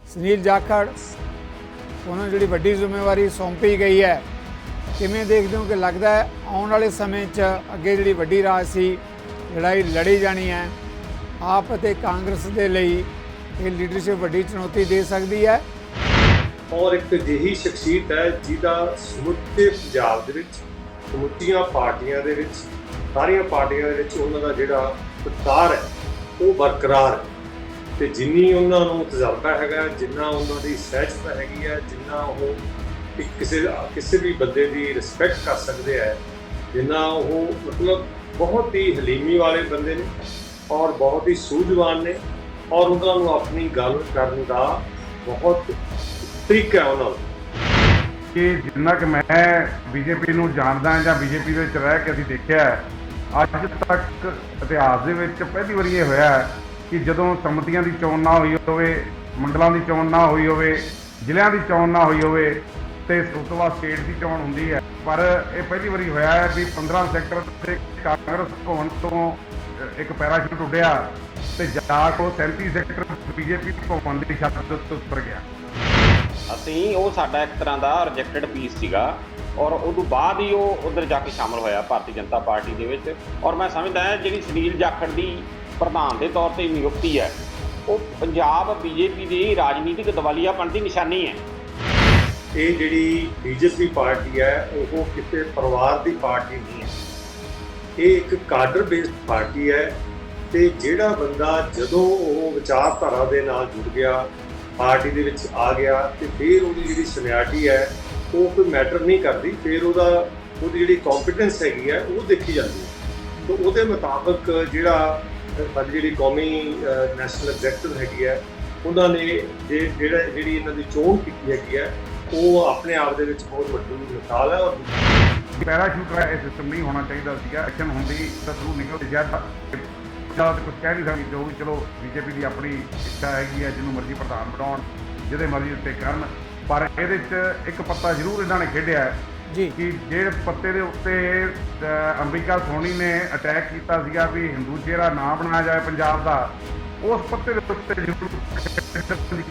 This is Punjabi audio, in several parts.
ਸੁਨੀਲ ਜਾਖੜ ਉਹਨਾਂ ਨੂੰ ਜਿਹੜੀ ਵੱਡੀ ਜ਼ਿੰਮੇਵਾਰੀ ਸੌਂਪੀ ਗਈ ਹੈ, ਕਿਵੇਂ ਦੇਖਦੇ ਹੋ ਕਿ ਲੱਗਦਾ ਹੈ ਆਉਣ ਵਾਲੇ ਸਮੇਂ 'ਚ ਅੱਗੇ ਜਿਹੜੀ ਵੱਡੀ ਰਾਜਸੀ ਲੜਾਈ ਲੜੀ ਜਾਣੀ ਹੈ, ਆਪ ਅਤੇ ਕਾਂਗਰਸ ਦੇ ਲਈ ਇਹ ਲੀਡਰਸ਼ਿਪ ਵੱਡੀ ਚੁਣੌਤੀ ਦੇ ਸਕਦੀ ਹੈ? ਔਰ ਇੱਕ ਅਜਿਹੀ ਸ਼ਖਸੀਅਤ ਹੈ ਜਿਹਦਾ ਸਮੁੱਚੇ ਪੰਜਾਬ ਦੇ ਵਿੱਚ ਸਮੁੱਚੀਆਂ ਪਾਰਟੀਆਂ ਦੇ ਵਿੱਚ ਸਾਰੀਆਂ ਪਾਰਟੀਆਂ ਦੇ ਵਿੱਚ ਉਹਨਾਂ ਦਾ ਜਿਹੜਾ ਸਤਿਕਾਰ ਹੈ ਉਹ ਬਰਕਰਾਰ ਹੈ। ਤੇ ਜਿੰਨੀ ਉਹਨਾਂ ਨੂੰ ਤਜਰਬਾ ਹੈਗਾ, ਜਿੰਨਾ ਉਹਨਾਂ ਦੀ ਸਹਿਜਤਾ ਹੈਗੀ ਹੈ, ਜਿੰਨਾ ਉਹ ਕਿਸੇ ਵੀ ਬੰਦੇ ਦੀ ਰਿਸਪੈਕਟ ਕਰ ਸਕਦੇ ਹੈ, ਜਿੰਨਾ ਉਹ ਮਤਲਬ ਬਹੁਤ ਹੀ ਹਲੀਮੀ ਵਾਲੇ ਬੰਦੇ ਨੇ ਔਰ ਬਹੁਤ ਹੀ ਸੂਝਵਾਨ ਨੇ ਔਰ ਉਹਨਾਂ ਨੂੰ ਆਪਣੀ ਗੱਲ ਕਰਨ ਦਾ ਬਹੁਤ ਤਰੀਕਾ ਹੈ ਉਹਨਾਂ ਨੂੰ। ਕਿ ਜਿੰਨਾ ਕਿ ਮੈਂ ਬੀਜੇਪੀ ਨੂੰ ਜਾਣਦਾ ਜਾਂ ਬੀਜੇਪੀ ਦੇ ਵਿੱਚ ਰਹਿ ਕੇ ਅਸੀਂ ਦੇਖਿਆ, ਅੱਜ ਤੱਕ ਇਤਿਹਾਸ ਦੇ ਵਿੱਚ ਪਹਿਲੀ ਵਾਰੀ ਇਹ ਹੋਇਆ ਕਿ ਜਦੋਂ ਸੰਮਤੀਆਂ ਦੀ ਚੋਣ ਨਾ ਹੋਈ ਹੋਵੇ, ਮੰਡਲਾਂ ਦੀ ਚੋਣ ਨਾ ਹੋਈ ਹੋਵੇ, ਜ਼ਿਲ੍ਹਿਆਂ ਦੀ ਚੋਣ ਨਾ ਹੋਈ ਹੋਵੇ ਤੇ ਉਸ ਤੋਂ ਬਾਅਦ ਸਟੇਟ ਦੀ ਚੋਣ ਹੁੰਦੀ ਹੈ। ਪਰ ਇਹ ਪਹਿਲੀ ਵਾਰੀ ਹੋਇਆ ਹੈ ਵੀ 15 ਸੈਕਟਰ ਤੇ ਕਾਂਗਰਸ ਭਵਨ ਤੋਂ ਇੱਕ ਪੈਰਾਸ਼ੂਟ ਉੱਡਿਆ ਤੇ ਜਾ ਕੇ 37 ਸੈਕਟਰ ਬੀਜੇਪੀ ਭਵਨ ਦੀ ਛੱਤ ਦੇ ਉੱਪਰ ਗਿਆ। ਅਸੀਂ ਉਹ ਸਾਡਾ ਇੱਕ ਤਰ੍ਹਾਂ ਦਾ ਰਿਜੈਕਟਡ ਪੀਸ ਸੀਗਾ ਔਰ ਉਦੋਂ ਬਾਅਦ ਹੀ ਉਹ ਉੱਧਰ ਜਾ ਕੇ ਸ਼ਾਮਲ ਹੋਇਆ ਭਾਰਤੀ ਜਨਤਾ ਪਾਰਟੀ ਦੇ ਵਿੱਚ। ਔਰ ਮੈਂ ਸਮਝਦਾ ਹਾਂ ਜਿਹੜੀ ਸੁਨੀਲ ਜਾਖੜ ਦੀ ਪ੍ਰਧਾਨ ਦੇ ਤੌਰ ਤੇ ਨਿਯੁਕਤੀ ਹੈ ਉਹ ਪੰਜਾਬ ਬੀਜੇਪੀ ਦੀ ਰਾਜਨੀਤਿਕ ਦਿਵਾਲੀਆਪਣ ਦੀ ਨਿਸ਼ਾਨੀ ਹੈ। ਇਹ ਜਿਹੜੀ ਬੀਜੇਪੀ ਪਾਰਟੀ ਹੈ ਉਹ ਕਿਸੇ ਪਰਿਵਾਰ ਦੀ ਪਾਰਟੀ ਨਹੀਂ ਹੈ, ਇਹ ਇੱਕ ਕਾਡਰ ਬੇਸਡ ਪਾਰਟੀ ਹੈ। ਤੇ ਜਿਹੜਾ ਬੰਦਾ ਜਦੋਂ ਉਹ ਵਿਚਾਰਧਾਰਾ ਦੇ ਨਾਲ ਜੁੜ ਗਿਆ, ਪਾਰਟੀ ਦੇ ਵਿੱਚ ਆ ਗਿਆ ਤੇ ਫਿਰ ਉਹਦੀ ਜਿਹੜੀ ਸੀਨੀਅਰਟੀ ਹੈ ਉਹ ਕੋਈ ਮੈਟਰ ਨਹੀਂ ਕਰਦੀ, ਫਿਰ ਉਹਦੀ ਜਿਹੜੀ ਕੰਪੀਟੈਂਸ ਹੈਗੀ ਹੈ ਉਹ ਦੇਖੀ ਜਾਂਦੀ ਹੈ। ਤਾਂ ਉਹਦੇ ਮੁਤਾਬਕ ਜਿਹੜੀ ਕੌਮੀ ਨੈਸ਼ਨਲ ਐਗਜ਼ੈਕਟਿਵ ਹੈਗੀ ਹੈ ਉਹਨਾਂ ਨੇ ਜਿਹੜੀ ਇਹਨਾਂ ਦੀ ਚੋਣ ਕੀਤੀ ਹੈਗੀ ਹੈ ਉਹ ਆਪਣੇ ਆਪ ਦੇ ਵਿੱਚ ਬਹੁਤ ਵੱਡੀ ਮਿਸਾਲ ਹੈ। ਔਰ ਪੈਰਾਸ਼ੂਟ ਦਾ ਇਹ ਸਿਸਟਮ ਨਹੀਂ ਹੋਣਾ ਚਾਹੀਦਾ ਸੀਗਾ। ਐਕਸ਼ਨ ਹੁੰਦੀ ਤਾਂ ਥਰੂ ਨਿਕਲ ਜਾਂਦਾ ਤਾਂ ਕੁਝ ਕਹਿ ਨਹੀਂ ਸਕਦੀ। ਜੋ ਵੀ ਚਲੋ ਬੀਜੇਪੀ ਦੀ ਆਪਣੀ ਇੱਛਾ ਹੈਗੀ ਹੈ, ਜਿਹਨੂੰ ਮਰਜ਼ੀ ਪ੍ਰਧਾਨ ਬਣਾਉਣ, ਜਿਹਦੇ ਮਰਜ਼ੀ ਉੱਤੇ ਕਰਨ। ਪਰ ਇਹਦੇ 'ਚ ਇੱਕ ਪੱਤਾ ਜ਼ਰੂਰ ਇਹਨਾਂ ਨੇ ਖੇਡਿਆ ਜੀ ਕਿ ਜਿਹੜੇ ਪੱਤੇ ਦੇ ਉੱਤੇ ਅੰਬਿਕਾ ਸੋਨੀ ਨੇ ਅਟੈਕ ਕੀਤਾ ਸੀਗਾ ਵੀ ਹਿੰਦੂ ਚਿਹਰਾ ਨਾ ਬਣਾਇਆ ਜਾਏ ਪੰਜਾਬ ਦਾ, ਉਸ ਪੱਤੇ ਦੇ ਉੱਤੇ ਜ਼ਰੂਰ।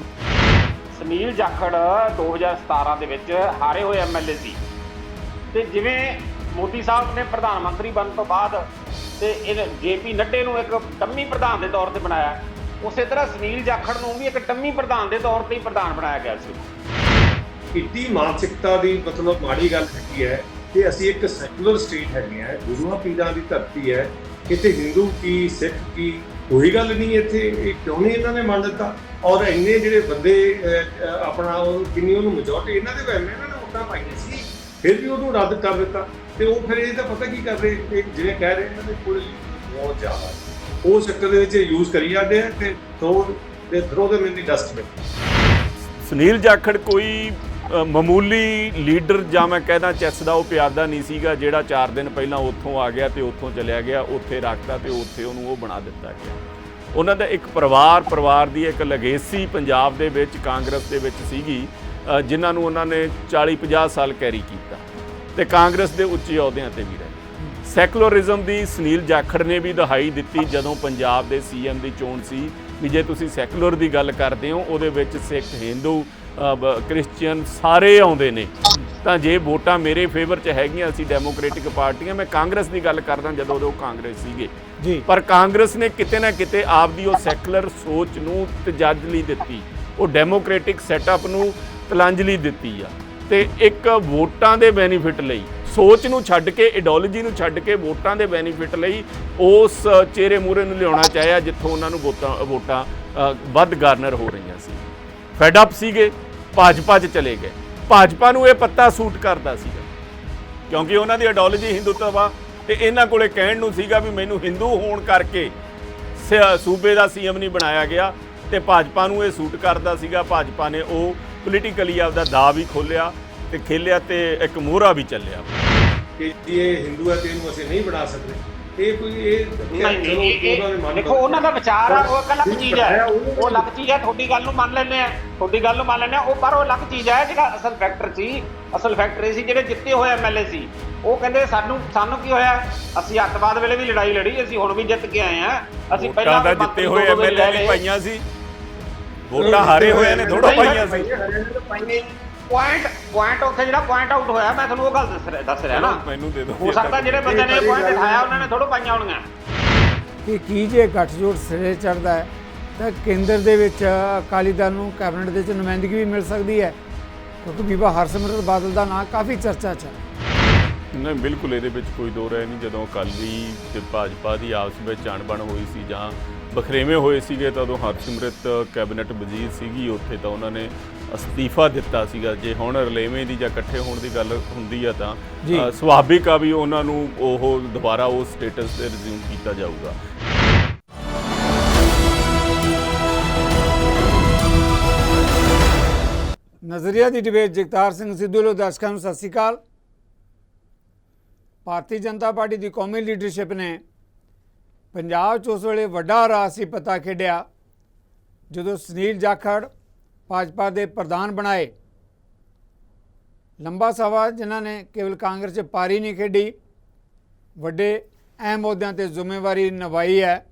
ਸੁਨੀਲ ਜਾਖੜ 2017 ਦੇ ਵਿੱਚ ਹਾਰੇ ਹੋਏ MLA ਸੀ ਤੇ ਜਿਵੇਂ ਮੋਦੀ ਸਾਹਿਬ ਨੇ ਪ੍ਰਧਾਨ ਮੰਤਰੀ ਬਣਨ ਤੋਂ ਬਾਅਦ ਤੇ ਇਹ JP ਨੱਡੇ ਨੂੰ ਇੱਕ ਡੰਮੀ ਪ੍ਰਧਾਨ ਦੇ ਤੌਰ ਤੇ ਬਣਾਇਆ, ਉਸੇ ਤਰ੍ਹਾਂ ਸੁਨੀਲ ਜਾਖੜ ਨੂੰ ਵੀ ਇੱਕ ਡੰਮੀ ਪ੍ਰਧਾਨ ਦੇ ਤੌਰ ਤੇ ਹੀ ਪ੍ਰਧਾਨ ਬਣਾਇਆ ਗਿਆ ਸੀ। ਇੱਡੀ ਮਾਨਸਿਕਤਾ ਦੀ ਮਤਲਬ ਮਾੜੀ ਗੱਲ ਹੈਗੀ ਹੈ ਕਿ ਅਸੀਂ ਇੱਕ ਸੈਕੂਲਰ ਸਟੇਟ ਹੈਗੇ ਆ, ਗੁਰੂਆਂ ਪੀਰਾਂ ਦੀ ਧਰਤੀ ਹੈ, ਇੱਥੇ ਹਿੰਦੂ ਕੀ ਸਿੱਖ ਕੀ ਕੋਈ ਗੱਲ ਨਹੀਂ। ਇੱਥੇ ਇਹ ਕਿਉਂ ਨਹੀਂ ਇਹਨਾਂ ਨੇ ਮੰਨ ਦਿੱਤਾ? ਔਰ ਇੰਨੇ ਜਿਹੜੇ ਬੰਦੇ ਆਪਣਾ ਕਿੰਨੀ ਉਹਨੂੰ ਮੈਜੋਰਟੀ ਇਹਨਾਂ ਦੇ ਵੈਲ ਇਹਨਾਂ ਨੇ ਵੋਟਾਂ ਪਾਈਆਂ ਸੀ, ਫਿਰ ਵੀ ਉਹਨੂੰ ਰੱਦ ਕਰ ਦਿੱਤਾ। ਤੇ ਉਹ ਫਿਰ ਇਹ ਤਾਂ ਪਤਾ ਕੀ ਕਰ ਰਹੇ, ਜਿਵੇਂ ਕਹਿ ਰਹੇ ਇਹਨਾਂ ਦੇ ਕੋਲ ਬਹੁਤ ਜ਼ਿਆਦਾ ਉਹ ਚੱਕਰ ਦੇ ਵਿੱਚ ਯੂਜ਼ ਕਰੀ ਜਾਂਦੇ ਆ ਤੇ ਥਰੋ ਦੇ ਇਨ ਦੀ ਡਸਟਬਿਨ। ਸੁਨੀਲ ਜਾਖੜ ਕੋਈ ਮਾਮੂਲੀ ਲੀਡਰ ਜਾਂ ਮੈਂ ਕਹਿੰਦਾ ਚੈਸ ਦਾ ਉਹ ਪਿਆਦਾ ਨਹੀਂ ਸੀਗਾ ਜਿਹੜਾ 4 ਦਿਨ ਪਹਿਲਾਂ ਉੱਥੋਂ ਆ ਗਿਆ ਤੇ ਉੱਥੋਂ ਚਲਿਆ ਗਿਆ, ਉੱਥੇ ਰੱਖਤਾ ਤੇ ਉੱਥੇ ਉਹਨੂੰ ਉਹ ਬਣਾ ਦਿੱਤਾ ਗਿਆ। ਉਹਨਾਂ ਦਾ ਇੱਕ ਪਰਿਵਾਰ ਦੀ ਇੱਕ ਲੈਗੇਸੀ ਪੰਜਾਬ ਦੇ ਵਿੱਚ ਕਾਂਗਰਸ ਦੇ ਵਿੱਚ ਸੀਗੀ, ਜਿਨ੍ਹਾਂ ਨੂੰ ਉਹਨਾਂ ਨੇ 40-50 ਸਾਲ ਕੈਰੀ ਕੀਤਾ ਤੇ ਕਾਂਗਰਸ ਦੇ ਉੱਚੇ ਅਹੁਦਿਆਂ ਤੇ ਵੀ ਰਹੇ। ਸੈਕੂਲਰਿਜ਼ਮ ਦੀ ਸੁਨੀਲ ਜਾਖੜ ਨੇ ਵੀ ਦਹਾਈ ਦਿੱਤੀ ਜਦੋਂ ਪੰਜਾਬ ਦੇ CM ਦੀ ਚੋਣ ਸੀ ਵੀ ਜੇ ਤੁਸੀਂ ਸੈਕੂਲਰ ਦੀ ਗੱਲ ਕਰਦੇ ਹੋ ਉਹਦੇ ਵਿੱਚ ਸਿੱਖ, ਹਿੰਦੂ, ਕ੍ਰਿਸਚੀਅਨ ਸਾਰੇ ਆਉਂਦੇ ਨੇ, ਤਾਂ ਜੇ ਵੋਟਾਂ ਮੇਰੇ ਫੇਵਰ 'ਚ ਹੈਗੀਆਂ ਅਸੀਂ ਡੈਮੋਕ੍ਰੈਟਿਕ ਪਾਰਟੀਆਂ। ਮੈਂ ਕਾਂਗਰਸ ਦੀ ਗੱਲ ਕਰਦਾ ਜਦੋਂ ਉਹ ਕਾਂਗਰਸ ਸੀਗੇ ਜੀ, ਪਰ ਕਾਂਗਰਸ ਨੇ ਕਿਤੇ ਨਾ ਕਿਤੇ ਆਪਦੀ ਉਹ ਸੈਕੂਲਰ ਸੋਚ ਨੂੰ ਤਜੱਲੀ ਦਿੱਤੀ, ਉਹ ਡੈਮੋਕ੍ਰੈਟਿਕ ਸੈਟਅਪ ਨੂੰ ਤਲਾਂਜਲੀ ਦਿੱਤੀ ਆ ਤੇ ਇੱਕ ਵੋਟਾਂ ਦੇ ਬੈਨੀਫਿਟ ਲਈ, ਸੋਚ ਨੂੰ ਛੱਡ ਕੇ, ਆਈਡੀਓਲੋਜੀ ਨੂੰ ਛੱਡ ਕੇ ਵੋਟਾਂ ਦੇ ਬੈਨੀਫਿਟ ਲਈ ਉਸ ਚਿਹਰੇ ਮੂਹਰੇ ਨੂੰ ਲਿਆਉਣਾ ਚਾਹਿਆ ਜਿੱਥੋਂ ਉਹਨਾਂ ਨੂੰ ਵੋਟਾਂ ਵੱਧ ਗਾਰਨਰ ਹੋ ਰਹੀਆਂ ਸੀ। ਫੈਡ ਅਪ ਸੀਗੇ, ਭਾਜਪਾ 'ਚ ਚਲੇ ਗਏ। ਭਾਜਪਾ ਨੂੰ ਇਹ ਪੱਤਾ ਸੂਟ ਕਰਦਾ ਸੀਗਾ ਕਿਉਂਕਿ ਉਹਨਾਂ ਦੀ ਆਈਡੀਓਲੋਜੀ ਹਿੰਦੂਤਵ ਆ ਤੇ ਇਹਨਾਂ ਕੋਲੇ ਕਹਿਣ ਨੂੰ ਸੀਗਾ ਵੀ ਮੈਨੂੰ ਹਿੰਦੂ ਹੋਣ ਕਰਕੇ ਸੂਬੇ ਦਾ CM ਨਹੀਂ ਬਣਾਇਆ ਗਿਆ ਤੇ ਭਾਜਪਾ ਨੂੰ ਇਹ ਸੂਟ ਕਰਦਾ ਸੀਗਾ। ਭਾਜਪਾ ਨੇ ਉਹ ਪੋਲੀਟੀਕਲੀ ਆਪਦਾ ਦਾ ਵੀ ਖੋਲ੍ਹਿਆ ਤੇ ਖੇਲਿਆ ਤੇ ਇੱਕ ਮੋਹਰਾ ਵੀ ਚੱਲਿਆ ਕਿ ਇਹ ਹਿੰਦੂ ਹੈ ਤੇ ਇਹਨੂੰ ਅਸੀਂ ਨਹੀਂ ਬਣਾ ਸਕਦੇ। ਇਹ ਕੋਈ ਦੇਖੋ ਉਹਨਾਂ ਦਾ ਵਿਚਾਰ ਆ, ਉਹ ਇੱਕ ਅਲੱਗ ਚੀਜ਼ ਹੈ, ਉਹ ਅਲੱਗ ਚੀਜ਼ ਹੈ। ਤੁਹਾਡੀ ਗੱਲ ਨੂੰ ਮੰਨ ਲੈਂਦੇ ਆ, ਉਹ ਪਰ ਉਹ ਅਲੱਗ ਚੀਜ਼ ਹੈ। ਜਿਹੜਾ ਅਸਲ ਫੈਕਟਰ ਇਹ ਸੀ ਜਿਹੜੇ ਜਿੱਤੇ ਹੋਏ MLA ਸੀ, ਉਹ ਕਹਿੰਦੇ ਸਾਨੂੰ ਕੀ ਹੋਇਆ, ਅਸੀਂ ਅੱਤਵਾਦ ਵੇਲੇ ਵੀ ਲੜਾਈ ਲੜੀ, ਅਸੀਂ ਹੁਣ ਵੀ ਜਿੱਤ ਕੇ ਆਏ ਆ, ਅਸੀਂ ਪਹਿਲਾਂ ਜਿੱਤੇ ਹੋਏ MLA ਵੀ ਪਾਈਆਂ ਸੀ। ਵੋਟਾਂ ਹਾਰੇ ਹੋਏ ਨੇ ਥੋੜਾ ਪਾਈਆਂ ਸੀ। ਪੁਆਇੰਟ ਉੱਥੇ ਜਿਹੜਾ ਪੁਆਇੰਟ ਆਊਟ ਹੋਇਆ, ਮੈਂ ਤੁਹਾਨੂੰ ਉਹ ਗੱਲ ਦੱਸ ਰਿਹਾ ਨਾ। ਮੈਨੂੰ ਦੇ ਦਿਓ। ਹੋ ਸਕਦਾ ਜਿਹੜੇ ਬੰਦੇ ਨੇ ਪੁਆਇੰਟ ਉਠਾਇਆ ਉਹਨਾਂ ਨੇ ਥੋੜਾ ਪਾਈਆਂ ਹੋਣੀਆਂ। ਕਿ ਕੀ ਜੇ ਗੱਠਜੋੜ ਸਿਰੇ ਚੜ੍ਹਦਾ ਹੈ ਤਾਂ ਕੇਂਦਰ ਦੇ ਵਿੱਚ ਅਕਾਲੀ ਦਲ ਨੂੰ ਕੈਬਨਿਟ ਦੇ ਵਿੱਚ ਨੁਮਾਇੰਦਗੀ ਵੀ ਮਿਲ ਸਕਦੀ ਹੈ, ਕਿਉਂਕਿ ਬੀਬਾ ਹਰਸਿਮਰਤ ਬਾਦਲ ਦਾ ਨਾਂ ਕਾਫੀ ਚਰਚਾ 'ਚ ਹੈ। ਨਹੀਂ, ਬਿਲਕੁਲ ਇਹਦੇ ਵਿੱਚ ਕੋਈ ਦੋ ਰਾਏ ਨਹੀਂ। ਜਦੋਂ ਅਕਾਲੀ ਤੇ ਭਾਜਪਾ ਦੀ ਆਪਸ ਵਿੱਚ ਅਣਬਣ ਹੋਈ ਸੀ ਜਾਂ ਬਖਰੇਵੇਂ ਹੋਏ ਸੀਗੇ ਤਾਂ ਉਦੋਂ ਹਰਸਿਮਰਤ ਕੈਬਨਿਟ ਵਜ਼ੀਰ ਸੀਗੀ ਉੱਥੇ, ਤਾਂ ਉਹਨਾਂ ਨੇ ਅਸਤੀਫਾ ਦਿੱਤਾ ਸੀਗਾ। ਜੇ ਹੁਣ ਰਲੇਵੇਂ ਦੀ ਜਾਂ ਇਕੱਠੇ ਹੋਣ ਦੀ ਗੱਲ ਹੁੰਦੀ ਆ ਤਾਂ ਸੁਭਾਵਿਕ ਆ ਵੀ ਉਹਨਾਂ ਨੂੰ ਉਹ ਦੁਬਾਰਾ ਉਸ ਸਟੇਟਸ ਤੇ ਰਿਜ਼ਿਊਮ ਕੀਤਾ ਜਾਊਗਾ। ਨਜ਼ਰੀਆ ਦੀ ਡਿਬੇਟ ਜਗਤਾਰ ਸਿੰਘ ਸਿੱਧੂ ਵੱਲੋਂ ਦਰਸ਼ਕਾਂ ਨੂੰ ਸਤਿ ਸ਼੍ਰੀ ਅਕਾਲ। ਭਾਰਤੀ ਜਨਤਾ ਪਾਰਟੀ ਦੀ ਕੌਮੀ ਲੀਡਰਸ਼ਿਪ ਨੇ ਪੰਜਾਬ 'ਚ ਉਸ ਵੇਲੇ ਵੱਡਾ ਰਾਜਸੀ ਪਤਾ ਖੇਡਿਆ ਜਦੋਂ ਸੁਨੀਲ ਜਾਖੜ ਭਾਜਪਾ ਦੇ ਪ੍ਰਧਾਨ ਬਣਾਏ। ਲੰਬਾ ਸਮਾਂ ਜਿਨ੍ਹਾਂ ਨੇ ਕੇਵਲ ਕਾਂਗਰਸ 'ਚ ਪਾਰੀ ਨਹੀਂ ਖੇਡੀ, ਵੱਡੇ ਅਹਿਮ ਅਹੁਦਿਆਂ 'ਤੇ ਜ਼ਿੰਮੇਵਾਰੀ ਨਿਭਾਈ ਹੈ।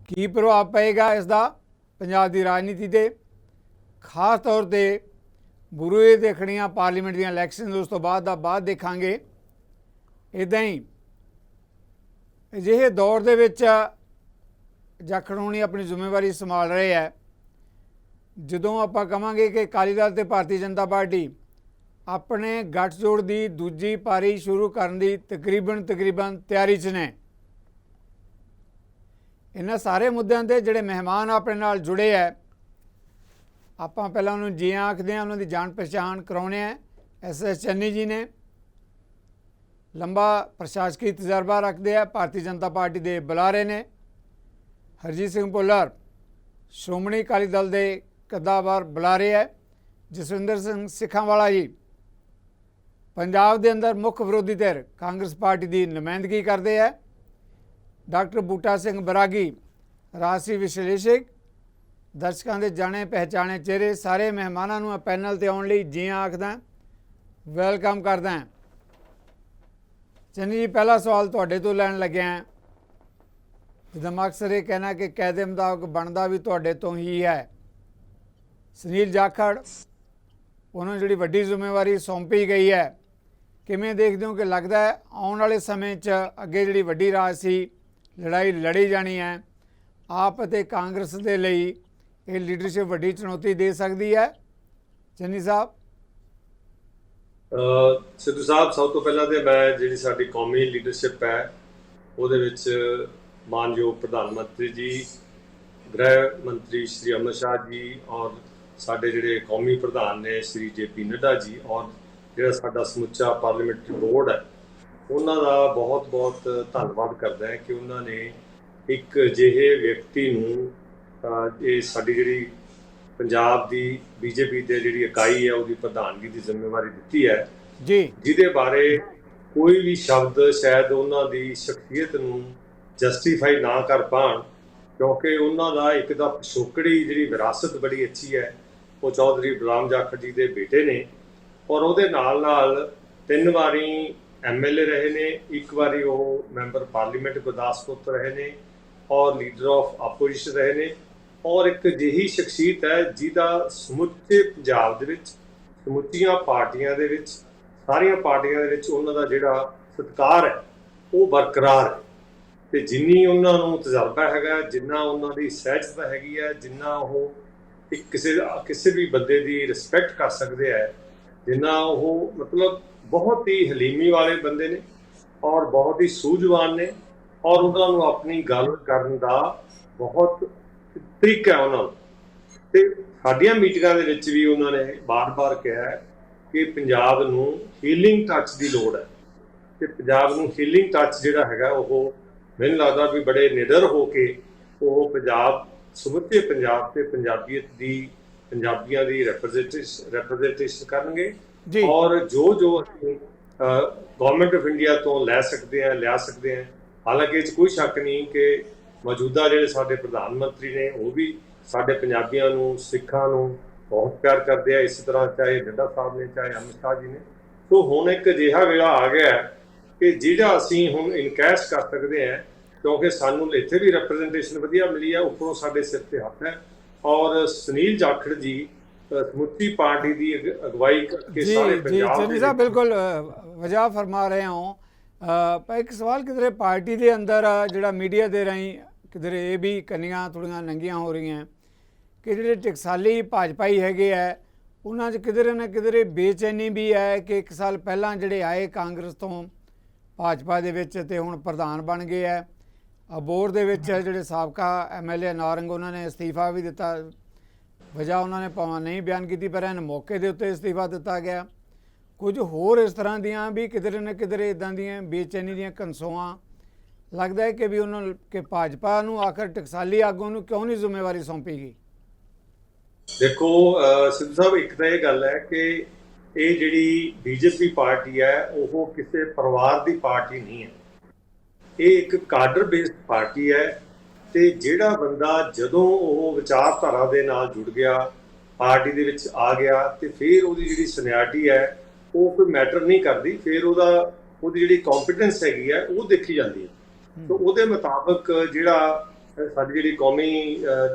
ਕੀ ਪ੍ਰਭਾਵ ਪਏਗਾ ਇਸ ਦਾ ਪੰਜਾਬ ਦੀ ਰਾਜਨੀਤੀ 'ਤੇ, ਖਾਸ ਤੌਰ 'ਤੇ ਬੁਰੇ ਦੇਖਣੀਆਂ ਪਾਰਲੀਮੈਂਟ ਦੀਆਂ ਇਲੈਕਸ਼ਨ ਉਸ ਤੋਂ ਬਾਅਦ ਦੇਖਾਂਗੇ। ਇੱਦਾਂ ਹੀ ਅਜਿਹੇ ਦੌਰ ਦੇ ਵਿੱਚ ਜਾਖੜ ਹੋਣੀ ਆਪਣੀ ਜ਼ਿੰਮੇਵਾਰੀ ਸੰਭਾਲ ਰਹੇ ਹੈ। ਜਦੋਂ ਆਪਾਂ ਕਹਾਂਗੇ ਕਿ ਅਕਾਲੀ ਦਲ ਤੇ ਭਾਰਤੀ ਜਨਤਾ ਪਾਰਟੀ ਆਪਣੇ ਗੱਠਜੋੜ ਦੀ ਦੂਜੀ ਪਾਰੀ ਸ਼ੁਰੂ ਕਰਨ ਦੀ ਤਕਰੀਬਨ ਤਿਆਰੀ 'ਚ ਨੇ। ਇਹਨਾਂ ਸਾਰੇ ਮੁੱਦਿਆਂ 'ਤੇ ਜਿਹੜੇ ਮਹਿਮਾਨ ਆਪਣੇ ਨਾਲ ਜੁੜੇ ਹੈ, ਆਪਾਂ ਪਹਿਲਾਂ ਉਹਨੂੰ ਜੀ ਆਖਦੇ ਹਾਂ, ਉਹਨਾਂ ਦੀ ਜਾਣ ਪਛਾਣ ਕਰਾਉਣੇ ਹੈ। SS ਚੰਨੀ ਜੀ ਨੇ ਲੰਬਾ ਪ੍ਰਸ਼ਾਸਕੀ ਤਜਰਬਾ ਰੱਖਦੇ ਆ, ਭਾਰਤੀ ਜਨਤਾ ਪਾਰਟੀ ਦੇ ਬੁਲਾਰੇ ਨੇ। ਹਰਜੀਤ ਸਿੰਘ ਭੁੱਲਰ ਸ਼੍ਰੋਮਣੀ ਅਕਾਲੀ ਦਲ ਦੇ ਕਦਾਵਰ ਬੁਲਾਰੇ ਹੈ। ਜਸਵਿੰਦਰ ਸਿੰਘ ਸਿੱਖਾਂਵਾਲਾ ਜੀ ਪੰਜਾਬ ਦੇ ਅੰਦਰ ਮੁੱਖ ਵਿਰੋਧੀ ਧਿਰ ਕਾਂਗਰਸ ਪਾਰਟੀ ਦੀ ਨੁਮਾਇੰਦਗੀ ਕਰਦੇ ਹੈ। ਡਾਕਟਰ ਬੂਟਾ ਸਿੰਘ ਬਰਾਗੀ ਰਾਜਸੀ ਵਿਸ਼ਲੇਸ਼ਕ, ਦਰਸ਼ਕਾਂ ਦੇ ਜਾਣੇ ਪਹਿਚਾਣੇ ਚਿਹਰੇ। ਸਾਰੇ ਮਹਿਮਾਨਾਂ ਨੂੰ ਪੈਨਲ ਤੇ ਆਉਣ ਲਈ ਜੀ ਆਖਦਾ, ਵੈਲਕਮ ਕਰਦਾ। ਚੰਨੀ ਜੀ, ਪਹਿਲਾ ਸਵਾਲ ਤੁਹਾਡੇ ਤੋਂ ਲੈਣ ਲੱਗਿਆ। ਜਿੱਦਾਂ ਮੈਂ ਅਕਸਰ ਇਹ ਕਹਿਣਾ ਕਿ ਕਾਇਦੇ ਮੁਤਾਬਕ ਬਣਦਾ ਵੀ ਤੁਹਾਡੇ ਤੋਂ ਹੀ ਹੈ। ਸੁਨੀਲ ਜਾਖੜ ਉਹਨਾਂ ਨੂੰ ਜਿਹੜੀ ਵੱਡੀ ਜ਼ਿੰਮੇਵਾਰੀ ਸੌਂਪੀ ਗਈ ਹੈ, ਕਿਵੇਂ ਦੇਖਦੇ ਹੋ ਕਿ ਲੱਗਦਾ ਹੈ ਆਉਣ ਵਾਲੇ ਸਮੇਂ 'ਚ ਅੱਗੇ ਜਿਹੜੀ ਵੱਡੀ ਰਾਜਸੀ ਲੜਾਈ ਲੜੀ ਜਾਣੀ ਹੈ, ਆਪ ਅਤੇ ਕਾਂਗਰਸ ਦੇ ਲਈ ਇਹ ਲੀਡਰਸ਼ਿਪ ਵੱਡੀ ਚੁਣੌਤੀ ਦੇ ਸਕਦੀ ਹੈ? ਚੰਨੀ ਸਾਹਿਬ। ਸਿੱਧੂ ਸਾਹਿਬ, ਸਭ ਤੋਂ ਪਹਿਲਾਂ ਤੇ ਮੈਂ ਜਿਹੜੀ ਸਾਡੀ ਕੌਮੀ ਲੀਡਰਸ਼ਿਪ ਹੈ ਉਹਦੇ ਵਿੱਚ ਮਾਨਯੋਗ ਪ੍ਰਧਾਨ ਮੰਤਰੀ ਜੀ, ਗ੍ਰਹਿ ਮੰਤਰੀ ਸ਼੍ਰੀ ਅਮਿਤ ਸ਼ਾਹ ਜੀ, ਔਰ ਸਾਡੇ ਜਿਹੜੇ ਕੌਮੀ ਪ੍ਰਧਾਨ ਨੇ ਸ਼੍ਰੀ JP ਨੱਡਾ ਜੀ, ਔਰ ਜਿਹੜਾ ਸਾਡਾ ਸਮੁੱਚਾ ਪਾਰਲੀਮੈਂਟਰੀ ਬੋਰਡ ਹੈ, ਉਹਨਾਂ ਦਾ ਬਹੁਤ ਧੰਨਵਾਦ ਕਰਦਾ ਹੈ ਕਿ ਉਹਨਾਂ ਨੇ ਇੱਕ ਅਜਿਹੇ ਵਿਅਕਤੀ ਨੂੰ ਇਹ ਸਾਡੀ ਜਿਹੜੀ ਪੰਜਾਬ ਦੀ BJP ਦੇ ਜਿਹੜੀ ਇਕਾਈ ਹੈ ਉਹਦੀ ਪ੍ਰਧਾਨਗੀ ਦੀ ਜ਼ਿੰਮੇਵਾਰੀ ਦਿੱਤੀ ਹੈ ਜੀ, ਜਿਹਦੇ ਬਾਰੇ ਕੋਈ ਵੀ ਸ਼ਬਦ ਸ਼ਾਇਦ ਉਹਨਾਂ ਦੀ ਸ਼ਖਸੀਅਤ ਨੂੰ ਜਸਟੀਫਾਈ ਨਾ ਕਰ ਪਾਉਣ, ਕਿਉਂਕਿ ਉਹਨਾਂ ਦਾ ਇੱਕ ਤਾਂ ਪਿਛੋਕੜੀ ਜਿਹੜੀ ਵਿਰਾਸਤ ਬੜੀ ਅੱਛੀ ਹੈ। ਉਹ ਚੌਧਰੀ ਗੁਲਾਮ ਜਾਖੜ ਜੀ ਦੇ ਬੇਟੇ ਨੇ, ਔਰ ਉਹਦੇ ਨਾਲ 3 ਵਾਰੀ MLA ਰਹੇ ਨੇ, 1 ਵਾਰੀ ਉਹ ਮੈਂਬਰ ਪਾਰਲੀਮੈਂਟ ਗੁਰਦਾਸਪੁਰ ਤੋਂ ਰਹੇ ਨੇ, ਔਰ ਲੀਡਰ ਆਫ ਆਪੋਜੀਸ਼ਨ ਰਹੇ ਨੇ, ਔਰ ਇੱਕ ਅਜਿਹੀ ਸ਼ਖਸੀਅਤ ਹੈ ਜਿਹਦਾ ਸਮੁੱਚੇ ਪੰਜਾਬ ਦੇ ਵਿੱਚ, ਸਮੁੱਚੀਆਂ ਪਾਰਟੀਆਂ ਦੇ ਵਿੱਚ, ਸਾਰੀਆਂ ਪਾਰਟੀਆਂ ਦੇ ਵਿੱਚ ਉਹਨਾਂ ਦਾ ਜਿਹੜਾ ਸਤਿਕਾਰ ਹੈ ਉਹ ਬਰਕਰਾਰ ਹੈ। ਤੇ ਜਿੰਨੀ ਉਹਨਾਂ ਨੂੰ ਤਜਰਬਾ ਹੈਗਾ, ਜਿੰਨਾ ਉਹਨਾਂ ਦੀ ਸਹਿਜਤਾ ਹੈਗੀ ਹੈ, ਜਿੰਨਾ ਉਹ ਇੱਕ ਕਿਸੇ ਵੀ ਬੰਦੇ ਦੀ ਰਿਸਪੈਕਟ ਕਰ ਸਕਦੇ ਹੈ, ਜਿੰਨਾ ਉਹ ਮਤਲਬ ਬਹੁਤ ਹੀ ਹਲੀਮੀ ਵਾਲੇ ਬੰਦੇ ਨੇ ਔਰ ਬਹੁਤ ਹੀ ਸੂਝਵਾਨ ਨੇ, ਔਰ ਉਹਨਾਂ ਨੂੰ ਆਪਣੀ ਗੱਲ ਕਰਨ ਦਾ ਬਹੁਤ ਤਰੀਕਾ ਉਹਨਾਂ ਨੂੰ। ਤੇ ਸਾਡੀਆਂ ਮੀਟਿੰਗਾਂ ਦੇ ਵਿੱਚ ਵੀ ਉਹਨਾਂ ਨੇ ਬਾਰ-ਬਾਰ ਕਿਹਾ ਕਿ ਪੰਜਾਬ ਨੂੰ ਹੀਲਿੰਗ ਟੱਚ ਦੀ ਲੋੜ ਹੈ, ਤੇ ਪੰਜਾਬ ਨੂੰ ਹੀਲਿੰਗ ਟੱਚ ਜਿਹੜਾ ਹੈਗਾ ਉਹ ਮੈਨੂੰ ਲੱਗਦਾ ਵੀ ਬੜੇ ਨਿਡਰ ਹੋ ਕੇ ਉਹ ਪੰਜਾਬ, ਸਮੁੱਚੇ ਪੰਜਾਬ ਤੇ ਪੰਜਾਬੀਅਤ ਦੀ, ਪੰਜਾਬੀਆਂ ਦੀ ਰਿਪਰੈਜ਼ੈਂਟੇਸ਼ਨ ਕਰਨਗੇ। ਔਰ ਜੋ ਅਸੀਂ ਗਵਰਨਮੈਂਟ ਆਫ ਇੰਡੀਆ ਤੋਂ ਲੈ ਸਕਦੇ ਹਾਂ। ਹਾਲਾਂਕਿ ਇਹ 'ਚ ਕੋਈ ਸ਼ੱਕ ਨਹੀਂ ਕਿ ਮੌਜੂਦਾ ਜਿਹੜੇ ਸਾਡੇ ਪ੍ਰਧਾਨ ਮੰਤਰੀ ਨੇ ਉਹ ਵੀ ਸਾਡੇ ਪੰਜਾਬੀਆਂ ਨੂੰ, ਸਿੱਖਾਂ ਨੂੰ ਬਹੁਤ ਪਿਆਰ ਕਰਦੇ ਆ, ਇਸੇ ਤਰ੍ਹਾਂ ਚਾਹੇ ਨੱਡਾ ਸਾਹਿਬ ਨੇ, ਚਾਹੇ ਅਮਿਤ ਸ਼ਾਹ ਜੀ ਨੇ। ਸੋ ਹੁਣ ਇੱਕ ਅਜਿਹਾ ਵੇਲਾ ਆ ਗਿਆ ਕਿ ਜਿਹੜਾ ਅਸੀਂ ਹੁਣ ਇਨਕੈਸ਼ ਕਰ ਸਕਦੇ ਹਾਂ ਕਿਉਂਕਿ ਸਾਨੂੰ ਇੱਥੇ ਵੀ ਰਿਪਰੈਜ਼ੈਂਟੇਸ਼ਨ ਵਧੀਆ ਮਿਲੀ ਹੈ, ਉੱਪਰੋਂ ਸਾਡੇ ਸਿਰ ਤੇ ਹੱਥ ਹੈ। ਔਰ ਸੁਨੀਲ ਜਾਖੜ ਜੀ ਸਮੁੱਚੀ ਪਾਰਟੀ ਦੀ ਅਗਵਾਈ ਕਰਕੇ ਸਾਰੇ जी ਪੰਜਾਬ चन्नी साहब बिल्कुल वजह फरमा रहे हो। पर एक सवाल किधरे पार्टी के अंदर ਜਿਹੜਾ ਮੀਡੀਆ ਦੇ ਰਾਹੀਂ ਕਿਧਰੇ ਇਹ ਵੀ ਕੰਨੀਆਂ ਥੋੜੀਆਂ ਨੰਗੀਆਂ ਹੋ ਰਹੀਆਂ ਕਿ ਜਿਹੜੇ ਟਕਸਾਲੀ ਭਾਜਪਾਈ ਹੈਗੇ ਹੈ ਉਹਨਾਂ 'ਚ ਕਿਧਰੇ ਨਾ ਕਿਧਰੇ ਬੇਚੈਨੀ ਵੀ ਹੈ ਕਿ 1 ਸਾਲ ਪਹਿਲਾਂ ਜਿਹੜੇ ਆਏ ਕਾਂਗਰਸ ਤੋਂ ਭਾਜਪਾ ਦੇ ਵਿੱਚ ਤੇ ਹੁਣ ਪ੍ਰਧਾਨ ਬਣ ਗਏ ਹੈ। ਅਬੋਹਰ ਦੇ ਵਿੱਚ ਜਿਹੜੇ ਸਾਬਕਾ MLA ਨਾਰੰਗ ਉਹਨਾਂ ਨੇ ਅਸਤੀਫਾ ਵੀ ਦਿੱਤਾ। ਵਜ੍ਹਾ ਉਹਨਾਂ ਨੇ ਭਾਵੇਂ ਨਹੀਂ ਬਿਆਨ ਕੀਤੀ ਪਰ ਇਹਨਾਂ ਮੌਕੇ ਦੇ ਉੱਤੇ ਅਸਤੀਫਾ ਦਿੱਤਾ ਗਿਆ। ਕੁਝ ਹੋਰ ਇਸ ਤਰ੍ਹਾਂ ਦੀਆਂ ਵੀ ਕਿਧਰੇ ਨਾ ਕਿਧਰੇ ਇੱਦਾਂ ਦੀਆਂ ਬੇਚੈਨੀ ਦੀਆਂ ਕਨਸੋਆਂ ਲੱਗਦਾ ਹੈ ਕਿ ਵੀ ਉਹਨਾਂ ਕਿ ਭਾਜਪਾ ਨੂੰ ਆਖਰ ਟਕਸਾਲੀ ਆਗੂ ਨੂੰ ਕਿਉਂ ਨਹੀਂ ਜ਼ਿੰਮੇਵਾਰੀ ਸੌਂਪੀ ਗਈ। ਦੇਖੋ ਸਿੱਧੂ ਸਾਹਿਬ, ਇੱਕ ਤਾਂ ਇਹ ਗੱਲ ਹੈ ਕਿ ਇਹ ਜਿਹੜੀ ਬੀਜੇਪੀ ਪਾਰਟੀ ਹੈ ਉਹ ਕਿਸੇ ਪਰਿਵਾਰ ਦੀ ਪਾਰਟੀ ਨਹੀਂ ਹੈ। ਇਹ ਇੱਕ ਕਾਡਰ ਬੇਸਡ ਪਾਰਟੀ ਹੈ ਤੇ ਜਿਹੜਾ ਬੰਦਾ ਜਦੋਂ ਉਹ ਵਿਚਾਰਧਾਰਾ ਦੇ ਨਾਲ ਜੁੜ ਗਿਆ, ਪਾਰਟੀ ਦੇ ਵਿੱਚ ਆ ਗਿਆ ਤੇ ਫਿਰ ਉਹਦੀ ਜਿਹੜੀ ਸੀਨੀਅਰਟੀ ਹੈ ਉਹ ਕੋਈ ਮੈਟਰ ਨਹੀਂ ਕਰਦੀ। ਫਿਰ ਉਹਦੀ ਜਿਹੜੀ ਕੰਪੀਟੈਂਸ ਹੈਗੀ ਹੈ ਉਹ ਦੇਖੀ ਜਾਂਦੀ ਹੈ। ਤਾਂ ਉਹਦੇ ਮੁਤਾਬਕ ਜਿਹੜਾ ਸਾਡੀ ਜਿਹੜੀ ਕੌਮੀ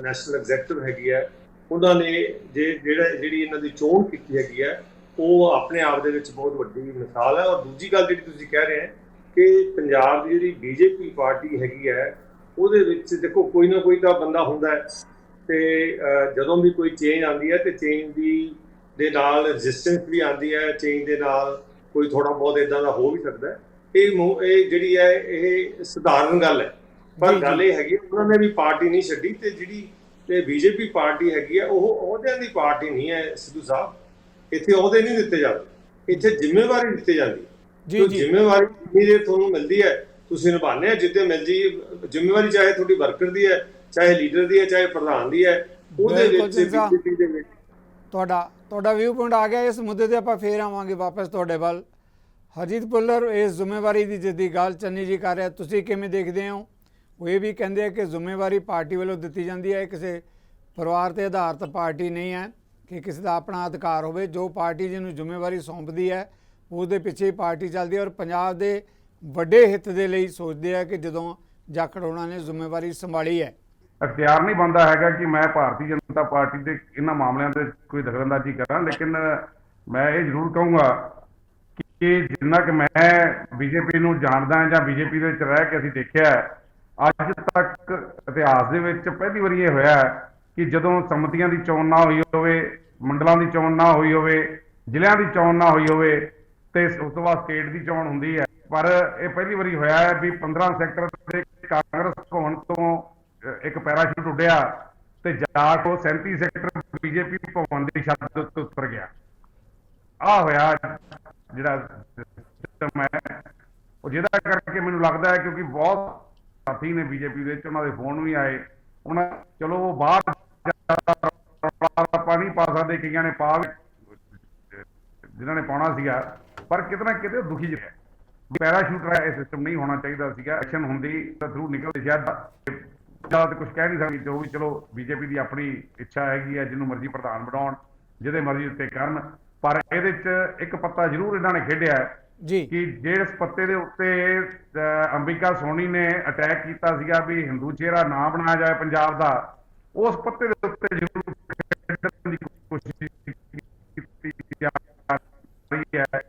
ਨੈਸ਼ਨਲ ਐਗਜ਼ੈਕਟਿਵ ਹੈਗੀ ਹੈ ਉਹਨਾਂ ਨੇ ਜਿਹੜੀ ਇਹਨਾਂ ਦੀ ਚੋਣ ਕੀਤੀ ਹੈਗੀ ਹੈ ਉਹ ਆਪਣੇ ਆਪ ਦੇ ਵਿੱਚ ਬਹੁਤ ਵੱਡੀ ਮਿਸਾਲ ਹੈ। ਔਰ ਦੂਜੀ ਗੱਲ ਜਿਹੜੀ ਤੁਸੀਂ ਕਹਿ ਰਹੇ ਹੈ ਕਿ ਪੰਜਾਬ ਦੀ ਜਿਹੜੀ ਬੀਜੇਪੀ ਪਾਰਟੀ ਹੈਗੀ ਹੈ ਉਹਦੇ ਵਿੱਚ ਦੇਖੋ ਕੋਈ ਨਾ ਕੋਈ ਤਾਂ ਬੰਦਾ ਹੁੰਦਾ ਹੈ ਤੇ ਜਦੋਂ ਵੀ ਕੋਈ ਚੇਂਜ ਆਉਂਦੀ ਹੈ ਤੇ ਚੇਂਜ ਦੇ ਨਾਲ ਰੈਜ਼ਿਸਟੈਂਸ ਵੀ ਆਉਂਦੀ ਹੈ, ਚੇਂਜ ਦੇ ਨਾਲ ਕੋਈ ਥੋੜਾ ਬਹੁਤ ਇਦਾਂ ਦਾ ਹੋ ਵੀ ਸਕਦਾ ਹੈ। ਇਹ ਜਿਹੜੀ ਹੈ ਇਹ ਸਧਾਰਨ ਗੱਲ ਹੈ। ਪਰ ਗੱਲ ਇਹ ਹੈਗੀ ਉਹਨਾਂ ਨੇ ਵੀ ਪਾਰਟੀ ਨਹੀਂ ਛੱਡੀ ਤੇ ਜਿਹੜੀ ਬੀਜੇਪੀ ਪਾਰਟੀ ਹੈਗੀ ਹੈ ਉਹ ਅਹੁਦਿਆਂ ਦੀ ਪਾਰਟੀ ਨਹੀਂ ਹੈ ਸਿੱਧੂ ਸਾਹਿਬ। ਇੱਥੇ ਅਹੁਦੇ ਨਹੀਂ ਦਿੱਤੇ ਜਾਂਦੇ, ਇੱਥੇ ਜ਼ਿੰਮੇਵਾਰੀ ਦਿੱਤੀ ਜਾਂਦੀ। ਜੀ ਜ਼ਿੰਮੇਵਾਰੀ ਜਿੰਨੀ ਦੇਰ ਤੁਹਾਨੂੰ ਮਿਲਦੀ ਹੈ ਤੁਸੀਂ ਨਿਭਾਉਂਦੇ ਆ, ਜਿੱਦੇ ਮਿਲਦੀ ਜ਼ਿੰਮੇਵਾਰੀ ਚਾਹੇ ਤੁਹਾਡੀ ਵਰਕਰ ਦੀ ਹੈ, ਚਾਹੇ ਲੀਡਰ ਦੀ ਹੈ, ਚਾਹੇ ਪ੍ਰਧਾਨ ਦੀ ਹੈ, ਉਹਦੇ ਵਿੱਚ ਬੀਜੇਪੀ ਦੇ ਵਿੱਚ ਤੁਹਾਡਾ ਵਿਊ ਪੁਆਇੰਟ ਆ ਗਿਆ। ਇਸ ਮੁੱਦੇ ਤੇ ਆਪਾਂ ਫੇਰ ਆਵਾਂਗੇ ਵਾਪਸ ਤੁਹਾਡੇ ਵੱਲ। ਹਰਜੀਤ ਭੁੱਲਰ ਇਸ ਜ਼ਿੰਮੇਵਾਰੀ ਦੀ ਜਿੱਦੀ ਗੱਲ ਚੰਨੀ ਜੀ ਕਰ ਰਿਹਾ, ਤੁਸੀਂ ਕਿਵੇਂ ਦੇਖਦੇ ਹੋ? ਉਹ ਇਹ ਵੀ ਕਹਿੰਦੇ ਆ ਕਿ ਜ਼ਿੰਮੇਵਾਰੀ ਪਾਰਟੀ ਵੱਲੋਂ ਦਿੱਤੀ ਜਾਂਦੀ ਹੈ, ਕਿਸੇ ਪਰਿਵਾਰ ਤੇ ਆਧਾਰਿਤ ਪਾਰਟੀ ਨਹੀਂ ਹੈ ਕਿ ਕਿਸੇ ਦਾ ਆਪਣਾ ਅਧਿਕਾਰ ਹੋਵੇ। ਜੋ ਪਾਰਟੀ ਜਿਹਨੂੰ ਜ਼ਿੰਮੇਵਾਰੀ ਸੌਂਪਦੀ ਹੈ ਉਹਦੇ ਪਿੱਛੇ ਹੀ ਪਾਰਟੀ ਚੱਲਦੀ ਹੈ ਔਰ ਪੰਜਾਬ ਦੇ ਵੱਡੇ ਹਿੱਤ ਦੇ ਲਈ ਸੋਚਦੇ ਆ ਕਿ ਜਦੋਂ ਜਾਖੜ ਉਹਨਾਂ ਨੇ ਜ਼ਿੰਮੇਵਾਰੀ ਸੰਭਾਲੀ ਹੈ। ਅਖਤਿਆਰ ਨਹੀਂ ਬਣਦਾ ਹੈਗਾ ਕਿ ਮੈਂ ਭਾਰਤੀ ਜਨਤਾ ਪਾਰਟੀ ਦੇ ਇਹਨਾਂ ਮਾਮਲਿਆਂ ਦੇ ਕੋਈ ਦਖਲਅੰਦਾਜ਼ੀ ਕਰਾਂ, ਲੇਕਿਨ ਮੈਂ ਇਹ ਜ਼ਰੂਰ ਕਹੂੰਗਾ ਕਿ ਜਿੰਨਾ ਕਿ ਮੈਂ ਬੀਜੇਪੀ ਨੂੰ ਜਾਣਦਾ ਜਾਂ ਬੀਜੇਪੀ ਦੇ ਵਿੱਚ ਰਹਿ ਕੇ ਅਸੀਂ ਦੇਖਿਆ ਅੱਜ ਤੱਕ ਇਤਿਹਾਸ ਦੇ ਵਿੱਚ ਪਹਿਲੀ ਵਾਰੀ ਇਹ ਹੋਇਆ ਕਿ ਜਦੋਂ ਸੰਮਤੀਆਂ ਦੀ ਚੋਣ ਨਾ ਹੋਈ ਹੋਵੇ, ਮੰਡਲਾਂ ਦੀ ਚੋਣ ਨਾ ਹੋਈ ਹੋਵੇ, ਜ਼ਿਲ੍ਹਿਆਂ ਦੀ ਚੋਣ ਨਾ ਹੋਈ ਹੋਵੇ ਤੇ ਉਸ ਤੋਂ ਬਾਅਦ ਸਟੇਟ ਦੀ ਚੋਣ ਹੁੰਦੀ ਹੈ। ਪਰ ਇਹ ਪਹਿਲੀ ਵਾਰੀ ਹੋਇਆ ਹੈ ਵੀ 15 ਸੈਕਟਰ ਦੇ ਕਾਂਗਰਸ ਭਵਨ ਤੋਂ ਇੱਕ ਪੈਰਾਸ਼ੂਟ ਉੱਡਿਆ ਤੇ ਜਾ ਕੇ 37 ਸੈਕਟਰ ਬੀਜੇਪੀ ਭਵਨ ਦੀ ਛੱਤ ਉੱਤੇ ਉਤਰ ਗਿਆ। ਆਹ ਹੋਇਆ ਜਿਹੜਾ ਸਿਸਟਮ ਹੈ ਉਹ, ਜਿਹਦਾ ਕਰਕੇ ਮੈਨੂੰ ਲੱਗਦਾ ਹੈ ਕਿਉਂਕਿ ਬਹੁਤ ਸਾਥੀ ਨੇ ਬੀਜੇਪੀ ਦੇ ਵਿੱਚ, ਉਹਨਾਂ ਦੇ ਫੋਨ ਵੀ ਆਏ, ਉਹਨਾਂ ਚਲੋ ਉਹ ਬਾਹਰ ਪਾਣੀ ਪਾ ਸਕਦੇ, ਕਈਆਂ ਨੇ ਪਾ ਜਿਨ੍ਹਾਂ ਨੇ ਪਾਉਣਾ ਸੀਗਾ, ਪਰ ਕਿਤੇ ਨਾ ਕਿਤੇ ਦੁਖੀ ਜਿਹਾ ਪੈਰਾਸ਼ੂਟ ਦਾ ਇਹ ਸਿਸਟਮ ਨਹੀਂ ਹੋਣਾ ਚਾਹੀਦਾ ਸੀਗਾ। ਐਕਸ਼ਨ ਹੁੰਦੀ ਤਾਂ ਥਰੂ ਨਿਕਲਦੇ ਸ਼ਾਇਦ ਤਾਂ ਕੁਝ ਕਹਿ ਨਹੀਂ ਸਕਦੀ। ਜੋ ਵੀ ਚਲੋ ਬੀਜੇਪੀ ਦੀ ਆਪਣੀ ਇੱਛਾ ਹੈਗੀ ਹੈ, ਜਿਹਨੂੰ ਮਰਜ਼ੀ ਪ੍ਰਧਾਨ ਬਣਾਉਣ, ਜਿਹਦੇ ਮਰਜ਼ੀ ਉੱਤੇ ਕਰਨ, ਪਰ ਇਹਦੇ 'ਚ ਇੱਕ ਪੱਤਾ ਜ਼ਰੂਰ ਇਹਨਾਂ ਨੇ ਖੇਡਿਆ ਜੀ ਕਿ ਜਿਸ ਪੱਤੇ ਦੇ ਉੱਤੇ ਅੰਬਿਕਾ ਸੋਨੀ ਨੇ ਅਟੈਕ ਕੀਤਾ ਸੀਗਾ ਵੀ ਹਿੰਦੂ ਚਿਹਰਾ ਨਾ ਬਣਾਇਆ ਜਾਏ ਪੰਜਾਬ ਦਾ, ਉਸ ਪੱਤੇ ਦੇ ਉੱਤੇ ਜ਼ਰੂਰ ਖੇਡਣ ਦੀ ਕੋਸ਼ਿਸ਼ ਕੀਤੀ ਜਾ ਰਹੀ ਹੈ।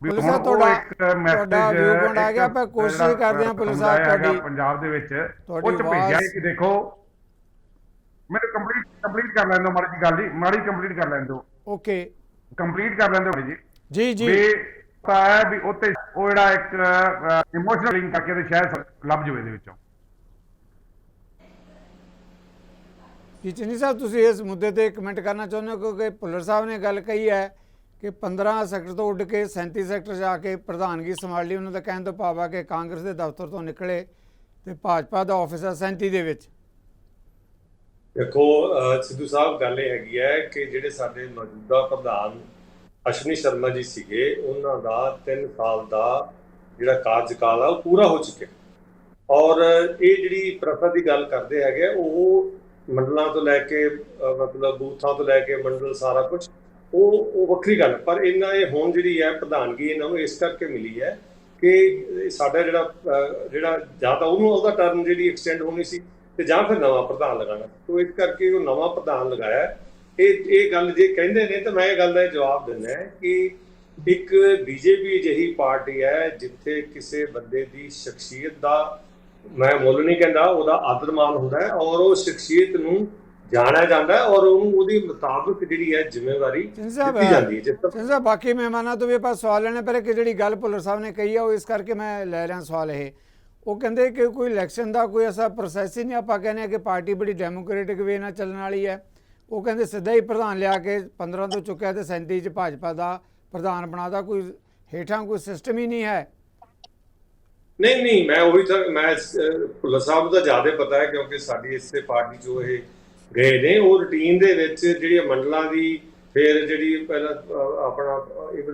ਪੁਲਿਸ ਸਾਹਿਬ ਤੁਹਾਡਾ ਵਿਊ ਪੁਆਇੰਟ ਆ ਗਿਆ। ਆਪਾਂ ਕੋਸ਼ਿਸ਼ ਕਰਦੇ ਹਾਂ ਪੁਲਿਸ ਸਾਹਿਬ ਤੁਹਾਡੀ ਪੰਜਾਬ ਦੇ ਵਿੱਚ ਉਹ ਚ ਭੇਜਿਆ ਕਿ ਦੇਖੋ ਮੈਨੂੰ ਕੰਪਲੀਟ ਕਰ ਲੈਣ ਦਿਓ ਮਾੜੀ ਕੰਪਲੀਟ ਕਰ ਲੈਣ ਦਿਓ। ਓਕੇ ਕੰਪਲੀਟ ਕਰ ਲੈਣ ਦਿਓ ਜੀ ਜੀ ਵੀ ਤਾਂ ਹੈ ਵੀ ਉੱਤੇ ਉਹ ਜਿਹੜਾ ਇੱਕ ਇਮੋਸ਼ਨਲ ਲਿੰਕ ਕਰਕੇ ਤੇ ਸ਼ਾਇਦ ਲੱਭ ਜਾਵੇ ਇਹਦੇ ਵਿੱਚੋਂ। ਜੀ ਚੰਨੀ ਸਾਹਿਬ ਤੁਸੀਂ ਇਸ ਮੁੱਦੇ ਤੇ ਕਮੈਂਟ ਕਰਨਾ ਚਾਹੁੰਦੇ ਹੋ ਕਿਉਂਕਿ ਭੁੱਲਰ ਸਾਹਿਬ ਨੇ ਗੱਲ ਕਹੀ ਹੈ ਕਿ 15 ਸੈਕਟਰ ਤੋਂ ਉੱਡ ਕੇ 37 ਸੈਕਟਰ ਜਾ ਕੇ ਪ੍ਰਧਾਨਗੀ ਸੰਭਾਲ ਲਈ। ਉਹਨਾਂ ਦਾ ਕਹਿਣ ਤੋਂ ਭਾਵ ਹੈ ਕਿ ਕਾਂਗਰਸ ਦੇ ਦਫ਼ਤਰ ਤੋਂ ਨਿਕਲੇ ਤੇ ਭਾਜਪਾ ਦਾ ਆਫਿਸ ਹੈ 37 ਦੇ ਵਿੱਚ। ਦੇਖੋ ਸਿੱਧੂ ਸਾਹਿਬ, ਗੱਲ ਇਹ ਹੈਗੀ ਹੈ ਕਿ ਜਿਹੜੇ ਸਾਡੇ ਮੌਜੂਦਾ ਪ੍ਰਧਾਨ ਅਸ਼ਵਨੀ ਸ਼ਰਮਾ ਜੀ ਸੀਗੇ, ਉਹਨਾਂ ਦਾ 3 ਸਾਲ ਦਾ ਜਿਹੜਾ ਕਾਰਜਕਾਲ ਆ ਉਹ ਪੂਰਾ ਹੋ ਚੁੱਕਿਆ। ਔਰ ਇਹ ਜਿਹੜੀ ਪ੍ਰਥਾ ਦੀ ਗੱਲ ਕਰਦੇ ਹੈਗੇ ਉਹ ਮੰਡਲਾਂ ਤੋਂ ਲੈ ਕੇ ਮਤਲਬ ਬੂਥਾਂ ਤੋਂ ਲੈ ਕੇ ਮੰਡਲ ਸਾਰਾ ਕੁਝ ਉਹ ਵੱਖਰੀ ਗੱਲ। ਪਰ ਇਹਨਾਂ ਇਹ ਹੁਣ ਜਿਹੜੀ ਹੈ ਪ੍ਰਧਾਨਗੀ ਇਹਨਾਂ ਨੂੰ ਇਸ ਕਰਕੇ ਮਿਲੀ ਹੈ ਕਿ ਸਾਡਾ ਜਿਹੜਾ ਜਾਂ ਤਾਂ ਉਹਦਾ ਟਰਮ ਜਿਹੜੀ ਐਕਸਟੈਂਡ ਹੋਣੀ ਸੀ ਤੇ ਜਾਂ ਫਿਰ ਨਵਾਂ ਪ੍ਰਧਾਨ ਲਗਾਉਣਾ। ਤੋਂ ਇਸ ਕਰਕੇ ਉਹ ਨਵਾਂ ਪ੍ਰਧਾਨ ਲਗਾਇਆ। ਇਹ ਗੱਲ ਜੇ ਕਹਿੰਦੇ ਨੇ ਤਾਂ ਮੈਂ ਇਹ ਗੱਲ ਦਾ ਜਵਾਬ ਦਿੰਦਾ ਕਿ ਇੱਕ ਬੀਜੇਪੀ ਜਿਹੀ ਪਾਰਟੀ ਹੈ ਜਿੱਥੇ ਕਿਸੇ ਬੰਦੇ ਦੀ ਸ਼ਖਸੀਅਤ ਦਾ ਮੈਂ ਮੁੱਲ ਨਹੀਂ ਕਹਿੰਦਾ, ਉਹਦਾ ਆਦਰ ਮਾਣ ਹੁੰਦਾ ਹੈ ਔਰ ਉਹ ਸ਼ਖਸੀਅਤ ਨੂੰ ਜਾਣਿਆ ਜਾਂਦਾ ਹੈ ਔਰ ਉਹਨੂੰ ਉਹਦੇ ਮੁਤਾਬਕ ਜਿਹੜੀ ਹੈ ਜ਼ਿੰਮੇਵਾਰੀ ਦਿੱਤੀ ਜਾਂਦੀ ਹੈ। ਬਾਕੀ ਮਹਿਮਾਨਾਂ ਤੋਂ ਵੀ ਆਪਾਂ ਸਵਾਲ ਲੈਣੇ ਪਰ ਕਿ ਜਿਹੜੀ ਗੱਲ ਭੁੱਲਰ ਸਾਹਿਬ ਨੇ ਕਹੀ ਆ ਉਹ ਇਸ ਕਰਕੇ ਮੈਂ ਲੈ ਰਿਹਾ ਸਵਾਲ ਇਹ, ਉਹ ਕਹਿੰਦੇ ਕਿ ਕੋਈ ਇਲੈਕਸ਼ਨ ਦਾ ਕੋਈ ਐਸਾ ਪ੍ਰੋਸੈਸ ਹੀ ਨਹੀਂ। ਆਪਾਂ ਕਹਿੰਦੇ ਹਾਂ ਕਿ ਪਾਰਟੀ ਬੜੀ ਡੈਮੋਕ੍ਰੈਟਿਕ ਵੇ ਨਾਲ ਚੱਲਣ ਵਾਲੀ ਹੈ। ਉਹ ਕਹਿੰਦੇ ਸਿੱਧਾ ਹੀ ਪ੍ਰਧਾਨ ਲਿਆ ਕੇ 15 ਤੋਂ ਚੁੱਕਿਆ ਤੇ 37 'ਚ ਭਾਜਪਾ ਦਾ ਪ੍ਰਧਾਨ ਬਣਾਦਾ, ਕੋਈ ਹੇਠਾਂ ਕੋਈ ਸਿਸਟਮ ਹੀ ਨਹੀਂ ਹੈ। ਨਹੀਂ ਮੈਂ ਉਹੀ ਤਾਂ ਮੈਂ ਭੁੱਲਰ ਸਾਹਿਬ ਨੂੰ ਤਾਂ ਜ਼ਿਆਦਾ ਪਤਾ ਹੈ ਕਿਉਂਕਿ ਸਾਡੀ ਇਸੇ ਪਾਰਟੀ 'ਚੋਂ ਇਹ ਗਏ ਨੇ। ਉਹ ਰੂਟੀਨ ਦੇ ਵਿੱਚ ਜਿਹੜੀਆਂ ਮੰਡਲਾਂ ਦੀ ਫਿਰ ਜਿਹੜੀ ਪਹਿਲਾਂ ਆਪਣਾ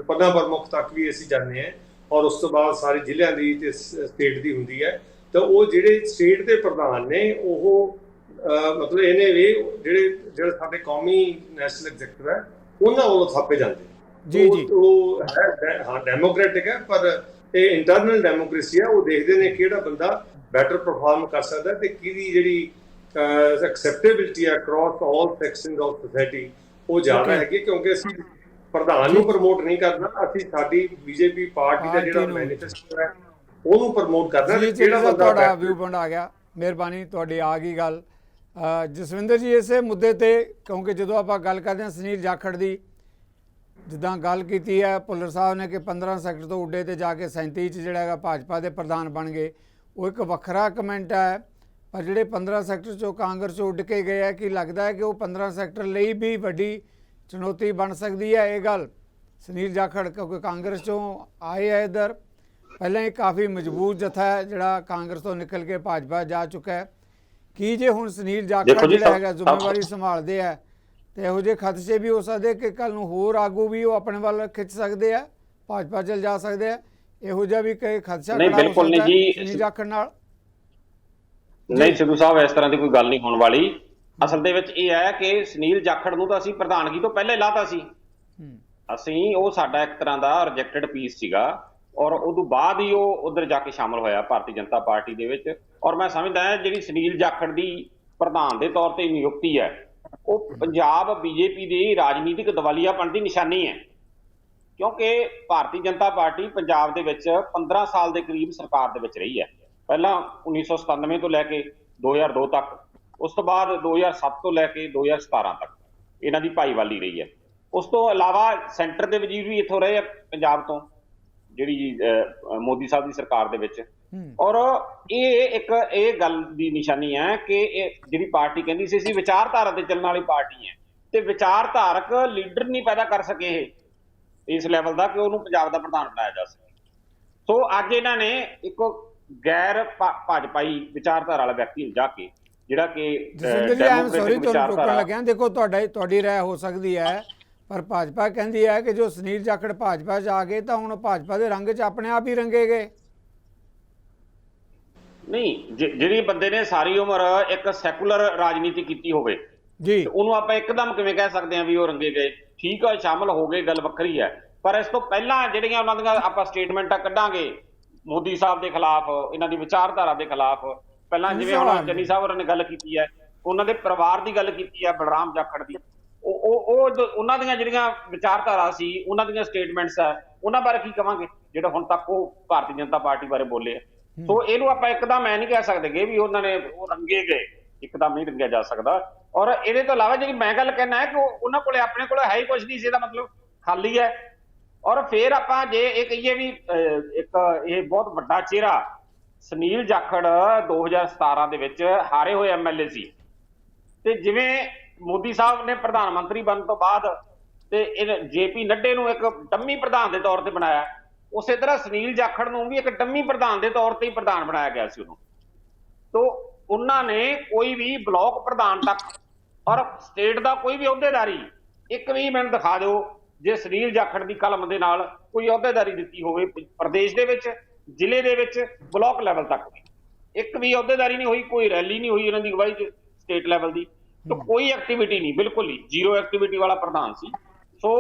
ਪ੍ਰਧਾਨ ਪ੍ਰਮੁੱਖ ਤੱਕ ਵੀ ਅਸੀਂ ਜਾਂਦੇ ਹਾਂ ਔਰ ਉਸ ਤੋਂ ਬਾਅਦ ਸਾਰੇ ਜ਼ਿਲ੍ਹਿਆਂ ਦੀ ਤੇ ਸਟੇਟ ਦੀ ਹੁੰਦੀ ਹੈ। ਤਾਂ ਉਹ ਜਿਹੜੇ ਸਟੇਟ ਦੇ ਪ੍ਰਧਾਨ ਨੇ ਉਹ ਮਤਲਬ ਇਹਨੇ ਵੀ ਜਿਹੜੇ ਸਾਡੇ ਕੌਮੀ ਨੈਸ਼ਨਲ ਐਗਜ਼ੈਕਟਿਵ ਹੈ ਉਹਨਾਂ ਵੱਲੋਂ ਥਾਪੇ ਜਾਂਦੇ ਜੀ। ਉਹ ਹਾਂ ਡੈਮੋਕ੍ਰੈਟਿਕ ਹੈ ਪਰ ਇਹ ਇੰਟਰਨਲ ਡੈਮੋਕ੍ਰੇਸੀ ਹੈ। ਉਹ ਦੇਖਦੇ ਨੇ ਕਿਹੜਾ ਬੰਦਾ ਬੈਟਰ ਪਰਫਾਰਮ ਕਰ ਸਕਦਾ ਤੇ ਕਿਹਦੀ ਜਿਹੜੀ ਐਕਸੈਪਟੇਬਿਲਿਟੀ ਹੈ across all sections of society ਉਹ ਜ਼ਿਆਦਾ ਹੈਗੀ। ਕਿਉਂਕਿ ਅਸੀਂ ਪ੍ਰਧਾਨ ਨੂੰ ਪ੍ਰਮੋਟ ਨਹੀਂ ਕਰਨਾ, ਅਸੀਂ ਸਾਡੀ ਬੀਜੇਪੀ ਪਾਰਟੀ ਦਾ ਜਿਹੜਾ ਮੈਨੀਫੈਸਟੋ ਹੈ ਉਹਨੂੰ ਪ੍ਰਮੋਟ ਕਰਨਾ। ਜਿਹੜਾ ਬੰਦਾ ਤੁਹਾਡਾ ਵਿਊ ਪੁਆਇੰਟ ਆ ਗਿਆ, ਮਿਹਰਬਾਨੀ ਤੁਹਾਡੀ ਆ ਗਈ ਗੱਲ। ਜਸਵਿੰਦਰ ਜੀ ਇਸੇ ਮੁੱਦੇ ਤੇ ਕਿਉਂਕਿ ਜਦੋਂ ਆਪਾਂ ਗੱਲ ਕਰਦੇ ਹਾਂ ਸੁਨੀਲ ਜਾਖੜ ਦੀ, ਜਿੱਦਾਂ ਗੱਲ ਕੀਤੀ ਹੈ ਭੁੱਲਰ ਸਾਹਿਬ ਨੇ ਕਿ 15 ਸੈਕਟਰ ਤੋਂ ਉੱਡੇ ਤੇ ਜਾ ਕੇ 37 'ਚ ਜਿਹੜਾ ਹੈਗਾ ਭਾਜਪਾ ਦੇ ਪ੍ਰਧਾਨ ਬਣ ਗਏ, ਉਹ ਇੱਕ ਵੱਖਰਾ ਕਮੈਂਟ ਹੈ। ਪਰ ਜਿਹੜੇ 15 ਸੈਕਟਰ 'ਚੋਂ ਕਾਂਗਰਸ 'ਚੋਂ ਉੱਡ ਕੇ ਗਏ ਹੈ, ਕੀ ਲੱਗਦਾ ਹੈ ਕਿ ਉਹ 15 ਸੈਕਟਰ ਲਈ ਵੀ ਵੱਡੀ ਚੁਣੌਤੀ ਬਣ ਸਕਦੀ ਹੈ ਇਹ ਗੱਲ? ਸੁਨੀਲ ਜਾਖੜ ਕਿਉਂਕਿ ਕਾਂਗਰਸ 'ਚੋਂ ਆਏ ਹੈ ਇੱਧਰ, ਪਹਿਲਾਂ ਹੀ ਕਾਫੀ ਮਜ਼ਬੂਤ ਜਥਾ ਹੈ ਜਿਹੜਾ ਕਾਂਗਰਸ ਤੋਂ ਨਿਕਲ ਕੇ ਭਾਜਪਾ ਜਾ ਚੁੱਕਾ ਹੈ। ਕੀ ਜੇ ਹੁਣ ਸੁਨੀਲ ਜਾਖੜ ਜਿਹੜਾ ਹੈਗਾ ਜ਼ਿੰਮੇਵਾਰੀ ਸੰਭਾਲਦੇ ਹੈ ਤੇ ਇਹੋ ਜਿਹੇ ਖਦਸ਼ੇ ਵੀ ਹੋ ਸਕਦੇ ਕਿ ਕੱਲ ਨੂੰ ਹੋਰ ਆਗੂ ਵੀ ਉਹ ਆਪਣੇ ਵੱਲ ਖਿੱਚ ਸਕਦੇ ਆ, ਭਾਜਪਾ ਚਲ ਜਾ ਸਕਦੇ ਆ, ਇਹੋ ਜਿਹਾ ਵੀ ਕਈ ਖਦਸ਼ਾ ਨਹੀਂ ਬਿਲਕੁਲ ਨਹੀਂ ਜੀ ਸੁਨੀਲ ਜਾਖੜ ਨਾਲ? ਨਹੀਂ ਸਿੱਧੂ ਸਾਹਿਬ ਇਸ ਤਰ੍ਹਾਂ ਦੀ ਕੋਈ ਗੱਲ ਨਹੀਂ ਹੋਣ ਵਾਲੀ। ਅਸਲ ਦੇ ਵਿੱਚ ਇਹ ਹੈ ਕਿ ਸੁਨੀਲ ਜਾਖੜ ਨੂੰ ਤਾਂ ਅਸੀਂ ਪ੍ਰਧਾਨਗੀ ਤੋਂ ਪਹਿਲਾਂ ਹੀ ਲਾਤਾ ਸੀ। ਅਸੀਂ ਉਹ ਸਾਡਾ ਇੱਕ ਤਰ੍ਹਾਂ ਦਾ ਰਿਜੈਕਟਡ ਪੀਸ ਸੀਗਾ ਔਰ ਉਦੋਂ ਬਾਅਦ ਹੀ ਉਹ ਉਧਰ ਜਾ ਕੇ ਸ਼ਾਮਲ ਹੋਇਆ ਭਾਰਤੀ ਜਨਤਾ ਪਾਰਟੀ ਦੇ ਵਿੱਚ। ਔਰ ਮੈਂ ਸਮਝਦਾ ਹਾਂ ਜਿਹੜੀ ਸੁਨੀਲ ਜਾਖੜ ਦੀ ਪ੍ਰਧਾਨ ਦੇ ਤੌਰ ਤੇ ਨਿਯੁਕਤੀ ਹੈ ਉਹ ਪੰਜਾਬ ਬੀਜੇਪੀ ਦੀ ਰਾਜਨੀਤਿਕ ਦਿਵਾਲੀਆਪਣ ਦੀ ਨਿਸ਼ਾਨੀ ਹੈ। ਕਿਉਂਕਿ ਭਾਰਤੀ ਜਨਤਾ ਪਾਰਟੀ ਪੰਜਾਬ ਦੇ ਵਿੱਚ 15 ਸਾਲ ਦੇ ਕਰੀਬ ਸਰਕਾਰ ਦੇ ਵਿੱਚ ਰਹੀ ਹੈ। ਪਹਿਲਾਂ 1997 ਤੋਂ ਲੈ ਕੇ 2002 ਤੱਕ, ਉਸ ਤੋਂ ਬਾਅਦ 2007 ਤੋਂ ਲੈ ਕੇ 2017 ਤੱਕ ਇਹਨਾਂ ਦੀ ਭਾਈਵਾਲੀ ਰਹੀ ਹੈ। ਉਸ ਤੋਂ ਇਲਾਵਾ ਸੈਂਟਰ ਦੇ ਵਜ਼ੀਰ ਵੀ ਇੱਥੋਂ ਰਹੇ ਆ ਪੰਜਾਬ ਤੋਂ, ਜਿਹੜੀ ਮੋਦੀ ਸਾਹਿਬ ਦੀ ਸਰਕਾਰ ਦੇ ਵਿੱਚ। ਔਰ ਇਹ ਗੱਲ ਦੀ ਨਿਸ਼ਾਨੀ ਹੈ ਕਿ ਇਹ ਜਿਹੜੀ ਪਾਰਟੀ ਕਹਿੰਦੀ ਸੀ ਅਸੀਂ ਵਿਚਾਰਧਾਰਾ ਤੇ ਚੱਲਣ ਵਾਲੀ ਪਾਰਟੀ ਹੈ ਤੇ ਵਿਚਾਰਧਾਰਕ ਲੀਡਰ ਨਹੀਂ ਪੈਦਾ ਕਰ ਸਕੇ ਇਹ ਇਸ ਲੈਵਲ ਦਾ ਕਿ ਉਹਨੂੰ ਪੰਜਾਬ ਦਾ ਪ੍ਰਧਾਨ ਬਣਾਇਆ ਜਾ ਸਕੇ। ਸੋ ਅੱਜ ਇਹਨਾਂ ਨੇ ਇੱਕ ਗੈਰ ਭਾਜਪਾਈ ਵਿਚਾਰਧਾਰਾ ਵਾਲਾ ਵਿਅਕਤੀ ਲਿਜਾ ਕੇ ਜਿਹੜਾ ਕਿ ਰੋਕਣ ਲੱਗਿਆ, ਦੇਖੋ ਤੁਹਾਡੀ ਰਾਏ ਹੋ ਸਕਦੀ ਹੈ ਪਰ ਭਾਜਪਾ ਕਹਿੰਦੀ ਹੈ ਕਿ ਜੋ ਸੁਨੀਲ ਜਾਖੜ ਭਾਜਪਾ 'ਚ ਆ ਗਏ ਤਾਂ ਹੁਣ ਭਾਜਪਾ ਦੇ ਰੰਗ 'ਚ ਆਪਣੇ ਆਪ ਹੀ ਰੰਗੇ ਗਏ। ਨਹੀਂ ਜਿਹੜੀ ਬੰਦੇ ਨੇ ਸਾਰੀ ਉਮਰ ਇੱਕ ਸੈਕੂਲਰ ਰਾਜਨੀਤੀ ਕੀਤੀ ਹੋਵੇ ਜੀ ਉਹਨੂੰ ਆਪਾਂ ਇੱਕਦਮ ਕਿਵੇਂ ਕਹਿ ਸਕਦੇ ਹਾਂ ਵੀ ਉਹ ਰੰਗੇ ਗਏ? ਠੀਕ ਹੈ ਸ਼ਾਮਲ ਹੋ ਗਏ, ਗੱਲ ਵੱਖਰੀ ਹੈ, ਪਰ ਇਸ ਤੋਂ ਪਹਿਲਾਂ ਜਿਹੜੀਆਂ ਉਹਨਾਂ ਦੀਆਂ ਆਪਾਂ ਸਟੇਟਮੈਂਟਾਂ ਕੱਢਾਂਗੇ ਮੋਦੀ ਸਾਹਿਬ ਦੇ ਖਿਲਾਫ, ਇਹਨਾਂ ਦੀ ਵਿਚਾਰਧਾਰਾ ਦੇ ਖਿਲਾਫ, ਪਹਿਲਾਂ ਜਿਵੇਂ ਹੁਣ ਚੰਨੀ ਸਾਹਿਬ ਹੋਰਾਂ ਨੇ ਗੱਲ ਕੀਤੀ ਹੈ, ਉਹਨਾਂ ਦੇ ਪਰਿਵਾਰ ਦੀ ਗੱਲ ਕੀਤੀ ਹੈ ਬਲਰਾਮ ਜਾਖੜ ਦੀ, ਉਹ ਉਹਨਾਂ ਦੀਆਂ ਜਿਹੜੀਆਂ ਵਿਚਾਰਧਾਰਾ ਸੀ ਉਹਨਾਂ ਦੀਆਂ ਸਟੇਟਮੈਂਟਸ ਹੈ ਉਹਨਾਂ ਬਾਰੇ ਕੀ ਕਵਾਂਗੇ ਜਿਹੜਾ ਹੁਣ ਤੱਕ ਉਹ ਭਾਰਤੀ ਜਨਤਾ ਪਾਰਟੀ ਬਾਰੇ ਬੋਲੇ ਆ। ਸੋ ਇਹਨੂੰ ਆਪਾਂ ਇੱਕਦਮ ਮੈਂ ਨਹੀਂ ਕਹਿ ਸਕਦੇ ਵੀ ਉਹਨਾਂ ਨੇ ਉਹ ਰੰਗੇ ਗਏ, ਇੱਕਦਮ ਨਹੀਂ ਰੰਗਿਆ ਜਾ ਸਕਦਾ। ਔਰ ਇਹਦੇ ਤੋਂ ਇਲਾਵਾ ਜਿਹੜੀ ਮੈਂ ਗੱਲ ਕਹਿਣਾ ਹੈ ਕਿ ਉਹਨਾਂ ਕੋਲੇ ਆਪਣੇ ਕੋਲ ਹੈ ਹੀ ਕੁਛ ਨਹੀਂ ਸੀ, ਇਹਦਾ ਮਤਲਬ ਖਾਲੀ ਹੈ। ਔਰ ਫਿਰ ਆਪਾਂ ਜੇ ਇਹ ਕਹੀਏ ਵੀ ਇੱਕ ਇਹ ਬਹੁਤ ਵੱਡਾ ਚਿਹਰਾ ਸੁਨੀਲ ਜਾਖੜ 2017 ਦੇ ਵਿੱਚ ਹਾਰੇ ਹੋਏ MLA ਸੀ ਤੇ ਜਿਵੇਂ ਮੋਦੀ ਸਾਹਿਬ ਨੇ ਪ੍ਰਧਾਨ ਮੰਤਰੀ ਬਣਨ ਤੋਂ ਬਾਅਦ ਤੇ JP ਨੱਡੇ ਨੂੰ ਇੱਕ ਡੰਮੀ ਪ੍ਰਧਾਨ ਦੇ ਤੌਰ ਤੇ ਬਣਾਇਆ, ਉਸੇ ਤਰ੍ਹਾਂ ਸੁਨੀਲ ਜਾਖੜ ਨੂੰ ਵੀ ਇੱਕ ਡੰਮੀ ਪ੍ਰਧਾਨ ਦੇ ਤੌਰ ਤੇ ਹੀ ਪ੍ਰਧਾਨ ਬਣਾਇਆ ਗਿਆ ਸੀ ਉਹਨੂੰ। ਤੋਂ ਉਹਨਾਂ ਨੇ ਕੋਈ ਵੀ ਬਲਾਕ ਪ੍ਰਧਾਨ ਤੱਕ ਔਰ ਸਟੇਟ ਦਾ ਕੋਈ ਵੀ ਅਹੁਦੇਦਾਰੀ ਇੱਕ ਵੀ ਮੈਨੂੰ ਦਿਖਾ ਦਿਓ ਜੇ ਸੁਨੀਲ ਜਾਖੜ ਦੀ ਕਲਮ ਦੇ ਨਾਲ ਕੋਈ ਅਹੁਦੇਦਾਰੀ ਦਿੱਤੀ ਹੋਵੇ ਪ੍ਰਦੇਸ਼ ਦੇ ਵਿੱਚ, ਜ਼ਿਲ੍ਹੇ ਦੇ ਵਿੱਚ, ਬਲਾਕ ਲੈਵਲ ਤੱਕ ਵੀ ਇੱਕ ਵੀ ਅਹੁਦੇਦਾਰੀ ਨਹੀਂ ਹੋਈ, ਕੋਈ ਰੈਲੀ ਨਹੀਂ ਹੋਈ ਇਹਨਾਂ ਦੀ ਅਗਵਾਈ 'ਚ ਸਟੇਟ ਲੈਵਲ ਦੀ। ਤਾਂ ਕੋਈ ਐਕਟੀਵਿਟੀ ਨਹੀਂ, ਬਿਲਕੁਲ ਹੀ ਜ਼ੀਰੋ ਐਕਟੀਵਿਟੀ ਵਾਲਾ ਪ੍ਰਧਾਨ ਸੀ। ਸੋ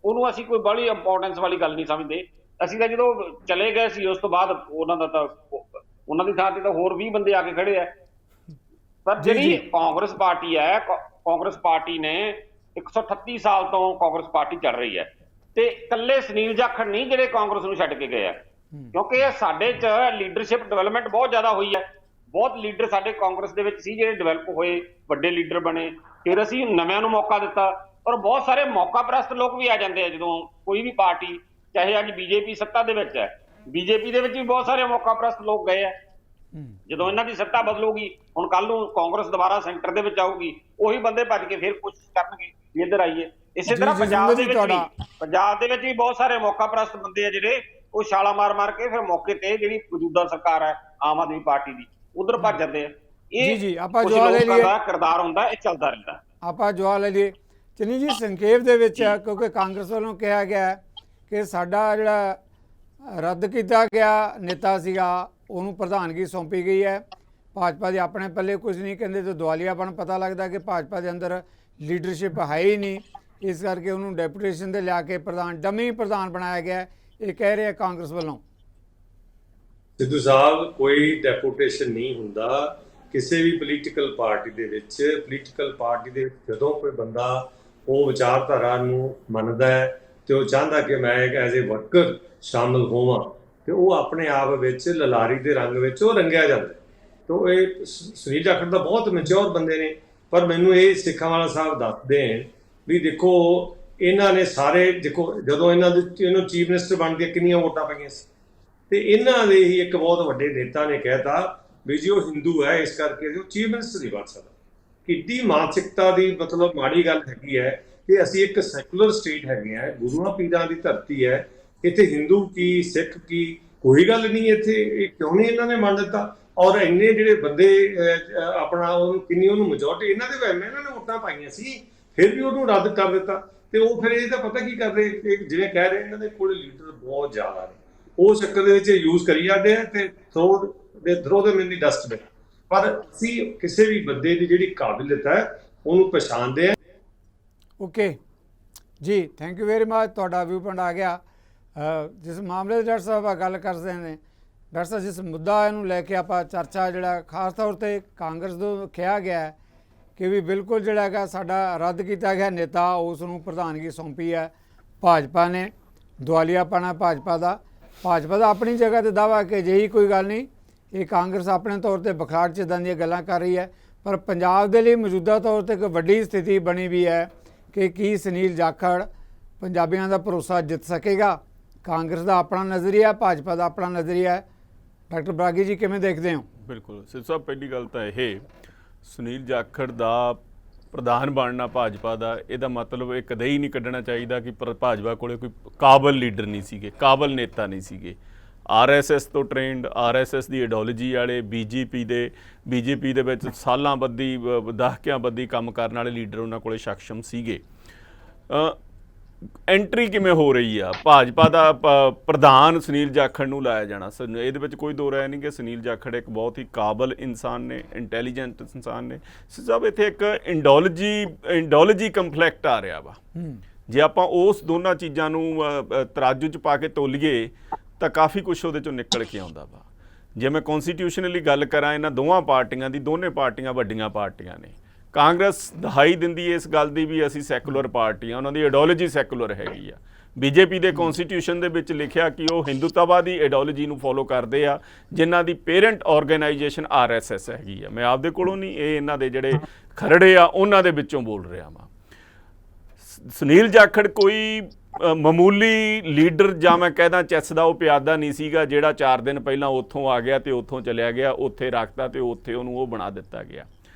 ਉਹਨੂੰ ਅਸੀਂ ਕੋਈ ਬੜੀ ਇੰਪੋਰਟੈਂਸ ਵਾਲੀ ਗੱਲ ਨਹੀਂ ਸਮਝਦੇ। ਅਸੀਂ ਤਾਂ ਜਦੋਂ ਚਲੇ ਗਏ ਸੀ ਉਸ ਤੋਂ ਬਾਅਦ ਉਹਨਾਂ ਦੀ ਥਾਂ ਤੇ ਤਾਂ ਹੋਰ 20 ਬੰਦੇ ਆ ਕੇ ਖੜੇ ਆ। ਪਰ ਜਿਹੜੀ ਕਾਂਗਰਸ ਪਾਰਟੀ ਹੈ, ਕਾਂਗਰਸ ਪਾਰਟੀ ਨੇ 138 ਸਾਲ ਤੋਂ ਕਾਂਗਰਸ ਪਾਰਟੀ ਚੱਲ ਰਹੀ ਹੈ ਤੇ ਇਕੱਲੇ ਸੁਨੀਲ ਜਾਖੜ ਨਹੀਂ ਜਿਹੜੇ ਕਾਂਗਰਸ ਨੂੰ ਛੱਡ ਕੇ ਗਏ ਆ, ਕਿਉਂਕਿ ਸਾਡੇ 'ਚ ਲੀਡਰਸ਼ਿਪ ਡਿਵੈਲਪਮੈਂਟ ਬਹੁਤ ਜ਼ਿਆਦਾ ਹੋਈ ਹੈ। ਬਹੁਤ ਲੀਡਰ ਸਾਡੇ ਕਾਂਗਰਸ ਦੇ ਵਿੱਚ ਸੀ ਜਿਹੜੇ ਡਿਵੈਲਪ ਹੋਏ, ਵੱਡੇ ਲੀਡਰ ਬਣੇ, ਫਿਰ ਅਸੀਂ ਨਵਿਆਂ ਨੂੰ ਮੌਕਾ ਦਿੱਤਾ। ਔਰ ਬਹੁਤ ਸਾਰੇ ਮੌਕਾ ਪ੍ਰਸਤ ਲੋਕ ਵੀ ਆ ਜਾਂਦੇ ਆ ਜਦੋਂ ਕੋਈ ਵੀ ਪਾਰਟੀ, ਚਾਹੇ ਅੱਜ ਬੀਜੇਪੀ ਸੱਤਾ ਦੇ ਵਿੱਚ ਹੈ, ਬੀਜੇਪੀ ਦੇ ਵਿੱਚ ਵੀ ਬਹੁਤ ਸਾਰੇ ਮੌਕਾ ਪ੍ਰਸਤ ਲੋਕ ਗਏ ਆ। ਜਦੋਂ ਇਹਨਾਂ ਦੀ ਸੱਤਾ ਬਦਲੂਗੀ, ਹੁਣ ਕੱਲ ਨੂੰ ਕਾਂਗਰਸ ਦੁਬਾਰਾ ਸੈਂਟਰ ਦੇ ਵਿੱਚ ਆਊਗੀ, ਉਹੀ ਬੰਦੇ ਭੱਜ ਕੇ ਫਿਰ ਕੋਸ਼ਿਸ਼ ਕਰਨਗੇ ਵੀ ਇੱਧਰ ਆਈਏ। ਇਸੇ ਤਰ੍ਹਾਂ ਪੰਜਾਬ ਦੇ ਵਿੱਚ ਵੀ ਬਹੁਤ ਸਾਰੇ ਮੌਕਾ ਪ੍ਰਸਤ ਬੰਦੇ ਆ ਜਿਹੜੇ ਉਹ ਛਾਲਾ ਮਾਰ ਕੇ ਫਿਰ ਮੌਕੇ ਤੇ ਜਿਹੜੀ ਮੌਜੂਦਾ ਸਰਕਾਰ ਹੈ ਆਮ ਆਦਮੀ ਪਾਰਟੀ ਦੀ, ਉਧਰ ਭੱਜ ਜਾਂਦੇ ਆ। ਇਹ ਆਪਾਂ ਜਵਾਬ ਲੈ ਲਈਏ, ਕਿਰਦਾਰ ਹੁੰਦਾ, ਇਹ ਚੱਲਦਾ ਰਹਿੰਦਾ। ਆਪਾਂ ਜਵਾਬ ਲੈ ਲਈਏ ਚੰਨੀ ਜੀ, ਸੰਖੇਪ ਦੇ ਵਿੱਚ, ਕਿਉਂਕਿ ਕਾਂਗਰਸ ਵੱਲੋਂ ਕਿਹਾ ਗਿਆ ਕਿ ਸਾਡਾ ਜਿਹੜਾ ਰੱਦ ਕੀਤਾ ਗਿਆ ਨੇਤਾ ਸੀਗਾ ਉਹਨੂੰ ਪ੍ਰਧਾਨਗੀ ਸੌਂਪੀ ਗਈ ਹੈ। ਭਾਜਪਾ ਦੇ ਆਪਣੇ ਪੱਲੇ ਕੁਝ ਨਹੀਂ, ਕਹਿੰਦੇ ਤੇ ਦੁਆਲੀਆਪਣ ਪਤਾ ਲੱਗਦਾ ਕਿ ਭਾਜਪਾ ਦੇ ਅੰਦਰ ਲੀਡਰਸ਼ਿਪ ਹੈ ਹੀ ਨਹੀਂ, ਇਸ ਕਰਕੇ ਉਹਨੂੰ ਡੈਪੂਟੇਸ਼ਨ ਤੇ ਲਿਆ ਕੇ ਡਮੀ ਪ੍ਰਧਾਨ ਬਣਾਇਆ ਗਿਆ, ਇਹ ਕਹਿ ਰਿਹਾ ਕਾਂਗਰਸ ਵੱਲੋਂ। ਸਿੱਧੂ ਸਾਹਿਬ, ਕੋਈ ਡੈਪੂਟੇਸ਼ਨ ਨਹੀਂ ਹੁੰਦਾ ਕਿਸੇ ਵੀ ਪੋਲੀਟੀਕਲ ਪਾਰਟੀ ਦੇ ਵਿੱਚ। ਪੋਲੀਟੀਕਲ ਪਾਰਟੀ ਦੇ ਵਿੱਚ ਜਦੋਂ ਕੋਈ ਬੰਦਾ ਉਹ ਵਿਚਾਰਧਾਰਾ ਨੂੰ ਮੰਨਦਾ ਹੈ ਤੇ ਉਹ ਚਾਹੁੰਦਾ ਕਿ ਮੈਂ ਇੱਕ ਐਜ਼ ਏ ਵਰਕਰ ਸ਼ਾਮਿਲ ਹੋਵਾਂ, ਤੇ ਉਹ ਆਪਣੇ ਆਪ ਵਿੱਚ ਲਲਾਰੀ ਦੇ ਰੰਗ ਵਿੱਚ ਉਹ ਰੰਗਿਆ ਜਾਂਦਾ। ਤੋ ਇਹ ਸੁਨੀਲ ਜਾਖੜ ਦਾ ਬਹੁਤ ਮੈਚਿਓਰ ਬੰਦੇ ਨੇ, ਪਰ ਮੈਨੂੰ ਇਹ ਸਿੱਖਾਂਵਾਲਾ ਸਾਹਿਬ ਦੱਸਦੇ ਹਨ ਵੀ ਦੇਖੋ ਇਹਨਾਂ ਨੇ ਸਾਰੇ, ਦੇਖੋ ਜਦੋਂ ਇਹਨੂੰ ਚੀਫ ਮਿਨਿਸਟਰ ਬਣ ਕੇ ਕਿੰਨੀਆਂ ਵੋਟਾਂ ਪਈਆਂ ਸੀ, ਤੇ ਇਹਨਾਂ ਦੇ ਹੀ ਇੱਕ ਬਹੁਤ ਵੱਡੇ ਨੇਤਾ ਨੇ ਕਹਿਤਾ ਵੀ ਜੀ ਉਹ ਹਿੰਦੂ ਹੈ ਇਸ ਕਰਕੇ ਉਹ ਚੀਫ ਮਿਨਿਸਟਰ ਨਹੀਂ ਬਣ ਸਕਦਾ। ਕਿੱਡੀ ਮਾਨਸਿਕਤਾ ਦੀ ਮਤਲਬ ਮਾੜੀ ਗੱਲ ਹੈਗੀ ਹੈ ਕਿ ਅਸੀਂ ਇੱਕ ਸੈਕੂਲਰ ਸਟੇਟ ਹੈਗੇ ਆ, ਗੁਰੂਆਂ ਪੀਰਾਂ ਦੀ ਧਰਤੀ ਹੈ, ਇੱਥੇ ਹਿੰਦੂ ਕੀ ਸਿੱਖ ਕੀ ਕੋਈ ਗੱਲ ਨਹੀਂ, ਇੱਥੇ ਇਹ ਕਿਉਂ ਨਹੀਂ ਇਹਨਾਂ ਨੇ ਮੰਨ ਦਿੱਤਾ। ਔਰ ਇੰਨੇ ਜਿਹੜੇ ਬੰਦੇ ਆਪਣਾ ਉਹਨੂੰ ਮੈਜੋਰਟੀ ਇਹਨਾਂ ਨੇ ਵੋਟਾਂ ਪਾਈਆਂ ਸੀ, ਫਿਰ ਵੀ ਉਹਨੂੰ ਰੱਦ ਕਰ ਦਿੱਤਾ। ਤੇ ਉਹ ਫਿਰ ਇਹ ਤਾਂ ਪਤਾ ਕੀ ਕਰਦੇ, ਜਿਵੇਂ ਕਹਿ ਰਹੇ ਇਹਨਾਂ ਦੇ ਕੋਲ ਲੀਡਰ ਬਹੁਤ ਜ਼ਿਆਦਾ ਨੇ, ਉਹ ਚੱਕਰ ਦੇ ਵਿੱਚ ਯੂਜ਼ ਕਰੀ ਜਾਂਦੇ ਆ ਤੇ ਥਰੋ ਦੇ ਮਿੰਨੀ ਡਸਟਬਿਨ। ਪਰ ਅਸੀਂ ਕਿਸੇ ਵੀ ਬੰਦੇ ਦੀ ਜਿਹੜੀ ਕਾਬਲੀਅਤ ਹੈ ਉਹਨੂੰ ਪਛਾਣਦੇ ਆ। ਓਕੇ ਜੀ, ਥੈਂਕ ਯੂ ਵੈਰੀ ਮਚ, ਤੁਹਾਡਾ ਵਿਊ ਪੁਆਇੰਟ ਆ ਗਿਆ। ਜਿਸ ਮਾਮਲੇ ਦੀ ਡਾਕਟਰ ਸਾਹਿਬ ਗੱਲ ਕਰਦੇ ਨੇ, ਡਾਕਟਰ ਸਾਹਿਬ ਜਿਸ ਮੁੱਦਾ ਇਹਨੂੰ ਲੈ ਕੇ ਆਪਾਂ ਚਰਚਾ ਜਿਹੜਾ ਖਾਸ ਤੌਰ ਤੇ ਕਾਂਗਰਸ ਤੋਂ ਕਿਹਾ ਗਿਆ ਕਿ ਵੀ ਬਿਲਕੁਲ ਜਿਹੜਾ ਹੈਗਾ ਸਾਡਾ ਰੱਦ ਕੀਤਾ ਗਿਆ ਨੇਤਾ, ਉਸ ਨੂੰ ਪ੍ਰਧਾਨਗੀ ਸੌਂਪੀ ਹੈ ਭਾਜਪਾ ਨੇ। ਦੁਆਲੀਆਪਣਾ ਭਾਜਪਾ ਦਾ ਆਪਣੀ ਜਗ੍ਹਾ ਤੇ ਦਾਅਵਾ ਕਿ ਅਜਿਹੀ ਕੋਈ ਗੱਲ ਨਹੀਂ, ਇਹ ਕਾਂਗਰਸ ਆਪਣੇ ਤੌਰ ਤੇ ਬਖਲਾੜ 'ਚ ਇੱਦਾਂ ਦੀਆਂ ਗੱਲਾਂ ਕਰ ਰਹੀ ਹੈ। ਪਰ ਪੰਜਾਬ ਦੇ ਲਈ ਮੌਜੂਦਾ ਤੌਰ ਤੇ ਇੱਕ ਵੱਡੀ ਸਥਿਤੀ ਬਣੀ ਵੀ ਹੈ ਕਿ ਕੀ ਸੁਨੀਲ ਜਾਖੜ ਪੰਜਾਬੀਆਂ ਦਾ ਭਰੋਸਾ ਜਿੱਤ ਸਕੇਗਾ। ਕਾਂਗਰਸ ਦਾ ਆਪਣਾ ਨਜ਼ਰੀਆ, ਭਾਜਪਾ ਦਾ ਆਪਣਾ ਨਜ਼ਰੀਆ ਹੈ। ਡਾਕਟਰ ਬਰਾਗੀ ਜੀ ਕਿਵੇਂ ਦੇਖਦੇ ਹੋ? ਬਿਲਕੁਲ ਸਿੱਧੂ ਸਾਹਿਬ, ਪਹਿਲੀ ਗੱਲ ਤਾਂ ਇਹ ਸੁਨੀਲ ਜਾਖੜ ਦਾ ਪ੍ਰਧਾਨ ਬਣਨਾ ਭਾਜਪਾ ਦਾ, ਇਹਦਾ ਮਤਲਬ ਇਹ ਕਦੇ ਹੀ ਨਹੀਂ ਕੱਢਣਾ ਚਾਹੀਦਾ ਕਿ ਭਾਜਪਾ ਕੋਲੇ ਕੋਈ ਕਾਬਲ ਲੀਡਰ ਨਹੀਂ ਸੀਗੇ, ਕਾਬਲ ਨੇਤਾ ਨਹੀਂ ਸੀਗੇ। RSS ਤੋਂ ਟ੍ਰੇਨਡ, RSS ਦੀ ਆਈਡੀਓਲੋਜੀ ਵਾਲੇ, ਬੀਜੇਪੀ ਦੇ ਵਿੱਚ ਸਾਲਾਂ ਬੱਧੀ ਦਹਾਕਿਆਂ ਬੱਧੀ ਕੰਮ ਕਰਨ ਵਾਲੇ ਲੀਡਰ ਉਹਨਾਂ ਕੋਲੇ ਸક્ષਮ ਸੀਗੇ। ਐਂਟਰੀ ਕਿਵੇਂ ਹੋ ਰਹੀ ਆ ਭਾਜਪਾ ਦਾ ਪ੍ਰਧਾਨ ਸੁਨੀਲ ਜਾਖੜ ਨੂੰ ਲਾਇਆ ਜਾਣਾ, ਇਹਦੇ ਵਿੱਚ ਕੋਈ ਦੋ ਰਾਏ ਨਹੀਂ ਕਿ ਸੁਨੀਲ ਜਾਖੜ ਇੱਕ ਬਹੁਤ ਹੀ ਕਾਬਲ ਇਨਸਾਨ ਨੇ, ਇੰਟੈਲੀਜੈਂਟ ਇਨਸਾਨ ਨੇ। ਸਭ ਇੱਥੇ ਇੱਕ ਇੰਡੋਲੋਜੀ ਕੰਫਲਿਕਟ ਆ ਰਿਹਾ ਵਾ। ਜੇ ਆਪਾਂ ਉਸ ਦੋਨਾਂ ਚੀਜ਼ਾਂ ਨੂੰ ਤਰਾਜੂ 'ਚ ਪਾ ਕੇ ਤੋਲੀਏ ਤਾਂ ਕਾਫੀ ਕੁਛ ਉਹਦੇ 'ਚੋਂ ਨਿਕਲ ਕੇ ਆਉਂਦਾ ਵਾ। ਜੇ ਮੈਂ ਕੌਨਸਟੀਟਿਊਸ਼ਨਲੀ ਗੱਲ ਕਰਾਂ ਇਹਨਾਂ ਦੋਵਾਂ ਪਾਰਟੀਆਂ ਦੀ, ਦੋਨੇ ਪਾਰਟੀਆਂ ਵੱਡੀਆਂ ਪਾਰਟੀਆਂ ਨੇ। ਕਾਂਗਰਸ ਦਹਾਈ ਦਿੰਦੀ ਇਸ ਗੱਲ ਦੀ ਵੀ ਅਸੀਂ ਸੈਕੂਲਰ ਪਾਰਟੀ ਆ, ਉਹਨਾਂ ਦੀ ਆਈਡੀਓਲੋਜੀ ਸੈਕੂਲਰ ਹੈਗੀ ਆ। ਬੀਜੇਪੀ ਦੇ ਕੌਨਸਟੀਟਿਊਸ਼ਨ ਦੇ ਵਿੱਚ ਲਿਖਿਆ ਕਿ ਉਹ ਹਿੰਦੂਤਵਾਦੀ ਆਈਡੀਓਲੋਜੀ ਨੂੰ ਫੋਲੋ ਕਰਦੇ ਆ, ਜਿਨ੍ਹਾਂ ਦੀ ਪੇਰੈਂਟ ਆਰਗੇਨਾਈਜੇਸ਼ਨ RSS ਹੈਗੀ ਆ। ਮੈਂ ਆਪਦੇ ਕੋਲੋਂ ਨਹੀਂ, ਇਹ ਇਹਨਾਂ ਦੇ ਜਿਹੜੇ ਖਰੜੇ ਆ ਉਹਨਾਂ ਦੇ ਵਿੱਚੋਂ ਬੋਲ ਰਿਹਾ ਵਾਂ। ਸੁਨੀਲ ਜਾਖੜ ਕੋਈ ਮਾਮੂਲੀ ਲੀਡਰ ਜਾਂ ਮੈਂ ਕਹਿੰਦਾ ਚੈਸ ਦਾ ਉਹ ਪਿਆਦਾ ਨਹੀਂ ਸੀਗਾ ਜਿਹੜਾ 4 ਦਿਨ ਪਹਿਲਾਂ ਉੱਥੋਂ ਆ ਗਿਆ ਤੇ ਉੱਥੋਂ ਚਲਿਆ ਗਿਆ, ਉੱਥੇ ਰੱਖਤਾ ਤੇ ਉੱਥੇ ਉਹਨੂੰ ਉਹ ਬਣਾ ਦਿੱਤਾ ਗਿਆ।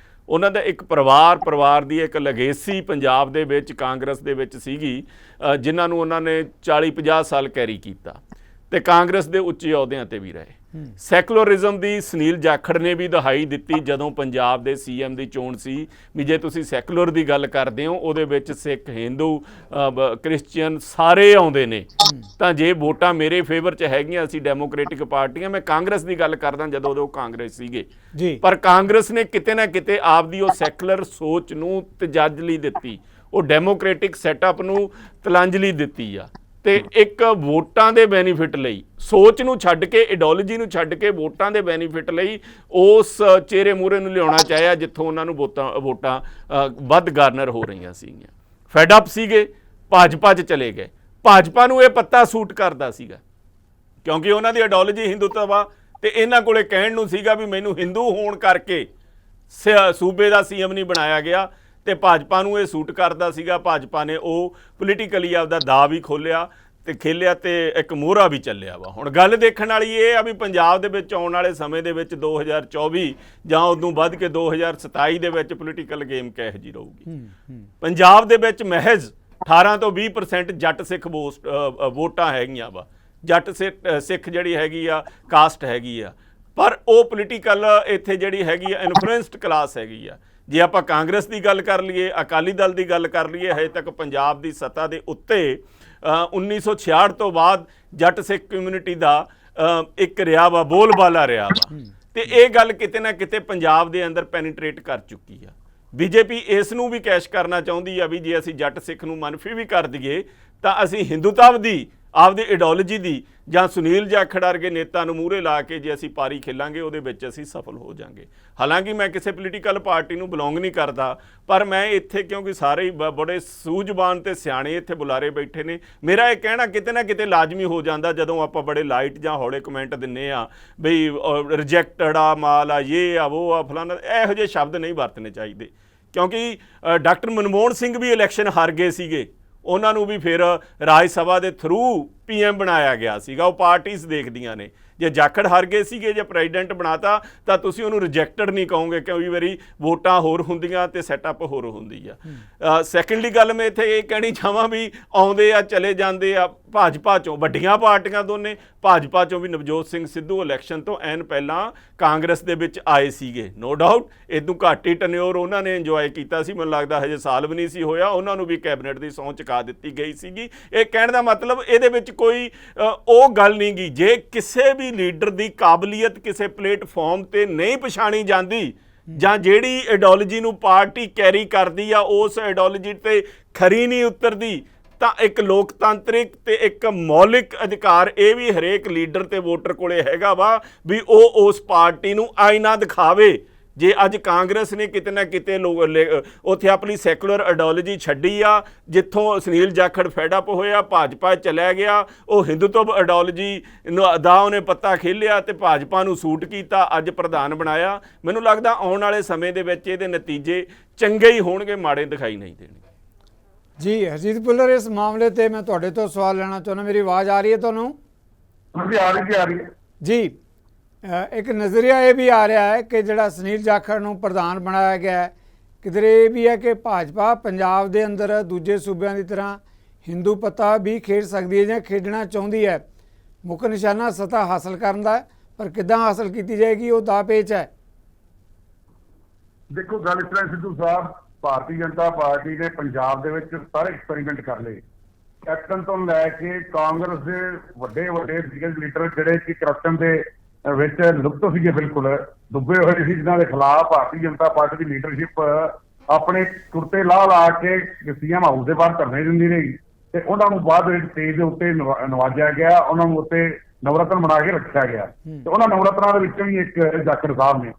ਉਹਨਾਂ ਦਾ ਇੱਕ ਪਰਿਵਾਰ ਦੀ ਇੱਕ ਲੈਗੇਸੀ ਪੰਜਾਬ ਦੇ ਵਿੱਚ ਕਾਂਗਰਸ ਦੇ ਵਿੱਚ ਸੀਗੀ, ਜਿਨ੍ਹਾਂ ਨੂੰ ਉਹਨਾਂ ਨੇ 40-50 ਸਾਲ ਕੈਰੀ ਕੀਤਾ ਤੇ ਕਾਂਗਰਸ ਦੇ ਉੱਚੇ ਅਹੁਦਿਆਂ ਤੇ ਵੀ ਰਹੇ। ਸੈਕੂਲਰਿਜ਼ਮ ਦੀ ਸੁਨੀਲ ਜਾਖੜ ਨੇ ਵੀ ਦਹਾਈ ਦਿੱਤੀ ਜਦੋਂ ਪੰਜਾਬ ਦੇ CM ਦੀ ਚੋਣ ਸੀ ਵੀ ਜੇ ਤੁਸੀਂ ਸੈਕੂਲਰ ਦੀ ਗੱਲ ਕਰਦੇ ਹੋ ਉਹਦੇ ਵਿੱਚ ਸਿੱਖ, ਹਿੰਦੂ, ਕ੍ਰਿਸਚੀਅਨ ਸਾਰੇ ਆਉਂਦੇ ਨੇ, ਤਾਂ ਜੇ ਵੋਟਾਂ ਮੇਰੇ ਫੇਵਰ 'ਚ ਹੈਗੀਆਂ ਅਸੀਂ ਡੈਮੋਕ੍ਰੈਟਿਕ ਪਾਰਟੀਆਂ। ਮੈਂ ਕਾਂਗਰਸ ਦੀ ਗੱਲ ਕਰਦਾ ਜਦੋਂ ਉਹ ਕਾਂਗਰਸ ਸੀਗੇ, ਪਰ ਕਾਂਗਰਸ ਨੇ ਕਿਤੇ ਨਾ ਕਿਤੇ ਆਪਦੀ ਉਹ ਸੈਕੂਲਰ ਸੋਚ ਨੂੰ ਤਜੱਜਲੀ ਦਿੱਤੀ, ਉਹ ਡੈਮੋਕ੍ਰੈਟਿਕ ਸੈਟਅਪ ਨੂੰ ਤਲਾਂਜਲੀ ਦਿੱਤੀ ਆ। ਤੇ ਇੱਕ ਵੋਟਾਂ ਦੇ ਬੈਨੀਫਿਟ ਲਈ, ਸੋਚ ਨੂੰ ਛੱਡ ਕੇ, ਆਈਡੀਓਲੋਜੀ ਨੂੰ ਛੱਡ ਕੇ ਵੋਟਾਂ ਦੇ ਬੈਨੀਫਿਟ ਲਈ ਉਸ ਚਿਹਰੇ ਮੂਹਰੇ ਨੂੰ ਲਿਆਉਣਾ ਚਾਹਿਆ ਜਿੱਥੋਂ ਉਹਨਾਂ ਨੂੰ ਵੋਟਾਂ ਵੱਧ ਗਾਰਨਰ ਹੋ ਰਹੀਆਂ ਸੀਗੀਆਂ। ਫੈਡ ਅਪ ਸੀਗੇ, ਭਾਜਪਾ 'ਚ ਚਲੇ ਗਏ। ਭਾਜਪਾ ਨੂੰ ਇਹ ਪੱਤਾ ਸੂਟ ਕਰਦਾ ਸੀਗਾ ਕਿਉਂਕਿ ਉਹਨਾਂ ਦੀ ਆਈਡੀਓਲੋਜੀ ਹਿੰਦੂਤਵ ਆ, ਤੇ ਇਹਨਾਂ ਕੋਲੇ ਕਹਿਣ ਨੂੰ ਸੀਗਾ ਵੀ ਮੈਨੂੰ ਹਿੰਦੂ ਹੋਣ ਕਰਕੇ ਸੂਬੇ ਦਾ ਸੀਐਮ ਨਹੀਂ ਬਣਾਇਆ ਗਿਆ, ਤੇ ਭਾਜਪਾ ਨੂੰ ਇਹ ਸੂਟ ਕਰਦਾ ਸੀਗਾ। ਭਾਜਪਾ ਨੇ ਉਹ ਪੋਲੀਟੀਕਲੀ ਆਪਦਾ ਦਾ ਵੀ ਖੋਲਿਆ ਤੇ ਖੇਲਿਆ ਤੇ ਇੱਕ ਮੋਹਰਾ ਵੀ ਚੱਲਿਆ ਵਾ। ਹੁਣ ਗੱਲ ਦੇਖਣ ਵਾਲੀ ਇਹ ਆ ਵੀ ਪੰਜਾਬ ਦੇ ਵਿੱਚ ਆਉਣ ਵਾਲੇ ਸਮੇਂ ਦੇ ਵਿੱਚ 2024 ਜਾਂ ਉਦੋਂ ਵੱਧ ਕੇ 2027 ਦੇ ਵਿੱਚ ਪੋਲੀਟੀਕਲ ਗੇਮ ਕਿਹੋ ਜਿਹੀ ਰਹੂਗੀ। ਪੰਜਾਬ ਦੇ ਵਿੱਚ ਮਹਿਜ਼ 18 ਤੋਂ 20% ਜੱਟ ਸਿੱਖ ਵੋਟਾਂ ਹੈਗੀਆਂ ਵਾ, ਜੱਟ ਸਿੱਖ ਜਿਹੜੀ ਹੈਗੀ ਆ ਕਾਸਟ ਹੈਗੀ ਆ, ਪਰ ਉਹ ਪੋਲੀਟੀਕਲ ਇੱਥੇ ਜਿਹੜੀ ਹੈਗੀ ਆ ਇਨਫਲੂਐਂਸਡ ਕਲਾਸ ਹੈਗੀ ਆ। ਜੇ ਆਪਾਂ ਕਾਂਗਰਸ ਦੀ ਗੱਲ ਕਰ ਲਈਏ, ਅਕਾਲੀ ਦਲ ਦੀ ਗੱਲ ਕਰ ਲਈਏ, ਹਜੇ ਤੱਕ ਪੰਜਾਬ ਦੀ ਸੱਤਾ ਦੇ ਉੱਤੇ 1966 ਤੋਂ ਬਾਅਦ ਜੱਟ ਸਿੱਖ ਕਮਿਊਨਿਟੀ ਦਾ ਇੱਕ ਰਿਹਾ ਵਾ, ਬੋਲਬਾਲਾ ਰਿਹਾ ਵਾ, ਤੇ ਇਹ ਗੱਲ ਕਿਤੇ ਨਾ ਕਿਤੇ ਪੰਜਾਬ ਦੇ ਅੰਦਰ ਪੈਨੀਟ੍ਰੇਟ ਕਰ ਚੁੱਕੀ ਆ। ਬੀਜੇਪੀ ਇਸ ਨੂੰ ਵੀ ਕੈਸ਼ ਕਰਨਾ ਚਾਹੁੰਦੀ ਆ ਵੀ ਜੇ ਅਸੀਂ ਜੱਟ ਸਿੱਖ ਨੂੰ ਮਨਫੀ ਵੀ ਕਰ ਦਈਏ ਤਾਂ ਅਸੀਂ ਹਿੰਦੂਤਵ ਦੀ, ਆਪਦੀ ਆਈਡੀਓਲੋਜੀ ਦੀ, ਜਾਂ ਸੁਨੀਲ ਜਾਖੜ ਵਰਗੇ ਨੇਤਾ ਨੂੰ ਮੂਹਰੇ ਲਾ ਕੇ ਜੇ ਅਸੀਂ ਪਾਰੀ ਖੇਲਾਂਗੇ ਉਹਦੇ ਵਿੱਚ ਅਸੀਂ ਸਫਲ ਹੋ ਜਾਾਂਗੇ। ਹਾਲਾਂਕਿ ਮੈਂ ਕਿਸੇ ਪੋਲੀਟੀਕਲ ਪਾਰਟੀ ਨੂੰ ਬਿਲੋਂਗ ਨਹੀਂ ਕਰਦਾ, ਪਰ ਮੈਂ ਇੱਥੇ ਕਿਉਂਕਿ ਸਾਰੇ ਹੀ ਬੜੇ ਸੂਝਵਾਨ ਤੇ ਸਿਆਣੇ ਇੱਥੇ ਬੁਲਾਰੇ ਬੈਠੇ ਨੇ, ਮੇਰਾ ਇਹ ਕਹਿਣਾ ਕਿਤੇ ਨਾ ਕਿਤੇ ਲਾਜ਼ਮੀ ਹੋ ਜਾਂਦਾ ਜਦੋਂ ਆਪਾਂ ਬੜੇ ਲਾਈਟ ਜਾਂ ਹੌਲੇ ਕਮੈਂਟ ਦਿੰਨੇ ਆ ਬਈ ਰਿਜੈਕਟਡ ਆ, ਮਾਲ ਆ, ਇਹ ਆ, ਉਹ ਆ, ਫਲਾਣਾ, ਇਹੋ ਜਿਹੇ ਸ਼ਬਦ ਨਹੀਂ ਵਰਤਣੇ ਚਾਹੀਦੇ ਕਿਉਂਕਿ ਡਾਕਟਰ ਮਨਮੋਹਨ ਸਿੰਘ ਵੀ ਇਲੈਕਸ਼ਨ ਹਾਰ ਗਏ ਸੀਗੇ, ਉਹਨਾਂ ਨੂੰ ਵੀ ਫਿਰ ਰਾਜ ਸਭਾ ਦੇ ਥਰੂ ਪੀਐਮ ਬਣਾਇਆ ਗਿਆ ਸੀਗਾ। ਉਹ ਪਾਰਟੀਆਂ ਦੇਖਦੀਆਂ ਨੇ, ਜੇ ਜਾਖੜ ਹਾਰ ਗਏ ਸੀਗੇ, ਜੇ ਪ੍ਰੈਜ਼ੀਡੈਂਟ ਬਣਾਤਾ ਤਾਂ ਤੁਸੀਂ ਉਹਨੂੰ ਰਿਜੈਕਟਡ ਨਹੀਂ ਕਹੋਗੇ, ਕਈ ਵਾਰੀ ਵੋਟਾਂ ਹੋਰ ਹੁੰਦੀਆਂ ਤੇ ਸੈਟਅਪ ਹੋਰ ਹੁੰਦੀ ਆ। ਸੈਕੰਡਲੀ ਗੱਲ ਮੈਂ ਇੱਥੇ ਇਹ ਕਹਿਣੀ ਚਾਹਾਂ ਵੀ ਆਉਂਦੇ ਆ ਚਲੇ ਜਾਂਦੇ ਆ ਭਾਜਪਾ ਚੋਂ, ਵੱਡੀਆਂ ਪਾਰਟੀਆਂ ਦੋਨੇ, ਭਾਜਪਾ ਚੋਂ ਵੀ ਨਵਜੋਤ ਸਿੰਘ ਸਿੱਧੂ ਇਲੈਕਸ਼ਨ ਤੋਂ ਐਨ ਪਹਿਲਾਂ ਕਾਂਗਰਸ ਦੇ ਵਿੱਚ ਆਏ ਸੀਗੇ, ਨੋ ਡਾਊਟ। ਇਦੋਂ ਘੱਟ ਹੀ ਟਨਿਓਰ ਉਹਨਾਂ ਨੇ ਇੰਜੋਏ ਕੀਤਾ ਸੀ, ਮੈਨੂੰ ਲੱਗਦਾ ਹਜੇ ਸਾਲ ਵੀ ਨਹੀਂ ਸੀ ਹੋਇਆ, ਉਹਨਾਂ ਨੂੰ ਵੀ ਕੈਬਨਿਟ ਦੀ ਸਹੁੰ ਚੁਕਾ ਦਿੱਤੀ ਗਈ ਸੀਗੀ। ਇਹ ਕਹਿਣ ਦਾ ਮਤਲਬ ਇਹਦੇ ਵਿੱਚ ਕੋਈ ਉਹ ਗੱਲ ਨਹੀਂ ਗੀ, ਜੇ ਕਿਸੇ ਵੀ ਲੀਡਰ ਦੀ ਕਾਬਲੀਅਤ ਕਿਸੇ ਪਲੇਟਫਾਰਮ ਤੇ ਨਹੀਂ ਪਛਾਣੀ ਜਾਂਦੀ ਜਾਂ ਜਿਹੜੀ ਆਈਡੀਓਲੋਜੀ ਨੂੰ ਪਾਰਟੀ ਕੈਰੀ ਕਰਦੀ ਆ ਉਸ ਆਈਡੀਓਲੋਜੀ ਤੇ ਖਰੀ ਨਹੀਂ ਉਤਰਦੀ, ਤਾਂ ਇੱਕ ਲੋਕਤੰਤਰਿਕ ਤੇ ਇੱਕ ਮੌਲਿਕ ਅਧਿਕਾਰ ਇਹ ਵੀ ਹਰੇਕ ਲੀਡਰ ਤੇ ਵੋਟਰ ਕੋਲੇ ਹੈਗਾ ਵਾ ਵੀ ਉਹ ਉਸ ਪਾਰਟੀ ਨੂੰ ਆਈਨਾ ਦਿਖਾਵੇ। ਜੇ ਅੱਜ ਕਾਂਗਰਸ ਨੇ ਕਿਤੇ ਨਾ ਕਿਤੇ ਉੱਥੇ ਆਪਣੀ ਸੈਕੂਲਰ ਆਈਡੀਓਲੋਜੀ ਛੱਡੀ ਆ, ਜਿੱਥੋਂ ਸੁਨੀਲ ਜਾਖੜ ਫੈਡਅਪ ਹੋਇਆ, ਭਾਜਪਾ ਚਲਿਆ ਗਿਆ, ਉਹ ਹਿੰਦੂਤਵ ਆਈਡੀਓਲੋਜੀ ਦਾ ਉਹਨੇ ਪੱਤਾ ਖੇਲਿਆ ਤੇ ਭਾਜਪਾ ਨੂੰ ਸੂਟ ਕੀਤਾ, ਅੱਜ ਪ੍ਰਧਾਨ ਬਣਾਇਆ। ਮੈਨੂੰ ਲੱਗਦਾ ਆਉਣ ਵਾਲੇ ਸਮੇਂ ਦੇ ਵਿੱਚ ਇਹਦੇ ਨਤੀਜੇ ਚੰਗੇ ਹੀ ਹੋਣਗੇ, ਮਾੜੇ ਦਿਖਾਈ ਨਹੀਂ ਦੇਣਗੇ। ਜੀ ਹਰਜੀਤ ਭੁੱਲਰ, ਇਸ ਮਾਮਲੇ ਤੇ ਮੈਂ ਤੁਹਾਡੇ ਤੋਂ ਸਵਾਲ ਲੈਣਾ ਚਾਹੁੰਦਾ। ਮੇਰੀ ਆਵਾਜ਼ ਆ ਰਹੀ ਹੈ ਤੁਹਾਨੂੰ? ਹਾਂਜੀ, ਆ ਰਹੀ ਹੈ ਜੀ। ਇੱਕ ਨਜ਼ਰੀਆ ਇਹ ਵੀ ਆ ਰਿਹਾ ਹੈ ਕਿ ਜਿਹੜਾ ਸੁਨੀਲ ਜਾਖੜ ਨੂੰ ਪ੍ਰਧਾਨ ਬਣਾਇਆ ਗਿਆ ਹੈ, ਕਿਧਰੇ ਇਹ ਵੀ ਹੈ ਕਿ ਭਾਜਪਾ ਪੰਜਾਬ ਦੇ ਅੰਦਰ ਦੂਜੇ ਸੂਬਿਆਂ ਦੀ ਤਰ੍ਹਾਂ ਹਿੰਦੂ ਪੱਤਾ ਵੀ ਖੇਡ ਸਕਦੀ ਹੈ ਜਾਂ ਖੇਡਣਾ ਚਾਹੁੰਦੀ ਹੈ। ਮੁੱਖ ਨਿਸ਼ਾਨਾ ਸੱਤਾ ਹਾਸਲ ਕਰਨ ਦਾ, ਪਰ ਕਿੱਦਾਂ ਹਾਸਲ ਕੀਤੀ ਜਾਏਗੀ ਉਹ ਦਾ ਪੇਚ ਹੈ। ਦੇਖੋ ਗੱਲ ਇਸ ਤਰ੍ਹਾਂ ਸਿੱਧੂ ਸਾਹਿਬ, ਭਾਰਤੀ ਜਨਤਾ ਪਾਰਟੀ ਨੇ ਪੰਜਾਬ ਦੇ ਵਿੱਚ ਸਾਰੇ ਐਕਸਪੈਰੀਮੈਂਟ ਕਰ ਲਏ, ਕੈਪਟਨ ਤੋਂ ਲੈ ਕੇ ਕਾਂਗਰਸ ਦੇ ਵੱਡੇ ਲੀਡਰ ਜਿਹੜੇ ਕਿ ਕਰਪਸ਼ਨ ਦੇ ਵਿੱਚ ਲੁਪਤ ਸੀਗੇ, ਬਿਲਕੁਲ ਡੁੱਬੇ ਹੋਏ ਸੀ, ਜਿਨ੍ਹਾਂ ਦੇ ਖਿਲਾਫ ਭਾਰਤੀ ਜਨਤਾ ਪਾਰਟੀ ਦੀ ਲੀਡਰਸ਼ਿਪ ਆਪਣੇ ਕੁਰਤੇ ਲਾ ਕੇ ਸੀਐਮ ਹਾਊਸ ਦੇ ਬਾਹਰ ਧਰਨੇ ਦਿੰਦੀ ਰਹੀ ਤੇ ਉਹਨਾਂ ਨੂੰ ਬਾਅਦ ਵਿੱਚ ਸਟੇਜ ਦੇ ਉੱਤੇ ਨਵਾਜਿਆ ਗਿਆ, ਉਹਨਾਂ ਨੂੰ ਉੱਤੇ ਨਵਰਤਨ ਬਣਾ ਕੇ ਰੱਖਿਆ ਗਿਆ ਤੇ ਉਹਨਾਂ ਨਵਰਤਨਾਂ ਦੇ ਵਿੱਚੋਂ ਹੀ ਇੱਕ ਜਾਖੜ ਸਾਹਿਬ ਨੇ।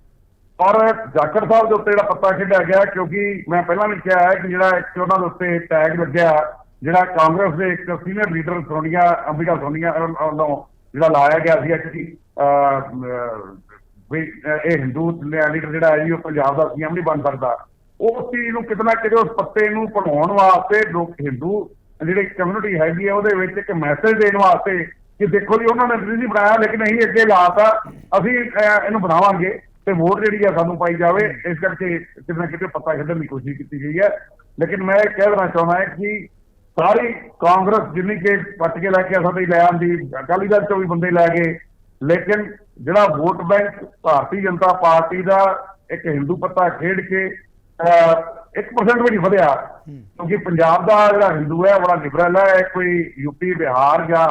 ਔਰ ਜਾਖੜ ਸਾਹਿਬ ਦੇ ਉੱਤੇ ਜਿਹੜਾ ਪੱਤਾ ਖੇਡਿਆ ਗਿਆ, ਕਿਉਂਕਿ ਮੈਂ ਪਹਿਲਾਂ ਵੀ ਕਿਹਾ ਹੈ ਕਿ ਜਿਹੜਾ ਇੱਕ ਉਹਨਾਂ ਦੇ ਉੱਤੇ ਟੈਗ ਲੱਗਿਆ, ਜਿਹੜਾ ਕਾਂਗਰਸ ਦੇ ਇੱਕ ਸੀਨੀਅਰ ਲੀਡਰ ਅੰਬਿਕਾ ਸੋਨੀਆ ਵੱਲੋਂ ਜਿਹੜਾ ਲਾਇਆ ਗਿਆ ਸੀ ਕਿ ਵੀ ਇਹ ਹਿੰਦੂ ਲੀਡਰ ਜਿਹੜਾ ਹੈ ਜੀ ਉਹ ਪੰਜਾਬ ਦਾ ਸੀਐਮ ਨਹੀਂ ਬਣ ਸਕਦਾ, ਉਸ ਚੀਜ਼ ਨੂੰ ਕਿਤੇ ਨਾ ਕਿਤੇ ਉਸ ਪੱਤੇ ਨੂੰ ਭੁਲਾਉਣ ਵਾਸਤੇ ਲੋਕ ਹਿੰਦੂ ਜਿਹੜੀ ਕਮਿਊਨਿਟੀ ਹੈਗੀ ਹੈ ਉਹਦੇ ਵਿੱਚ ਇੱਕ ਮੈਸੇਜ ਦੇਣ ਵਾਸਤੇ ਕਿ ਦੇਖੋ ਜੀ ਉਹਨਾਂ ਨੇ ਨਹੀਂ ਬਣਾਇਆ ਲੇਕਿਨ ਅਸੀਂ ਅੱਗੇ ਲਾਤਾ, ਅਸੀਂ ਇਹਨੂੰ ਬਣਾਵਾਂਗੇ ਤੇ ਵੋਟ ਜਿਹੜੀ ਆ ਸਾਨੂੰ ਪਾਈ ਜਾਵੇ। ਇਸ ਕਰਕੇ ਕਿਤੇ ਨਾ ਕਿਤੇ ਪੱਤਾ ਖੇਡਣ ਦੀ ਕੋਸ਼ਿਸ਼ ਕੀਤੀ ਗਈ ਹੈ। ਲੇਕਿਨ ਮੈਂ ਇਹ ਕਹਿ ਦੇਣਾ ਚਾਹੁੰਦਾ ਕਿ ਸਾਰੀ ਕਾਂਗਰਸ ਜਿੰਨੀ ਕਿ ਪੱਟ ਕੇ ਲੈ ਕੇ ਸਾਡੇ ਲੈ ਆਂਦੀ, ਅਕਾਲੀ ਦਲ ਚੋਂ ਵੀ ਬੰਦੇ ਲੈ ਗਏ, ਲੇਕਿਨ ਜਿਹੜਾ vote bank Bharatiya Janata party ਦਾ ਇੱਕ ਹਿੰਦੂ ਪੱਤਾ ਖੇਡ ਕੇ 1% ਵੀ ਨਹੀਂ ਵਧਿਆ, ਕਿਉਂਕਿ ਪੰਜਾਬ ਦਾ ਜਿਹੜਾ ਹਿੰਦੂ ਹੈ ਬੜਾ ਲਿਬਰਲ ਹੈ, ਕੋਈ ਯੂਪੀ ਬਿਹਾਰ ਜਾਂ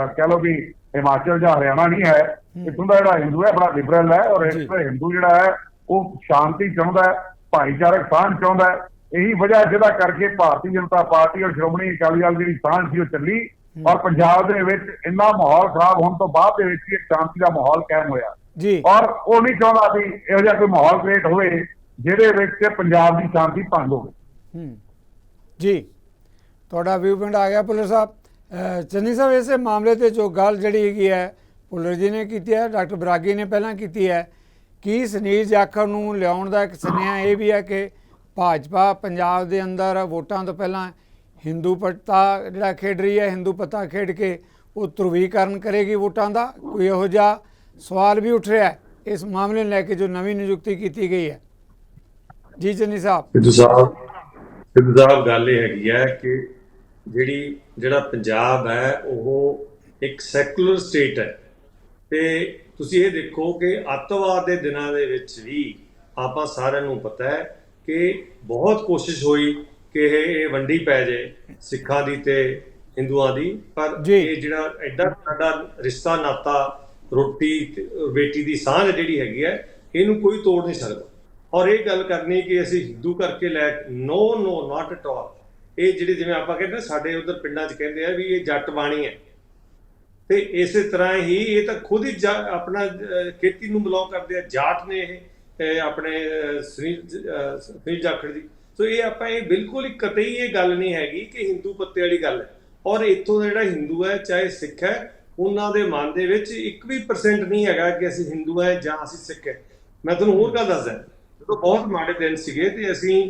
ਕਹਿ ਲਓ ਵੀ ਹਿਮਾਚਲ ਜਾਂ ਹਰਿਆਣਾ ਨਹੀਂ ਹੈ, ਇੱਥੋਂ ਦਾ ਜਿਹੜਾ ਹਿੰਦੂ ਹੈ ਬੜਾ ਲਿਬਰਲ ਹੈ। ਔਰ ਇਸ ਹਿੰਦੂ ਜਿਹੜਾ ਹੈ ਉਹ ਸ਼ਾਂਤੀ ਚਾਹੁੰਦਾ ਹੈ, ਭਾਈਚਾਰਕ ਸਾਂਝ ਚਾਹੁੰਦਾ ਹੈ। ਇਹੀ ਵਜ੍ਹਾ ਜਿਹਦਾ ਕਰਕੇ ਭਾਰਤੀ ਜਨਤਾ ਪਾਰਟੀ ਔਰ ਸ਼੍ਰੋਮਣੀ ਅਕਾਲੀ ਦਲ ਜਿਹੜੀ ਸਾਂਝ ਸੀ ਉਹ ਚੱਲੀ ਔਰ ਪੰਜਾਬ ਦੇ ਵਿੱਚ ਇੰਨਾ ਮਾਹੌਲ ਖਰਾਬ ਹੋਣ ਤੋਂ ਬਾਅਦ ਦੇ ਵਿੱਚ ਇੱਕ ਸ਼ਾਂਤੀ ਦਾ ਮਾਹੌਲ ਕਾਇਮ ਹੋਇਆ ਜੀ। ਔਰ ਉਹ ਨਹੀਂ ਚਾਹੁੰਦਾ ਸੀ ਇਹੋ ਜਿਹਾ ਕੋਈ ਮਾਹੌਲ ਕ੍ਰੀਏਟ ਹੋਵੇ ਜਿਹਦੇ ਵਿੱਚ ਪੰਜਾਬ ਦੀ ਸ਼ਾਂਤੀ ਭੰਗ ਹੋਵੇ। ਜੀ, ਤੁਹਾਡਾ ਵਿਊ ਪੁਆਇੰਟ ਆ ਗਿਆ ਭੁੱਲਰ ਸਾਹਿਬ। ਚੰਨੀ ਸਾਹਿਬ, ਇਸੇ ਮਾਮਲੇ ਤੇ ਜੋ ਗੱਲ ਜਿਹੜੀ ਹੈਗੀ ਹੈ ਭੁੱਲਰ ਜੀ ਨੇ ਕੀਤੀ ਹੈ, ਡਾਕਟਰ ਬਰਾਗੀ ਨੇ ਪਹਿਲਾਂ ਕੀਤੀ ਹੈ, ਕਿ ਸੁਨੀਲ ਜਾਖੜ ਨੂੰ ਲਿਆਉਣ ਦਾ ਇੱਕ ਸੁਨੇਹਾ ਇਹ ਵੀ ਹੈ ਕਿ ਭਾਜਪਾ ਪੰਜਾਬ ਦੇ ਅੰਦਰ ਵੋਟਾਂ ਤੋਂ ਪਹਿਲਾਂ ਹਿੰਦੂ ਪੱਤਾ ਜਿਹੜਾ ਖੇਡ ਰਹੀ ਹੈ, ਹਿੰਦੂ ਪੱਤਾ ਖੇਡ ਕੇ ਉਹ ਧਰੁਵੀਕਰਨ ਕਰੇਗੀ ਵੋਟਾਂ ਦਾ। ਕੋਈ ਇਹੋ ਜਿਹਾ ਸਵਾਲ ਵੀ ਉੱਠ ਰਿਹਾ ਹੈ ਇਸ ਮਾਮਲੇ ਨੂੰ ਲੈ ਕੇ ਜੋ ਨਵੀਂ ਨਿਯੁਕਤੀ ਕੀਤੀ ਗਈ ਹੈ। ਜੀ ਚੰਨੀ ਸਾਹਿਬ। ਸਿੱਧੂ ਸਾਹਿਬ ਗੱਲ ਇਹ ਹੈਗੀ ਹੈ ਕਿ ਜਿਹੜਾ ਪੰਜਾਬ ਹੈ ਉਹ ਇੱਕ ਸੈਕੂਲਰ ਸਟੇਟ ਹੈ, ਤੇ ਤੁਸੀਂ ਇਹ ਦੇਖੋ ਕਿ ਅੱਤਵਾਦ ਦੇ ਦਿਨਾਂ ਦੇ ਵਿੱਚ ਵੀ ਆਪਾਂ ਸਾਰਿਆਂ ਨੂੰ ਪਤਾ ਹੈ ਕਿ ਬਹੁਤ ਕੋਸ਼ਿਸ਼ ਹੋਈ ਕਿ ਇਹ ਵੰਡੀ ਪੈ ਜਾਏ ਸਿੱਖਾਂ ਦੀ ਤੇ ਹਿੰਦੂਆਂ ਦੀ, ਪਰ ਇਹ ਜਿਹੜਾ ਐਡਾ ਸਾਡਾ ਰਿਸ਼ਤਾ ਨਾਤਾ, ਰੋਟੀ ਬੇਟੀ ਦੀ ਸਾਂਝ ਜਿਹੜੀ ਹੈਗੀ ਹੈ, ਇਹਨੂੰ ਕੋਈ ਤੋੜ ਨਹੀਂ ਸਕਦਾ। ਔਰ ਇਹ ਗੱਲ ਕਰਨੀ ਕਿ ਅਸੀਂ ਹਿੰਦੂ ਕਰਕੇ ਨੋ ਨਾਟ ਐਟ ਆਲ। ਇਹ ਜਿਹੜੇ ਜਿਵੇਂ ਆਪਾਂ ਕਹਿੰਦੇ ਸਾਡੇ ਉਧਰ ਪਿੰਡਾਂ 'ਚ ਕਹਿੰਦੇ ਆ ਵੀ ਇਹ ਜੱਟ ਬਾਣੀ ਹੈ, ਤੇ ਇਸੇ ਤਰ੍ਹਾਂ ਹੀ ਇਹ ਤਾਂ ਖੁਦ ਹੀ ਆਪਣਾ ਖੇਤੀ ਨੂੰ ਬਿਲੋਂਗ ਕਰਦੇ ਆ, ਜਾਟ ਨੇ ਇਹ ਆਪਣੇ ਸੁਨੀਲ ਜਾਖੜ ਦੀ। ਸੋ ਇਹ ਬਿਲਕੁਲ ਹੀ ਕਤਈ ਇਹ ਗੱਲ ਨਹੀਂ ਹੈਗੀ ਕਿ ਹਿੰਦੂ ਪੱਤੇ ਵਾਲੀ ਗੱਲ ਹੈ। ਔਰ ਇੱਥੋਂ ਦਾ ਜਿਹੜਾ ਹਿੰਦੂ ਹੈ ਚਾਹੇ ਸਿੱਖ ਹੈ, ਉਹਨਾਂ ਦੇ ਮਨ ਦੇ ਵਿੱਚ 1% ਨਹੀਂ ਹੈਗਾ ਕਿ ਅਸੀਂ ਹਿੰਦੂ ਹੈ ਜਾਂ ਅਸੀਂ ਸਿੱਖ ਹੈ। ਮੈਂ ਤੁਹਾਨੂੰ ਹੋਰ ਗੱਲ ਦੱਸਦਾ, ਜਦੋਂ ਬਹੁਤ ਮਾੜੇ ਦਿਨ ਸੀਗੇ ਤੇ ਅਸੀਂ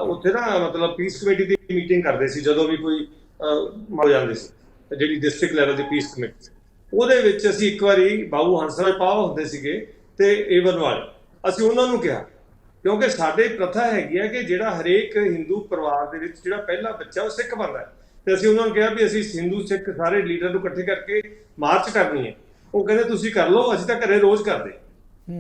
ਉੱਥੇ ਨਾ ਮਤਲਬ ਪੀਸ ਕਮੇਟੀ ਦੀ ਮੀਟਿੰਗ ਕਰਦੇ ਸੀ, ਜਦੋਂ ਵੀ ਕੋਈ ਹੋ ਜਾਂਦੇ ਸੀ ਜਿਹੜੀ ਡਿਸਟ੍ਰਿਕਟ ਲੈਵਲ ਦੀ ਪੀਸ ਕਮੇਟੀ, ਉਹਦੇ ਵਿੱਚ ਅਸੀਂ ਇੱਕ ਵਾਰੀ ਬਾਬੂ ਹੰਸਰਾਜ ਪਾਵ ਹੁੰਦੇ ਸੀਗੇ ਤੇ ਏਵਨ ਵਾਲੇ, ਅਸੀਂ ਉਹਨਾਂ ਨੂੰ ਕਿਹਾ, ਕਿਉਂਕਿ ਸਾਡੇ ਪ੍ਰਥਾ ਹੈਗੀ ਹੈ ਕਿ ਜਿਹੜਾ ਹਰੇਕ ਹਿੰਦੂ ਪਰਿਵਾਰ ਦੇ ਵਿੱਚ ਜਿਹੜਾ ਪਹਿਲਾ ਬੱਚਾ ਉਹ ਸਿੱਖ ਬਣਦਾ ਹੈ, ਤੇ ਅਸੀਂ ਉਹਨਾਂ ਨੂੰ ਕਿਹਾ ਵੀ ਅਸੀਂ ਹਿੰਦੂ ਸਿੱਖ ਸਾਰੇ ਲੀਡਰ ਨੂੰ ਇਕੱਠੇ ਕਰਕੇ ਮਾਰਚ ਕਰਨੀ ਹੈ। ਉਹ ਕਹਿੰਦੇ ਤੁਸੀਂ ਕਰ ਲਓ, ਅਸੀਂ ਤਾਂ ਘਰੇ ਰੋਜ਼ ਕਰਦੇ।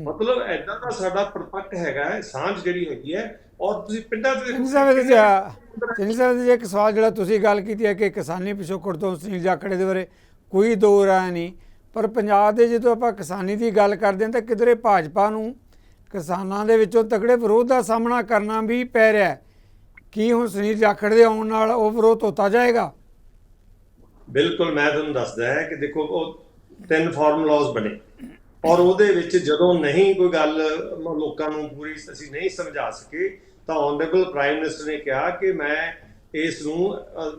ਮਤਲਬ ਐਦਾਂ ਦਾ ਸਾਡਾ ਪ੍ਰਤੱਖ ਹੈਗਾ ਹੈ, ਸਾਂਝ ਜਿਹੜੀ ਹੈਗੀ ਹੈ। ਔਰ ਤੁਸੀਂ ਪਿੰਡਾਂ ਦੇ ਚੰਨੀ ਸਾਹਿਬ ਜੀ, ਇੱਕ ਸਵਾਲ ਜਿਹੜਾ ਤੁਸੀਂ ਗੱਲ ਕੀਤੀ ਹੈ ਕਿ ਕਿਸਾਨੀ ਪਿਛੋਕੜ ਤੋਂ ਸੁਨੀਲ ਜਾਖੜ ਦੇ ਬਾਰੇ ਕੋਈ ਦੋ ਰਾਏ ਨਹੀਂ, ਪਰ ਪੰਜਾਬ ਦੇ ਜਦੋਂ ਆਪਾਂ ਕਿਸਾਨੀ ਦੀ ਗੱਲ ਕਰਦੇ ਹਾਂ ਤਾਂ ਕਿਧਰੇ ਭਾਜਪਾ ਨੂੰ ਕਿਸਾਨਾਂ ਦੇ ਵਿੱਚੋਂ ਤਕੜੇ ਵਿਰੋਧ ਦਾ ਸਾਹਮਣਾ ਕਰਨਾ ਵੀ ਪੈ ਰਿਹਾ ਹੈ। ਕੀ ਹੁਣ ਸੁਨੀਲ ਜਾਖੜ ਦੇ ਆਉਣ ਨਾਲ ਉਹ ਵਿਰੋਧ ਧੋਤਾ ਜਾਏਗਾ? ਬਿਲਕੁਲ, ਮੈਂ ਤੁਹਾਨੂੰ ਦੱਸਦਾ ਹੈ ਕਿ ਦੇਖੋ ਉਹ 3 ਫਾਰਮੂਲਾਜ਼ ਬਣੇ, ਔਰ ਉਹਦੇ ਵਿੱਚ ਜਦੋਂ ਨਹੀਂ ਕੋਈ ਗੱਲ ਲੋਕਾਂ ਨੂੰ ਪੂਰੀ ਅਸੀਂ ਨਹੀਂ ਸਮਝਾ ਸਕੇ ਤਾਂ ਆਨਰੇਬਲ ਪ੍ਰਾਈਮ ਮਿਨਿਸਟਰ ਨੇ ਕਿਹਾ ਕਿ ਮੈਂ ਇਸ ਨੂੰ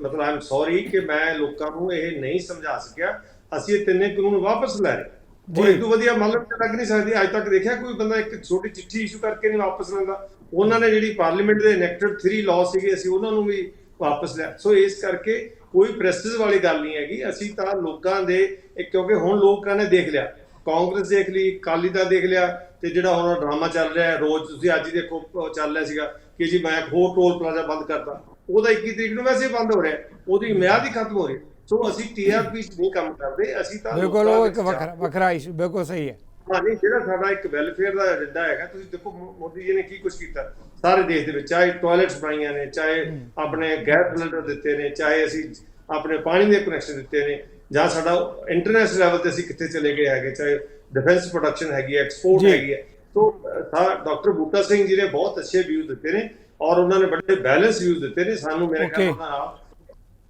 ਮਤਲਬ ਆਈ ਐਮ ਸੌਰੀ ਕਿ ਮੈਂ ਲੋਕਾਂ ਨੂੰ ਇਹ ਨਹੀਂ ਸਮਝਾ ਸਕਿਆ, ਅਸੀਂ ਇਹ 3 ਕਾਨੂੰਨ ਵਾਪਸ ਲੈ ਰਹੇ। ਉਹ ਇਸ ਤੋਂ ਵਧੀਆ ਮਤਲਬ ਲੱਗ ਨਹੀਂ ਸਕਦੀ। ਅੱਜ ਤੱਕ ਦੇਖਿਆ ਕੋਈ ਬੰਦਾ ਇੱਕ ਛੋਟੀ ਚਿੱਠੀ ਇਸ਼ੂ ਕਰਕੇ ਨਹੀਂ ਵਾਪਸ ਲੈਂਦਾ। ਉਹਨਾਂ ਨੇ ਜਿਹੜੀ ਪਾਰਲੀਮੈਂਟ ਦੇ ਇਨੈਕਟਡ 3 ਲਾਅ ਸੀਗੇ, ਅਸੀਂ ਉਹਨਾਂ ਨੂੰ ਵੀ ਵਾਪਸ ਲਿਆ। ਸੋ ਇਸ ਕਰਕੇ ਕੋਈ ਪ੍ਰੈਸਟੀਜ ਵਾਲੀ ਗੱਲ ਨਹੀਂ ਹੈਗੀ। ਅਸੀਂ ਤਾਂ ਲੋਕਾਂ ਦੇ ਕਿਉਂਕਿ ਹੁਣ ਲੋਕਾਂ ਨੇ ਦੇਖ ਲਿਆ, ਕਾਂਗਰਸ ਦੇਖ ਲਈ, ਅਕਾਲੀ ਦਲ ਦੇਖ ਲਿਆ, ਤੇ ਜਿਹੜਾ ਹੁਣ ਡਰਾਮਾ ਚੱਲ ਰਿਹਾ ਰੋਜ਼ ਤੁਸੀਂ ਅੱਜ ਹੀ ਦੇਖੋ ਚੱਲ ਰਿਹਾ ਸੀਗਾ ਕਿ ਜੀ ਮੈਂ ਹੋਰ ਟੋਲ ਪਲਾਜ਼ਾ ਬੰਦ ਕਰਤਾ, ਉਹਦਾ 21 ਤਰੀਕ ਨੂੰ ਵੈਸੇ ਬੰਦ ਹੋ ਰਿਹਾ, ਉਹਦੀ ਮਿਆਦ ਹੀ ਖਤਮ ਹੋ ਰਹੀ। ਸੋ ਅਸੀਂ TRP ਨਹੀਂ ਕੰਮ ਕਰਦੇ, ਅਸੀਂ ਤਾਂ ਬਿਲਕੁਲ ਉਹ ਇੱਕ ਵੱਖਰਾ ਇਸ਼ੂ, ਬਿਲਕੁਲ ਸਹੀ ਹੈ। ਨਹੀਂ, ਜਿਹੜਾ ਸਾਡਾ ਇੱਕ ਵੈਲਫੇਅਰ ਦਾ ਏਜੰਡਾ ਹੈਗਾ, ਤੁਸੀਂ ਦੇਖੋ ਮੋਦੀ ਜੀ ਨੇ ਕੀ ਕੁਛ ਕੀਤਾ ਸਾਰੇ ਦੇਸ਼ ਦੇ ਵਿੱਚ, ਚਾਹੇ ਟਾਇਲਟਸ ਬਣਾਈਆਂ ਨੇ, ਚਾਹੇ ਆਪਣੇ ਗੈਸ ਸਿਲੰਡਰ ਦਿੱਤੇ ਨੇ, ਚਾਹੇ ਅਸੀਂ ਆਪਣੇ ਪਾਣੀ ਦੇ ਕਨੈਕਸ਼ਨ ਦਿੱਤੇ ਨੇ, ਜਾਂ ਸਾਡਾ ਇੰਟਰਨੈਸ਼ਨਲ ਲੈਵਲ ਤੇ ਅਸੀਂ ਕਿੱਥੇ ਚਲੇ ਗਏ ਹੈਗੇ, ਚਾਹੇ ਡਿਫੈਂਸ ਪ੍ਰੋਡਕਸ਼ਨ ਹੈਗੀ ਹੈ, ਐਕਸਪੋਰਟ ਹੈਗੀ ਹੈ। ਸੋ ਡਾਕਟਰ ਬੂਟਾ ਸਿੰਘ ਜੀ ਨੇ ਬਹੁਤ ਅੱਛੇ ਵਿਊਜ਼ ਦਿੱਤੇ ਨੇ, ਔਰ ਉਹਨਾਂ ਨੇ ਬੜੇ ਬੈਲੈਂਸ ਵਿਊਜ਼ ਦਿੱਤੇ ਨੇ। ਸਾਨੂੰ ਮੇਰੇ ਖਿਆਲ ਨਾਲ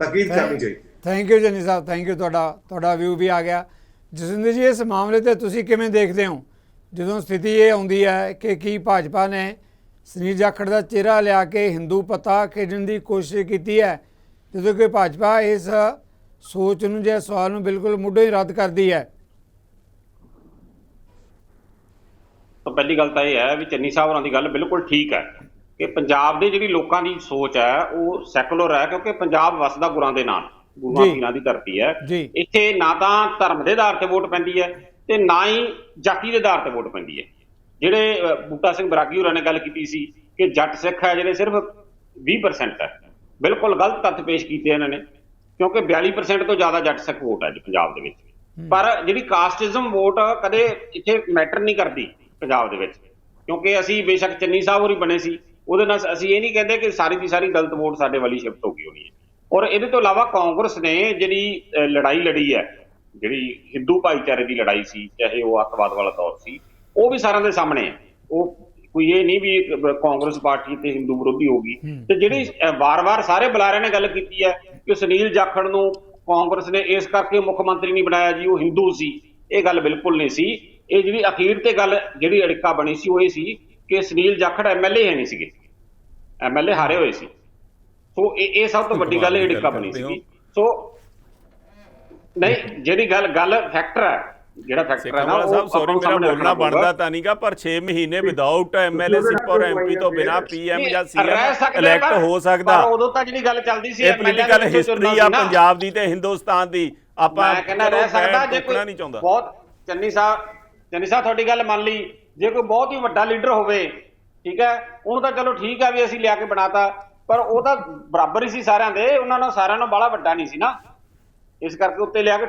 ਤਾਕੀਦ ਕਰਨੀ ਚਾਹੀਦੀ। Thank you ਜਨੀ Sahib, thank you. ਤੁਹਾਡਾ ਵਿਊ ਵੀ ਆ ਗਿਆ। ਜਸਵਿੰਦਰ ਜੀ, ਇਸ ਮਾਮਲੇ ਤੇ ਤੁਸੀਂ ਕਿਵੇਂ ਦੇਖਦੇ ਹੋ ਜਦੋਂ ਸਥਿਤੀ ਇਹ ਆਉਂਦੀ ਹੈ ਕਿ ਕੀ ਭਾਜਪਾ ਨੇ ਸੁਨੀਲ ਜਾਖੜ ਦਾ ਚਿਹਰਾ ਲਿਆ ਕੇ ਹਿੰਦੂ ਪਤਾ ਖੇਡਣ ਦੀ ਕੋਸ਼ਿਸ਼ ਕੀਤੀ ਹੈ, ਜਦੋਂ ਕਿ ਭਾਜਪਾ ਇਸ ਸੋਚ ਨੂੰ ਜਾਂ ਸਵਾਲ ਨੂੰ ਬਿਲਕੁਲ ਮੁੱਢੋਂ ਹੀ ਰੱਦ ਕਰਦੀ ਹੈ? ਤਾਂ ਪਹਿਲੀ ਗੱਲ ਤਾਂ ਇਹ ਹੈ ਵੀ ਚੰਨੀ ਸਾਹਿਬ ਹੋਰਾਂ ਦੀ ਗੱਲ ਬਿਲਕੁਲ ਠੀਕ ਹੈ ਕਿ ਪੰਜਾਬ ਦੇ ਜਿਹੜੀ ਲੋਕਾਂ ਦੀ ਸੋਚ ਹੈ ਉਹ ਸੈਕੂਲਰ ਹੈ, ਕਿਉਂਕਿ ਪੰਜਾਬ ਵਸਦਾ ਗੁਰਾਂ ਦੇ ਨਾਲ, ਗੁਰੂਆਂ ਪੀਰਾਂ ਦੀ ਧਰਤੀ ਹੈ। ਇੱਥੇ ਨਾ ਤਾਂ ਧਰਮ ਦੇ ਆਧਾਰ ਤੇ ਵੋਟ ਪੈਂਦੀ ਹੈ ਤੇ ਨਾ ਹੀ ਜਾਤੀ ਦੇ ਆਧਾਰ ਤੇ ਵੋਟ ਪੈਂਦੀ ਹੈ। ਜਿਹੜੇ ਬੂਟਾ ਸਿੰਘ ਬਰਾਗੀ ਹੋਰਾਂ ਨੇ ਗੱਲ ਕੀਤੀ ਸੀ ਕਿ ਜੱਟ ਸਿੱਖ ਹੈ ਜਿਹੜੇ ਸਿਰਫ 20% ਹੈ, ਬਿਲਕੁਲ ਗਲਤ ਤੱਥ ਪੇਸ਼ ਕੀਤੇ ਇਹਨਾਂ ਨੇ, ਕਿਉਂਕਿ 42% ਤੋਂ ਜ਼ਿਆਦਾ ਜੱਟ ਸਿੱਖ ਵੋਟ ਹੈ ਪੰਜਾਬ ਦੇ ਵਿੱਚ। ਪਰ ਜਿਹੜੀ ਕਾਸਟਿਜ਼ਮ ਵੋਟ ਕਦੇ ਇੱਥੇ ਮੈਟਰ ਨਹੀਂ ਕਰਦੀ ਪੰਜਾਬ ਦੇ ਵਿੱਚ, ਕਿਉਂਕਿ ਅਸੀਂ ਬੇਸ਼ੱਕ ਚੰਨੀ ਸਾਹਿਬ ਹੋਰੀ ਬਣੇ ਸੀ, ਉਹਦੇ ਨਾਲ ਅਸੀਂ ਇਹ ਨਹੀਂ ਕਹਿੰਦੇ ਕਿ ਸਾਰੀ ਦੀ ਸਾਰੀ ਗਲਤ ਵੋਟ ਸਾਡੇ ਵਾਲੀ ਸ਼ਿਫਟ ਹੋ ਗਈ ਹੋਣੀ ਹੈ। ਔਰ ਇਹਦੇ ਤੋਂ ਇਲਾਵਾ ਕਾਂਗਰਸ ਨੇ ਜਿਹੜੀ ਲੜਾਈ ਲੜੀ ਹੈ, ਜਿਹੜੀ ਹਿੰਦੂ ਭਾਈਚਾਰੇ ਦੀ ਲੜਾਈ ਸੀ, ਚਾਹੇ ਉਹ ਅੱਤਵਾਦ ਵਾਲਾ ਦੌਰ ਸੀ, ਉਹ ਵੀ ਸਾਰਿਆਂ ਦੇ ਸਾਹਮਣੇ ਹੈ। ਉਹ ਕੋਈ ਇਹ ਨਹੀਂ ਵੀ ਕਾਂਗਰਸ ਪਾਰਟੀ ਤੇ ਹਿੰਦੂ ਵਿਰੋਧੀ ਹੋ ਗਈ। ਤੇ ਜਿਹੜੀ ਵਾਰ-ਵਾਰ ਸਾਰੇ ਬੁਲਾਰਿਆਂ ਨੇ ਗੱਲ ਕੀਤੀ ਹੈ ਕਿ ਸੁਨੀਲ ਜਾਖੜ ਨੂੰ ਕਾਂਗਰਸ ਨੇ ਇਸ ਕਰਕੇ ਮੁੱਖ ਮੰਤਰੀ ਨਹੀਂ ਬਣਾਇਆ ਜੀ ਉਹ ਹਿੰਦੂ ਸੀ, ਇਹ ਗੱਲ ਬਿਲਕੁਲ ਨਹੀਂ ਸੀ। ਇਹ ਜਿਹੜੀ ਅਖੀਰ ਤੇ ਗੱਲ ਜਿਹੜੀ ਅੜਿੱਕਾ ਬਣੀ ਸੀ ਉਹ ਇਹ ਸੀ ਕਿ ਸੁਨੀਲ ਜਾਖੜ ਐਮਐਲਏ ਹੈ ਨਹੀਂ ਸੀਗੇ, ਐਮਐਲਏ ਹਾਰੇ ਹੋਏ ਸੀ। ਸੋ ਇਹ ਸਭ ਤੋਂ ਵੱਡੀ ਗੱਲ ਇਹ ਅੜਿੱਕਾ ਬਣੀ ਸੀ। ਸੋ ਨਹੀਂ, ਜਿਹੜੀ ਗੱਲ ਫੈਕਟਰ ਹੈ, ਜਿਹੜਾ ਫੈਕਟਰ ਹੈ ਨਾ ਉਹ ਸਾਹਿਬ ਸੌਰੀ ਮੇਰਾ ਬੋਲਣਾ ਬਣਦਾ ਤਾਂ ਨਹੀਂਗਾ, ਪਰ 6 ਮਹੀਨੇ ਵਿਦਆਊਟ ਐਮਐਲਏਸ਼ਿਪ ਔਰ ਐਮਪੀ ਤੋਂ ਬਿਨਾ ਪੀਐਮ ਜਾਂ ਸੀਐਮ ਇਲੈਕਟ ਹੋ ਸਕਦਾ। ਉਦੋਂ ਤਾਂ ਜਿਹੜੀ ਗੱਲ ਚੱਲਦੀ ਸੀ ਇਹ ਪੋਲੀਟੀਕਲ ਹਿਸਟਰੀ ਆ ਪੰਜਾਬ ਦੀ ਤੇ ਹਿੰਦੁਸਤਾਨ ਦੀ, ਆਪਾਂ ਕਹਿੰਦਾ ਰਹਿ ਸਕਦਾ ਜੇ ਕੋਈ ਨਹੀਂ ਚਾਹੁੰਦਾ। ਬਹੁਤ ਚੰਨੀ ਸਾਹਿਬ ਤੁਹਾਡੀ ਗੱਲ ਮੰਨ ਲਈ, ਜੇ ਕੋਈ ਬਹੁਤ ਹੀ ਵੱਡਾ ਲੀਡਰ ਹੋਵੇ, ਠੀਕ ਹੈ, ਉਹਨੂੰ ਤਾਂ ਚਲੋ ਠੀਕ ਆ ਵੀ ਅਸੀਂ ਲਿਆ ਕੇ ਬਣਾਤਾ, ਪਰ ਉਹ ਤਾਂ ਬਰਾਬਰ ਹੀ ਸੀ ਸਾਰਿਆਂ ਦੇ, ਉਹਨਾਂ ਨਾਲ ਸਾਰਿਆਂ ਨਾਲ ਬਾਹਲਾ ਵੱਡਾ ਨਹੀਂ ਸੀ ਨਾ, ਇਸ ਕਰਕੇ ਉੱਤੇ ਲਿਆ ਕੇ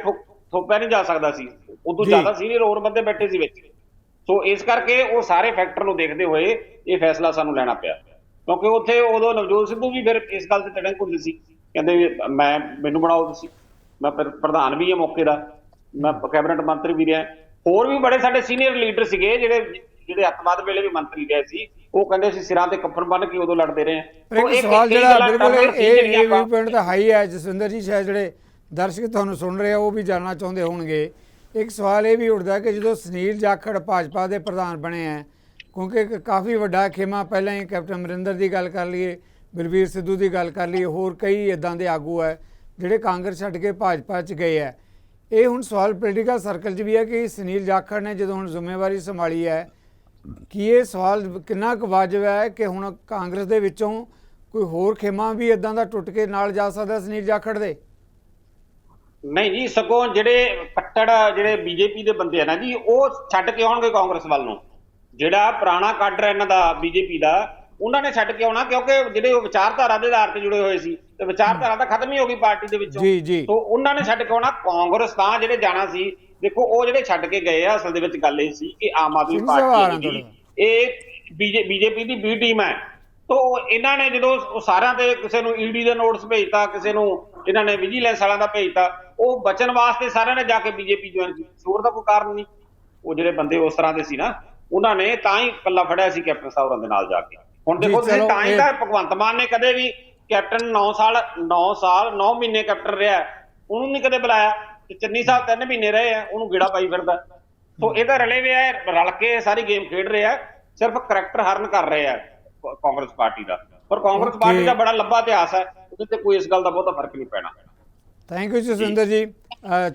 ਥੋਪਿਆ ਨਹੀਂ ਜਾ ਸਕਦਾ ਸੀ, ਉਦੋਂ ਜ਼ਿਆਦਾ ਸੀਨੀਅਰ ਹੋਰ ਬੰਦੇ ਬੈਠੇ ਸੀ ਵਿੱਚ। ਸੋ ਇਸ ਕਰਕੇ ਉਹ ਸਾਰੇ ਫੈਕਟਰ ਨੂੰ ਦੇਖਦੇ ਹੋਏ ਇਹ ਫੈਸਲਾ ਸਾਨੂੰ ਲੈਣਾ ਪਿਆ, ਕਿਉਂਕਿ ਉੱਥੇ ਉਦੋਂ ਨਵਜੋਤ ਸਿੱਧੂ ਵੀ ਫਿਰ ਇਸ ਗੱਲ ਤੇ ਤੜਕ ਹੁੰਦੀ ਸੀ, ਕਹਿੰਦੇ ਮੈਨੂੰ ਬਣਾਓ ਤੁਸੀਂ, ਮੈਂ ਪ੍ਰਧਾਨ ਵੀ ਹਾਂ ਮੌਕੇ ਦਾ, ਮੈਂ ਕੈਬਨਿਟ ਮੰਤਰੀ ਵੀ ਰਿਹਾ, ਹੋਰ ਵੀ ਬੜੇ ਸਾਡੇ ਸੀਨੀਅਰ ਲੀਡਰ ਸੀਗੇ ਜਿਹੜੇ ਅੱਤਵਾਦ ਵੇਲੇ ਵੀ ਮੰਤਰੀ ਰਹੇ ਸੀ, ਉਹ ਕਹਿੰਦੇ ਸੀ ਸਿਰਾਂ ਤੇ ਕੱਫਨ ਬੰਨ ਕੇ ਉਦੋਂ ਲੜਦੇ ਰਹੇ। ਇੱਕ ਸਵਾਲ ਜਿਹੜਾ ਬਿਲਕੁਲ ਇਹ ਵੀ ਪੁਆਇੰਟ ਤਾਂ ਹਾਈ ਹੈ ਜਸਵਿੰਦਰ ਜੀ, ਸ਼ਾਇਦ ਜਿਹੜੇ ਦਰਸ਼ਕ ਤੁਹਾਨੂੰ ਸੁਣ ਰਹੇ ਆ ਉਹ ਵੀ ਜਾਣਨਾ ਚਾਹੁੰਦੇ ਹੋਣਗੇ। ਇੱਕ ਸਵਾਲ ਇਹ ਵੀ ਉੱਠਦਾ ਕਿ ਜਦੋਂ ਸੁਨੀਲ ਜਾਖੜ ਭਾਜਪਾ ਦੇ ਪ੍ਰਧਾਨ ਬਣੇ ਹੈ, ਕਿਉਂਕਿ ਕਾਫੀ ਵੱਡਾ ਖੇਮਾ, ਪਹਿਲਾਂ ਹੀ ਕੈਪਟਨ ਅਮਰਿੰਦਰ ਦੀ ਗੱਲ ਕਰ ਲਈਏ, ਬਲਬੀਰ ਸਿੱਧੂ ਦੀ ਗੱਲ ਕਰ ਲਈਏ, ਹੋਰ ਕਈ ਇੱਦਾਂ ਦੇ ਆਗੂ ਹੈ ਜਿਹੜੇ ਕਾਂਗਰਸ ਛੱਡ ਕੇ ਭਾਜਪਾ 'ਚ ਗਏ ਹੈ। ਇਹ ਹੁਣ ਸਵਾਲ ਪੋਲੀਟੀਕਲ ਸਰਕਲ 'ਚ ਵੀ ਹੈ ਕਿ ਸੁਨੀਲ ਜਾਖੜ ਨੇ ਜਦੋਂ ਹੁਣ ਜ਼ਿੰਮੇਵਾਰੀ ਸੰਭਾਲੀ ਹੈ, ਕੀ ਇਹ ਸਵਾਲ ਕਿੰਨਾ ਕੁ ਵਾਜਬ ਹੈ ਕਿ ਹੁਣ ਕਾਂਗਰਸ ਦੇ ਵਿੱਚੋਂ ਕੋਈ ਹੋਰ ਖੇਮਾ ਵੀ ਇੱਦਾਂ ਦਾ ਟੁੱਟ ਕੇ ਨਾਲ ਜਾ ਸਕਦਾ ਸੁਨੀਲ ਜਾਖੜ ਦੇ? ਨਹੀਂ ਜੀ, ਸਗੋਂ ਜਿਹੜੇ ਕੱਟੜ ਜਿਹੜੇ ਬੀਜੇਪੀ ਦੇ ਬੰਦੇ ਆ ਨਾ ਜੀ, ਉਹ ਛੱਡ ਕੇ ਆਉਣਗੇ ਕਾਂਗਰਸ ਵੱਲ ਨੂੰ, ਜਿਹੜਾ ਪੁਰਾਣਾ ਕਾਡਰ ਇਹਨਾਂ ਦਾ ਬੀਜੇਪੀ ਦਾ, ਉਹਨਾਂ ਨੇ ਛੱਡ ਕੇ ਆਉਣਾ, ਕਿਉਂਕਿ ਜਿਹੜੇ ਉਹ ਵਿਚਾਰਧਾਰਾ ਦੇ ਆਧਾਰ ਤੇ ਜੁੜੇ ਹੋਏ ਸੀ ਤੇ ਵਿਚਾਰਧਾਰਾ ਤਾਂ ਖਤਮ ਹੀ ਹੋ ਗਈ ਪਾਰਟੀ ਦੇ ਵਿੱਚੋਂ, ਤੋਂ ਉਹਨਾਂ ਨੇ ਛੱਡ ਕੇ ਆਉਣਾ। ਕਾਂਗਰਸ ਤਾਂ ਜਿਹੜੇ ਜਾਣਾ ਸੀ, ਦੇਖੋ ਉਹ ਜਿਹੜੇ ਛੱਡ ਕੇ ਗਏ ਆ, ਅਸਲ ਦੇ ਵਿੱਚ ਗੱਲ ਇਹ ਸੀ ਕਿ ਆਮ ਆਦਮੀ ਪਾਰਟੀ ਇਹ ਬੀਜੇਪੀ ਦੀ ਬੀ ਟੀਮ ਹੈ, ਤੋਂ ਇਹਨਾਂ ਨੇ ਜਦੋਂ ਸਾਰਿਆਂ ਤੇ ਕਿਸੇ ਨੂੰ ਈਡੀ ਦਾ ਨੋਟਿਸ ਭੇਜਤਾ, ਕਿਸੇ ਨੂੰ ਇਹਨਾਂ ਨੇ ਵਿਜੀਲੈਂਸ ਵਾਲਿਆਂ ਦਾ ਭੇਜਤਾ, ਉਹ ਬਚਣ ਵਾਸਤੇ ਸਾਰਿਆਂ ਨੇ ਜਾ ਕੇ ਬੀਜੇਪੀ ਜੁਆਇਨ ਕੀਤੀ, ਹੋਰ ਦਾ ਕੋਈ ਕਾਰਨ ਨਹੀਂ। ਉਹ ਜਿਹੜੇ ਬੰਦੇ ਉਸ ਤਰ੍ਹਾਂ ਦੇ ਸੀ ਨਾ, ਉਹਨਾਂ ਨੇ ਤਾਂ ਹੀ ਪੱਲਾ ਫੜਿਆ ਸੀ ਕੈਪਟਨ ਸਾਹਿਬ ਹੋਰਾਂ ਦੇ ਨਾਲ ਜਾ ਕੇ। ਹੁਣ ਦੇਖੋ ਤੁਸੀਂ, ਤਾਂ ਹੀ ਤਾਂ ਭਗਵੰਤ ਮਾਨ ਨੇ ਕਦੇ ਵੀ ਕੈਪਟਨ 9 ਮਹੀਨੇ ਕੈਪਟਨ ਰਿਹਾ, ਉਹਨੂੰ ਨਹੀਂ ਕਦੇ ਬੁਲਾਇਆ, ਤੇ ਚੰਨੀ ਸਾਹਿਬ 3 ਮਹੀਨੇ ਰਹੇ ਆ, ਉਹਨੂੰ ਗੇੜਾ ਪਾਈ ਫਿਰਦਾ। ਸੋ ਇਹਦਾ ਰਲੇ ਵੇ ਹੈ, ਰਲ ਕੇ ਸਾਰੀ ਗੇਮ ਖੇਡ ਰਹੇ ਆ, ਸਿਰਫ ਕਰੈਕਟਰ ਹਰਨ ਕਰ ਰਹੇ ਆ ਕਾਂਗਰਸ ਪਾਰਟੀ ਦਾ, ਪਰ ਕਾਂਗਰਸ ਪਾਰਟੀ ਦਾ ਬੜਾ ਲੰਬਾ ਇਤਿਹਾਸ ਹੈ, ਉਹਦੇ ਤੇ ਕੋਈ ਇਸ ਗੱਲ ਦਾ ਬਹੁਤਾ ਫਰਕ ਨਹੀਂ ਪੈਣਾ। ਥੈਂਕ ਯੂ ਜਸਵਿੰਦਰ ਜੀ।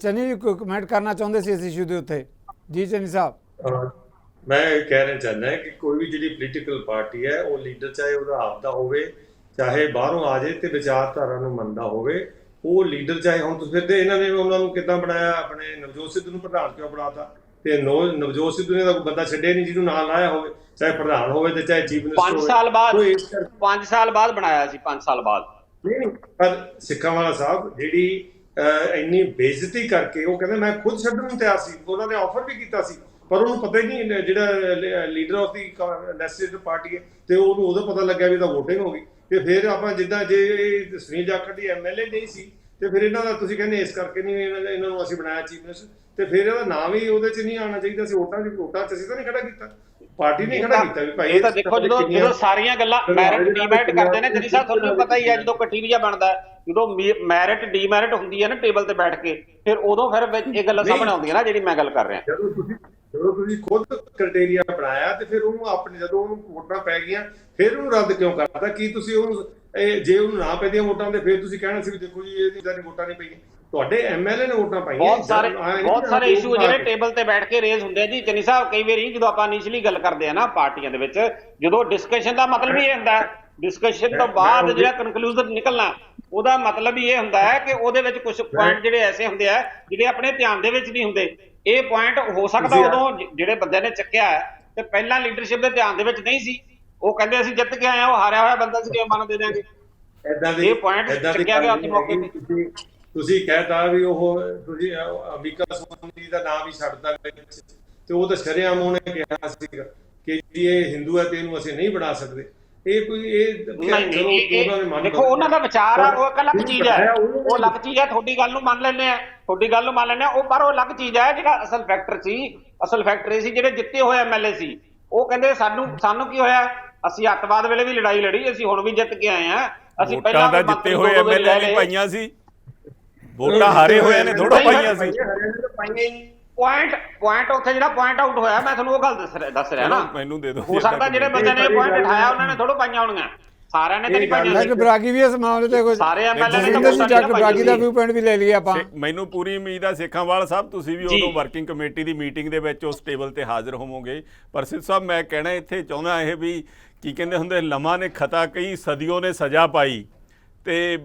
ਚੰਨੀ ਜੀ ਕੋਈ ਕਮੈਂਟ ਕਰਨਾ ਚਾਹੁੰਦੇ ਸੀ ਇਸ ਇਸ਼ੂ ਦੇ ਉੱਤੇ? ਜੀ ਚੰਨੀ ਸਾਹਿਬ। ਮੈਂ ਕਹਿਣਾ ਚਾਹੁੰਦਾ ਕਿ ਕੋਈ ਵੀ ਜਿਹੜੀ ਪੋਲੀਟੀਕਲ ਪਾਰਟੀ ਹੈ, ਉਹ ਲੀਡਰ ਚਾਹੇ ਉਹਦਾ ਆਪਦਾ ਹੋਵੇ, ਚਾਹੇ ਬਾਹਰੋਂ ਆ ਜਾਏ ਤੇ ਵਿਚਾਰਧਾਰਾ ਨੂੰ ਮੰਨਦਾ ਹੋਵੇ, ਉਹ ਲੀਡਰ ਚਾਹੇ ਹੁਣ ਤੁਸੀਂ ਤੇ ਇਹਨਾਂ ਨੇ ਉਹਨਾਂ ਨੂੰ ਕਿੱਦਾਂ ਬਣਾਇਆ, ਆਪਣੇ ਨਵਜੋਤ ਸਿੱਧੂ ਨੂੰ ਪ੍ਰਧਾਨ ਕਿਉਂ ਬਣਾਤਾ, ਤੇ ਨਵਜੋਤ ਸਿੱਧੂ ਨੇ ਤਾਂ ਕੋਈ ਬੰਦਾ ਛੱਡਿਆ ਨਹੀਂ ਜਿਹਨੂੰ ਨਾਲ ਲਾਇਆ ਹੋਵੇ, ਚਾਹੇ ਪ੍ਰਧਾਨ ਹੋਵੇ ਤੇ ਚਾਹੇ ਚੀਫ ਮਿਨਿਸਟਰ ਹੋਵੇ। 5 ਸਾਲ ਬਾਅਦ ਬਣਾਇਆ ਸੀ, 5 ਸਾਲ ਬਾਅਦ। ਨਹੀਂ, ਪਰ ਸਿੱਖਾਂ ਵਾਲਾ ਸਾਹਿਬ ਜਿਹੜੀ ਇੰਨੀ ਬੇਇੱਜ਼ਤੀ ਕਰਕੇ, ਉਹ ਕਹਿੰਦੇ ਮੈਂ ਖੁਦ ਛੱਡਣ ਨੂੰ ਤਿਆਰ ਸੀ, ਉਹਨਾਂ ਨੇ ਆਫਰ ਵੀ ਕੀਤਾ ਸੀ, ਪਰ ਉਹਨੂੰ ਪਤਾ ਹੀ ਨਹੀਂ ਜਿਹੜਾ leader of the legislative party ਹੈ, ਤੇ ਉਹਨੂੰ ਉਦੋਂ ਪਤਾ ਲੱਗਿਆ ਵੀ ਤਾਂ ਵੋਟਿੰਗ ਹੋ ਗਈ। ਤੇ ਫਿਰ ਆਪਾਂ ਜਿੱਦਾਂ ਜੇ ਸੁਨੀਲ ਜਾਖੜ ਦੀ ਐਮਐਲਏ ਨਹੀਂ ਸੀ, ਤੇ ਫਿਰ ਇਹਨਾਂ ਦਾ ਤੁਸੀਂ ਕਹਿੰਦੇ ਇਸ ਕਰਕੇ ਨਹੀਂ ਇਹਨਾਂ ਨੂੰ ਅਸੀਂ ਬਣਾਇਆ ਚੀਫ ਮਿਨਿਸਟਰ, ਤੇ ਫਿਰ ਇਹਦਾ ਨਾਮ ਵੀ ਉਹਦੇ 'ਚ ਨਹੀਂ ਆਉਣਾ ਚਾਹੀਦਾ ਸੀ। ਵੋਟਾਂ 'ਚ ਅਸੀਂ ਤਾਂ ਨਹੀਂ ਖੜਾ ਕੀਤਾ, ਪਾਰਟੀ ਨੇ ਖੜਾ ਕੀਤਾ ਵੀ ਭਾਈ। ਇਹ ਤਾਂ ਦੇਖੋ ਜਦੋਂ ਸਾਰੀਆਂ ਗੱਲਾਂ ਮੈਰਿਟ ਡੀਮੈਰਿਟ ਕਰਦੇ ਨੇ, ਜਿਹੜੀ ਸਾਹਿਬ ਤੁਹਾਨੂੰ ਪਤਾ ਹੀ ਹੈ, ਜਦੋਂ ਕ੍ਰਾਈਟੇਰੀਆ ਬਣਦਾ, ਜਦੋਂ ਮੈਰਿਟ ਡੀਮੈਰਿਟ ਹੁੰਦੀ ਹੈ ਨਾ ਟੇਬਲ ਤੇ ਬੈਠ ਕੇ, ਫਿਰ ਉਦੋਂ ਫਿਰ ਇਹ ਗੱਲਾਂ ਸਾਹਮਣੇ ਆਉਂਦੀਆਂ ਨਾ, ਜਿਹੜੀ ਮੈਂ ਗੱਲ ਕਰ ਰਿਹਾ। ਜਦੋਂ ਤੁਸੀਂ ਖੁਦ ਕ੍ਰਾਈਟੇਰੀਆ ਬਣਾਇਆ, ਤੇ ਫਿਰ ਉਹਨੂੰ ਆਪਣੇ ਜਦੋਂ ਉਹਨੂੰ ਵੋਟਾਂ ਪੈ ਗਈਆਂ, ਫਿਰ ਉਹਨੂੰ ਰੱਦ ਕਿਉਂ ਕਰਤਾ? ਕੀ ਤੁਸੀਂ ਉਹਨੂੰ ਜੇ ਉਹਨੂੰ ਨਾ ਪੈਂਦੀਆਂ ਵੋਟਾਂ ਤੇ ਫਿਰ ਤੁਸੀਂ ਕਹਿਣਾ ਸੀ ਵੀ ਦੇਖੋ ਜੀ ਇਹਦੀ ਵੋਟਾਂ ਨਹੀਂ ਪਈਆਂ, ਤੁਹਾਡੇ ਐਮਐਲਏ ਨੇ ਵੋਟਾਂ ਪਾਈਆਂ। ਬਹੁਤ ਸਾਰੇ ਇਸ਼ੂ ਜਿਹੜੇ ਟੇਬਲ ਤੇ ਬੈਠ ਕੇ ਰੇਜ਼ ਹੁੰਦੇ ਆ ਜੀ ਚੰਨੀ ਸਾਹਿਬ। ਕਈ ਵਾਰੀ ਜਦੋਂ ਆਪਾਂ ਇਨੀਸ਼ੀਅਲੀ ਗੱਲ ਕਰਦੇ ਆ ਨਾ ਪਾਰਟੀਆਂ ਦੇ ਵਿੱਚ, ਜਦੋਂ ਡਿਸਕਸ਼ਨ ਦਾ ਮਤਲਬ ਹੀ ਇਹ ਹੁੰਦਾ, ਡਿਸਕਸ਼ਨ ਤੋਂ ਬਾਅਦ ਜਿਹੜਾ ਕਨਕਲੂਜਨ ਨਿਕਲਣਾ, ਉਹਦਾ ਮਤਲਬ ਹੀ ਇਹ ਹੁੰਦਾ ਹੈ ਕਿ ਉਹਦੇ ਵਿੱਚ ਕੁਝ ਪੁਆਇੰਟ ਜਿਹੜੇ ਐਸੇ ਹੁੰਦੇ ਆ ਜਿਹੜੇ ਆਪਣੇ ਧਿਆਨ ਦੇ ਵਿੱਚ ਨਹੀਂ ਹੁੰਦੇ। ਇਹ ਪੁਆਇੰਟ ਹੋ ਸਕਦਾ ਉਦੋਂ ਜਿਹੜੇ ਬੰਦੇ ਨੇ ਚੱਕਿਆ ਤੇ ਪਹਿਲਾਂ ਲੀਡਰਸ਼ਿਪ ਦੇ ਧਿਆਨ ਦੇ ਵਿੱਚ ਨਹੀਂ ਸੀ, ਉਹ ਕਹਿੰਦੇ ਅਸੀਂ ਜਿੱਤ ਕੇ ਆਏ ਆ, ਉਹ ਹਾਰਿਆ ਹੋਇਆ ਬੰਦਾ ਸੀ, ਕਿਵੇਂ ਮੰਨ ਦੇ ਦਿਆਂਗੇ? ਇਹ ਪੁਆਇੰਟ ਚੱਕਿਆ ਗਿਆ ਉਸ ਮੌਕੇ ਤੇ। ਤੁਸੀਂ ਕਹਿਤਾ ਵੀ ਉਹ ਤੁਸੀਂ ਅੰਬਿਕਾ ਸੋਨੀ ਦਾ ਨਾਮ ਹੀ ਛੱਡਦਾ, ਤੇ ਉਹ ਤਾਂ ਸ਼ਰੇਆਮ ਉਹਨੇ ਕਿਹਾ ਸੀਗਾ ਕਿ ਜੀ ਇਹ ਹਿੰਦੂ ਹੈ ਤੇ ਇਹਨੂੰ ਅਸੀਂ ਨਹੀਂ ਬਣਾ ਸਕਦੇ। ਇਹ ਕੋਈ ਦੇਖੋ ਉਹਨਾਂ ਦਾ ਵਿਚਾਰ ਆ, ਉਹ ਇੱਕ ਅਲੱਗ ਚੀਜ਼ ਹੈ, ਉਹ ਅਲੱਗ ਚੀਜ਼ ਹੈ। ਤੁਹਾਡੀ ਗੱਲ ਨੂੰ ਮੰਨ ਲੈਂਦੇ ਆ, ਉਹ ਪਰ ਉਹ ਅਲੱਗ ਚੀਜ਼ ਹੈ। ਜਿਹੜਾ ਅਸਲ ਫੈਕਟਰ ਸੀ ਜਿਹੜੇ ਜਿੱਤੇ ਹੋਏ ਐਮਐਲਏ ਸੀ, ਉਹ ਕਹਿੰਦੇ ਸਾਨੂੰ ਕੀ ਹੋਇਆ, ਅਸੀਂ ਅੱਤਵਾਦ ਵੇਲੇ ਵੀ ਲੜਾਈ ਲੜੀ, ਅਸੀਂ ਹੁਣ ਵੀ ਜਿੱਤ ਕੇ ਆਏ ਆ, ਅਸੀਂ ਪਹਿਲਾਂ ਜਿੱਤੇ ਹੋਏ ਐਮਐਲਏ ਨਹੀਂ ਪਾਈਆਂ ਸੀ। ਵੋਟਾਂ ਹਾਰੇ ਹੋਏ ਨੇ ਥੋੜਾ ਪਾਈਆਂ ਸੀ। ਪੁਆਇੰਟ ਉੱਥੇ ਜਿਹੜਾ ਪੁਆਇੰਟ ਆਊਟ ਹੋਇਆ, ਮੈਂ ਤੁਹਾਨੂੰ ਉਹ ਗੱਲ ਦੱਸ ਰਿਹਾ ਨਾ। ਮੈਨੂੰ ਦੇ ਦਿਓ। ਹੋ ਸਕਦਾ ਜਿਹੜੇ ਬੰਦੇ ਨੇ ਪੁਆਇੰਟ ਉਠਾਇਆ ਉਹਨਾਂ ਨੇ ਥੋੜਾ ਪਾਈਆਂ ਹੋਣਗੀਆਂ, ਸਾਰਿਆਂ ਨੇ ਤਾਂ ਨਹੀਂ ਪਾਈਆਂ। ਡਾਕਟਰ ਬਰਾਗੀ ਵੀ ਇਸ ਮਾਮਲੇ ਤੇ ਕੁਝ ਸਾਰੇ ਐਮਐਲਏ ਨੇ ਡਾਕਟਰ ਬਰਾਗੀ ਦਾ ਵਿਊ ਪੁਆਇੰਟ ਵੀ ਲੈ ਲਿਆ ਆਪਾਂ। ਮੈਨੂੰ ਪੂਰੀ ਉਮੀਦ ਆ ਸੇਖਾਂਵਾਲ ਸਾਹਿਬ ਤੁਸੀਂ ਵੀ ਉਦੋਂ ਵਰਕਿੰਗ ਕਮੇਟੀ ਦੀ ਮੀਟਿੰਗ ਦੇ ਵਿੱਚ ਉਸ ਟੇਬਲ ਤੇ ਹਾਜ਼ਰ ਹੋਵੋਗੇ। ਪਰ ਸਿੱਧ ਸਾਹਿਬ ਮੈਂ ਕਹਿਣਾ ਇੱਥੇ ਚਾਹੁੰਦਾ ਇਹ ਵੀ ਕੀ ਕਹਿੰਦੇ ਹੁੰਦੇ, ਲੰਮਾ ਨੇ ਖਤਾ ਕਈ ਸਦੀਆਂ ਨੇ ਸਜ਼ਾ ਪਾਈ, ਤੇ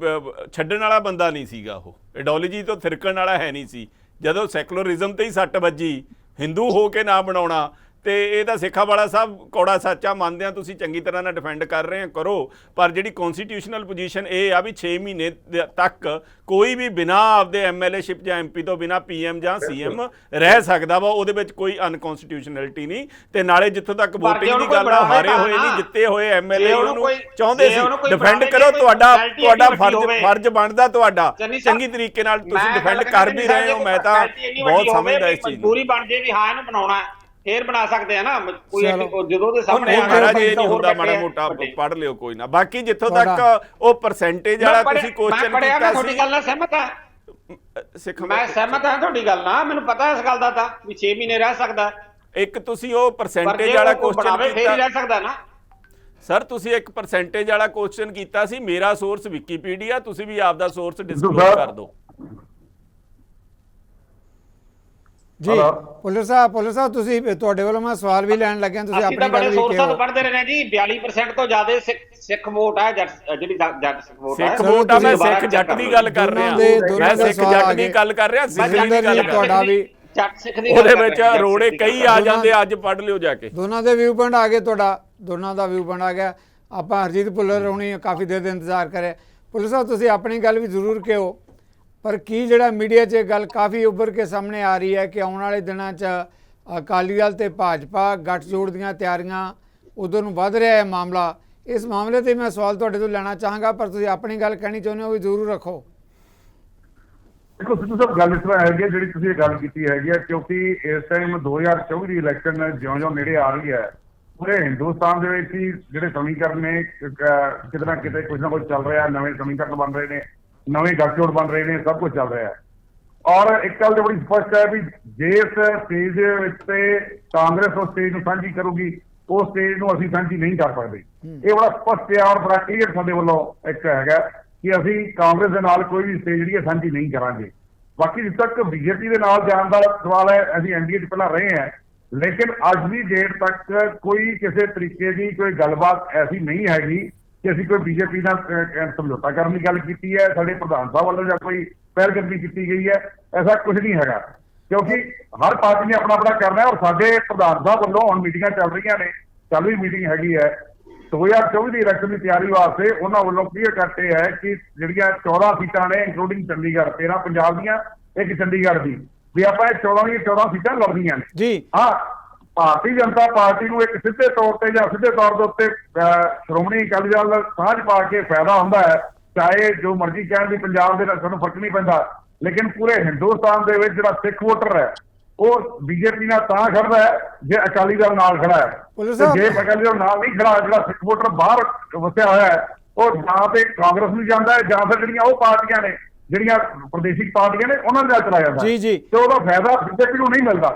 ਛੱਡਣ ਵਾਲਾ ਬੰਦਾ ਨਹੀਂ ਸੀਗਾ ਉਹ, ਆਈਡੀਓਲੋਜੀ ਤੋਂ ਥਿਰਕਣ ਵਾਲਾ ਹੈ ਨਹੀਂ ਸੀ। ਜਦੋਂ ਸੈਕੂਲਰਿਜ਼ਮ ਤੇ ਹੀ ਸੱਟ ਵੱਜੀ, ਹਿੰਦੂ ਹੋ ਕੇ ਨਾ ਬਣਾਉਣਾ, ਤੇ ਇਹ ਤਾਂ ਸੇਖਾਂਵਾਲਾ ਸਾਹਿਬ ਕੌੜਾ ਸੱਚਾ ਮੰਨਦੇ ਆ, ਤੁਸੀਂ ਚੰਗੀ ਤਰ੍ਹਾਂ ਨਾਲ ਡਿਫੈਂਡ ਕਰ ਰਹੇ ਆ, ਕਰੋ। ਪਰ ਜਿਹੜੀ ਕੌਨਸਟੀਟਿਊਸ਼ਨਲ ਪੋਜੀਸ਼ਨ ਇਹ ਆ ਵੀ 6 ਮਹੀਨੇ ਤੱਕ ਕੋਈ ਵੀ ਬਿਨਾਂ ਆਪਦੇ ਐਮਐਲਏਸ਼ਿਪ ਜਾਂ ਐਮਪੀ ਤੋਂ ਬਿਨਾਂ ਪੀਐਮ ਜਾਂ ਸੀਐਮ ਰਹਿ ਸਕਦਾ ਵਾ, ਉਹਦੇ ਵਿੱਚ ਕੋਈ ਅਨਕੌਨਸਟੀਟਿਊਸ਼ਨੈਲਿਟੀ ਨਹੀਂ। ਤੇ ਨਾਲੇ ਜਿੱਥੋਂ ਤੱਕ ਵੋਟਿੰਗ ਦੀ ਗੱਲ ਆ, ਹਾਰੇ ਹੋਏ ਨਹੀਂ, ਜਿੱਤੇ ਹੋਏ ਐਮਐਲਏ ਉਹਨੂੰ ਚਾਹੁੰਦੇ ਸੀ ਡਿਫੈਂਡ ਕਰੋ। ਤੁਹਾਡਾ ਫਰਜ਼ ਬਣਦਾ, ਤੁਹਾਡਾ ਚੰਗੀ ਤਰੀਕੇ ਨਾਲ ਤੁਸੀਂ ਡਿਫੈਂਡ ਕਰ ਵੀ ਰਹੇ ਹੋ। ਮੈਂ ਤਾਂ ਬਹੁਤ ਸਮਝਦਾ ਇਸ ਚੀਜ਼ ਨੂੰ। ਪੂਰੀ ਬਣ ਜੇ ਵੀ ਹਾਂ ਇਹਨੂੰ ਬਣਾਉਣਾ ਫੇਰ ਬਣਾ ਸਕਦੇ ਆ ਨਾ, ਕੋਈ ਜਦੋਂ ਦੇ ਸਾਹਮਣੇ ਮਹਾਰਾਜ ਇਹ ਨਹੀਂ ਹੁੰਦਾ, ਮਾੜਾ ਮੋਟਾ ਪੜ੍ਹ ਲਿਓ ਕੋਈ ਨਾ। ਬਾਕੀ ਜਿੱਥੋਂ ਤੱਕ ਉਹ ਪਰਸੈਂਟੇਜ ਵਾਲਾ ਤੁਸੀਂ ਕੁਐਸਚਨ ਕੀਤਾ ਸੀ, ਤੁਹਾਡੀ ਗੱਲ ਨਾਲ ਸਹਿਮਤ ਹਾਂ, ਮੈਂ ਸਹਿਮਤ ਹਾਂ ਤੁਹਾਡੀ ਗੱਲ ਨਾਲ, ਮੈਨੂੰ ਪਤਾ ਇਸ ਗੱਲ ਦਾ ਤਾਂ ਵੀ 6 ਮਹੀਨੇ ਰਹਿ ਸਕਦਾ। ਇੱਕ ਤੁਸੀਂ ਉਹ ਪਰਸੈਂਟੇਜ ਵਾਲਾ ਕੁਐਸਚਨ ਫੇਰ ਹੀ ਰਹਿ ਸਕਦਾ ਨਾ ਸਰ। ਤੁਸੀਂ ਇੱਕ ਪਰਸੈਂਟੇਜ ਵਾਲਾ ਕੁਐਸਚਨ ਕੀਤਾ ਸੀ, ਮੇਰਾ ਸੋਰਸ ਵਿਕੀਪੀਡੀਆ, ਤੁਸੀਂ ਵੀ ਆਪਦਾ ਸੋਰਸ ਡਿਸਕਲੋਜ਼ ਕਰ ਦਿਓ ਜੀ। ਪੁਲਿਸ ਸਾਹਿਬ ਤੁਸੀਂ, ਤੁਹਾਡੇ ਵੱਲੋਂ ਮੈਂ ਸਵਾਲ ਵੀ ਲੈਣ ਲੱਗਿਆ, ਤੁਸੀਂ ਆਪਣੀ ਗੱਲ ਵੀ ਸੋਰਸਾਂ ਤੋਂ ਪੜ੍ਹਦੇ ਰਹੇ ਜੀ। 42% ਤੋਂ ਜ਼ਿਆਦਾ ਸਿੱਖ ਵੋਟ ਹੈ, ਜਿਹੜੀ ਜੱਟ ਸਿੱਖ ਵੋਟ ਹੈ। ਸਿੱਖ ਵੋਟ ਆ, ਮੈਂ ਸਿੱਖ ਜੱਟ ਦੀ ਗੱਲ ਕਰ ਰਿਹਾ, ਮੈਂ ਸਿੱਖ ਜੱਟ ਦੀ ਗੱਲ ਕਰ ਰਿਹਾ, ਸਿੱਖ ਦੀ ਗੱਲ ਕਰ ਤੁਹਾਡਾ ਵੀ ਜੱਟ ਸਿੱਖ ਦੀ ਉਹਦੇ ਵਿੱਚ ਰੋੜੇ ਕਈ ਆ ਜਾਂਦੇ, ਅੱਜ ਪੜ੍ਹ ਲਿਓ ਜਾ ਕੇ। ਦੋਨਾਂ ਦੇ ਵਿਊ ਪੁਆਇੰਟ ਆ ਗਏ, ਤੁਹਾਡਾ ਦੋਨਾਂ ਦਾ ਵਿਊ ਪੁਆਇੰਟ ਆ ਗਿਆ। ਆਪਾਂ ਹਰਜੀਤ ਭੁੱਲਰ ਹੋਣੀ ਕਾਫੀ ਦੇਰ ਦੇ ਇੰਤਜ਼ਾਰ ਕਰੇ। ਪੁਲਿਸ ਸਾਹਿਬ ਤੁਸੀਂ ਆਪਣੀ ਗੱਲ ਵੀ ਜ਼ਰੂਰ ਕਹੋ, ਪਰ ਕੀ ਜਿਹੜਾ ਮੀਡੀਆ 'ਚ ਗੱਲ ਕਾਫੀ ਉੱਭਰ ਕੇ ਸਾਹਮਣੇ ਆ ਰਹੀ ਹੈ ਕਿ ਆਉਣ ਵਾਲੇ ਦਿਨਾਂ 'ਚ ਅਕਾਲੀ ਦਲ ਤੇ ਭਾਜਪਾ ਗੱਠਜੋੜ ਦੀਆਂ ਤਿਆਰੀਆਂ ਉਧਰ ਨੂੰ ਵੱਧ ਰਿਹਾ ਹੈ ਮਾਮਲਾ। ਇਸ ਮਾਮਲੇ ਤੇ ਮੈਂ ਸਵਾਲ ਤੁਹਾਡੇ ਤੋਂ ਲੈਣਾ ਚਾਹਾਂਗਾ, ਪਰ ਤੁਸੀਂ ਆਪਣੀ ਗੱਲ ਕਹਿਣੀ ਚਾਹੁੰਦੇ ਹੋ ਵੀ ਜ਼ਰੂਰ ਰੱਖੋ। ਦੇਖੋ ਸਿੱਧੂ ਸਾਹਿਬ, ਗੱਲ ਇਸ ਤਰ੍ਹਾਂ ਹੈਗੀ ਹੈ ਜਿਹੜੀ ਤੁਸੀਂ ਇਹ ਗੱਲ ਕੀਤੀ ਹੈਗੀ ਹੈ, ਕਿਉਂਕਿ ਇਸ ਟਾਈਮ 2024 ਦੀ ਇਲੈਕਸ਼ਨ ਜਿਉਂ-ਜਿਉਂ ਨੇੜੇ ਆ ਰਹੀ ਹੈ, ਪੂਰੇ ਹਿੰਦੁਸਤਾਨ ਦੇ ਵਿੱਚ ਹੀ ਜਿਹੜੇ ਸਮੀਕਰਨ ਨੇ ਕਿਤੇ ਨਾ ਕਿਤੇ ਕੁਝ ਨਾ ਕੁਝ ਚੱਲ ਰਿਹਾ, ਨਵੇਂ ਸਮੀਕਰਨ ਬਣ ਰਹੇ ਨੇ, ਨਵੇਂ ਗੱਠਜੋੜ ਬਣ ਰਹੇ ਨੇ, ਸਭ ਕੁਝ ਚੱਲ ਰਿਹਾ ਹੈ। ਔਰ ਇੱਕ ਗੱਲ ਤੇ ਬੜੀ ਸਪਸ਼ਟ ਹੈ ਵੀ ਜਿਸ ਸਟੇਜ ਦੇ ਵਿੱਚ ਤੇ ਕਾਂਗਰਸ ਉਸ ਸਟੇਜ ਨੂੰ ਸਾਂਝੀ ਕਰੂਗੀ, ਉਸ ਸਟੇਜ ਨੂੰ ਅਸੀਂ ਸਾਂਝੀ ਨਹੀਂ ਕਰ ਸਕਦੇ। ਇਹ ਬੜਾ ਸਪਸ਼ਟ ਹੈ ਔਰ ਬੜਾ ਕਲੀਅਰ ਸਾਡੇ ਵੱਲੋਂ ਇੱਕ ਹੈਗਾ ਕਿ ਅਸੀਂ ਕਾਂਗਰਸ ਦੇ ਨਾਲ ਕੋਈ ਵੀ ਸਟੇਜ ਜਿਹੜੀ ਹੈ ਸਾਂਝੀ ਨਹੀਂ ਕਰਾਂਗੇ। ਬਾਕੀ ਜਿੱਦ ਤੱਕ ਬੀਜੇਪੀ ਦੇ ਨਾਲ ਜਾਣ ਦਾ ਸਵਾਲ ਹੈ, ਅਸੀਂ ਐਨਡੀਏ 'ਚ ਪਹਿਲਾਂ ਰਹੇ ਹਾਂ, ਲੇਕਿਨ ਅੱਜ ਦੀ ਡੇਟ ਤੱਕ ਕੋਈ ਕਿਸੇ ਤਰੀਕੇ ਦੀ ਕੋਈ ਗੱਲਬਾਤ ਐਸੀ ਨਹੀਂ ਹੈਗੀ ਕਿ ਅਸੀਂ ਕੋਈ ਬੀਜੇਪੀ ਨਾਲ ਸਮਝੌਤਾ ਕਰਨ ਦੀ ਗੱਲ ਕੀਤੀ ਹੈ, ਸਾਡੇ ਪ੍ਰਧਾਨ ਸਾਹਿਬ ਵੱਲੋਂ ਜਾਂ ਕੋਈ ਪਹਿਲਕਦਮੀ ਕੀਤੀ ਗਈ ਹੈ, ਐਸਾ ਕੁਝ ਨਹੀਂ ਹੈਗਾ। ਕਿਉਂਕਿ ਹਰ ਪਾਰਟੀ ਨੇ ਆਪਣਾ ਆਪਣਾ ਕਰਨਾ ਹੈ ਔਰ ਸਾਡੇ ਪ੍ਰਧਾਨ ਸਾਹਿਬ ਵੱਲੋਂ ਹੁਣ ਮੀਟਿੰਗਾਂ ਚੱਲ ਰਹੀਆਂ ਨੇ, ਚੱਲ ਵੀ ਮੀਟਿੰਗ ਹੈਗੀ ਹੈ 2024 ਦੀ ਇਲੈਕਸ਼ਨ ਦੀ ਤਿਆਰੀ ਵਾਸਤੇ। ਉਹਨਾਂ ਵੱਲੋਂ ਕਲੀਅਰ ਕਰਤੇ ਹੈ ਕਿ ਜਿਹੜੀਆਂ 14 ਸੀਟਾਂ ਨੇ ਇੰਕਲੂਡਿੰਗ ਚੰਡੀਗੜ੍ਹ, 13 ਪੰਜਾਬ ਦੀਆਂ, ਇੱਕ ਚੰਡੀਗੜ੍ਹ ਦੀ, ਵੀ ਆਪਾਂ ਇਹ 14 ਦੀਆਂ 14 ਸੀਟਾਂ ਲੜਨੀਆਂ ਨੇ ਜੀ। ਹਾਂ, ਭਾਰਤੀ ਜਨਤਾ ਪਾਰਟੀ ਨੂੰ ਇੱਕ ਸਿੱਧੇ ਤੌਰ ਤੇ ਜਾਂ ਸਿੱਧੇ ਤੌਰ ਦੇ ਉੱਤੇ ਸ਼੍ਰੋਮਣੀ ਅਕਾਲੀ ਦਲ ਨਾਲ ਸਾਂਝ ਪਾ ਕੇ ਫਾਇਦਾ ਹੁੰਦਾ ਹੈ, ਚਾਹੇ ਜੋ ਮਰਜ਼ੀ ਕਹਿਣ ਵੀ ਪੰਜਾਬ ਦੇ ਨਾਲ ਸਾਨੂੰ ਫਰਕ ਨਹੀਂ ਪੈਂਦਾ, ਲੇਕਿਨ ਪੂਰੇ ਹਿੰਦੁਸਤਾਨ ਦੇ ਵਿੱਚ ਜਿਹੜਾ ਸਿੱਖ ਵੋਟਰ ਹੈ ਉਹ ਬੀਜੇਪੀ ਨਾਲ ਤਾਂ ਖੜਦਾ ਹੈ ਜੇ ਅਕਾਲੀ ਦਲ ਨਾਲ ਖੜਾ ਹੈ। ਜੇ ਅਕਾਲੀ ਦਲ ਨਾਲ ਨਹੀਂ ਖੜਾ, ਜਿਹੜਾ ਸਿੱਖ ਵੋਟਰ ਬਾਹਰ ਵਸਿਆ ਹੋਇਆ ਹੈ, ਉਹ ਜਾਂ ਤੇ ਕਾਂਗਰਸ ਨੂੰ ਜਾਂਦਾ ਹੈ ਜਾਂ ਫਿਰ ਜਿਹੜੀਆਂ ਉਹ ਪਾਰਟੀਆਂ ਨੇ, ਜਿਹੜੀਆਂ ਪ੍ਰਦੇਸ਼ਿਕ ਪਾਰਟੀਆਂ ਨੇ, ਉਹਨਾਂ ਦੇ ਨਾਲ ਚਲਾ ਜਾਂਦਾ ਤੇ ਉਹਦਾ ਫਾਇਦਾ ਬੀਜੇਪੀ ਨੂੰ ਨਹੀਂ ਮਿਲਦਾ।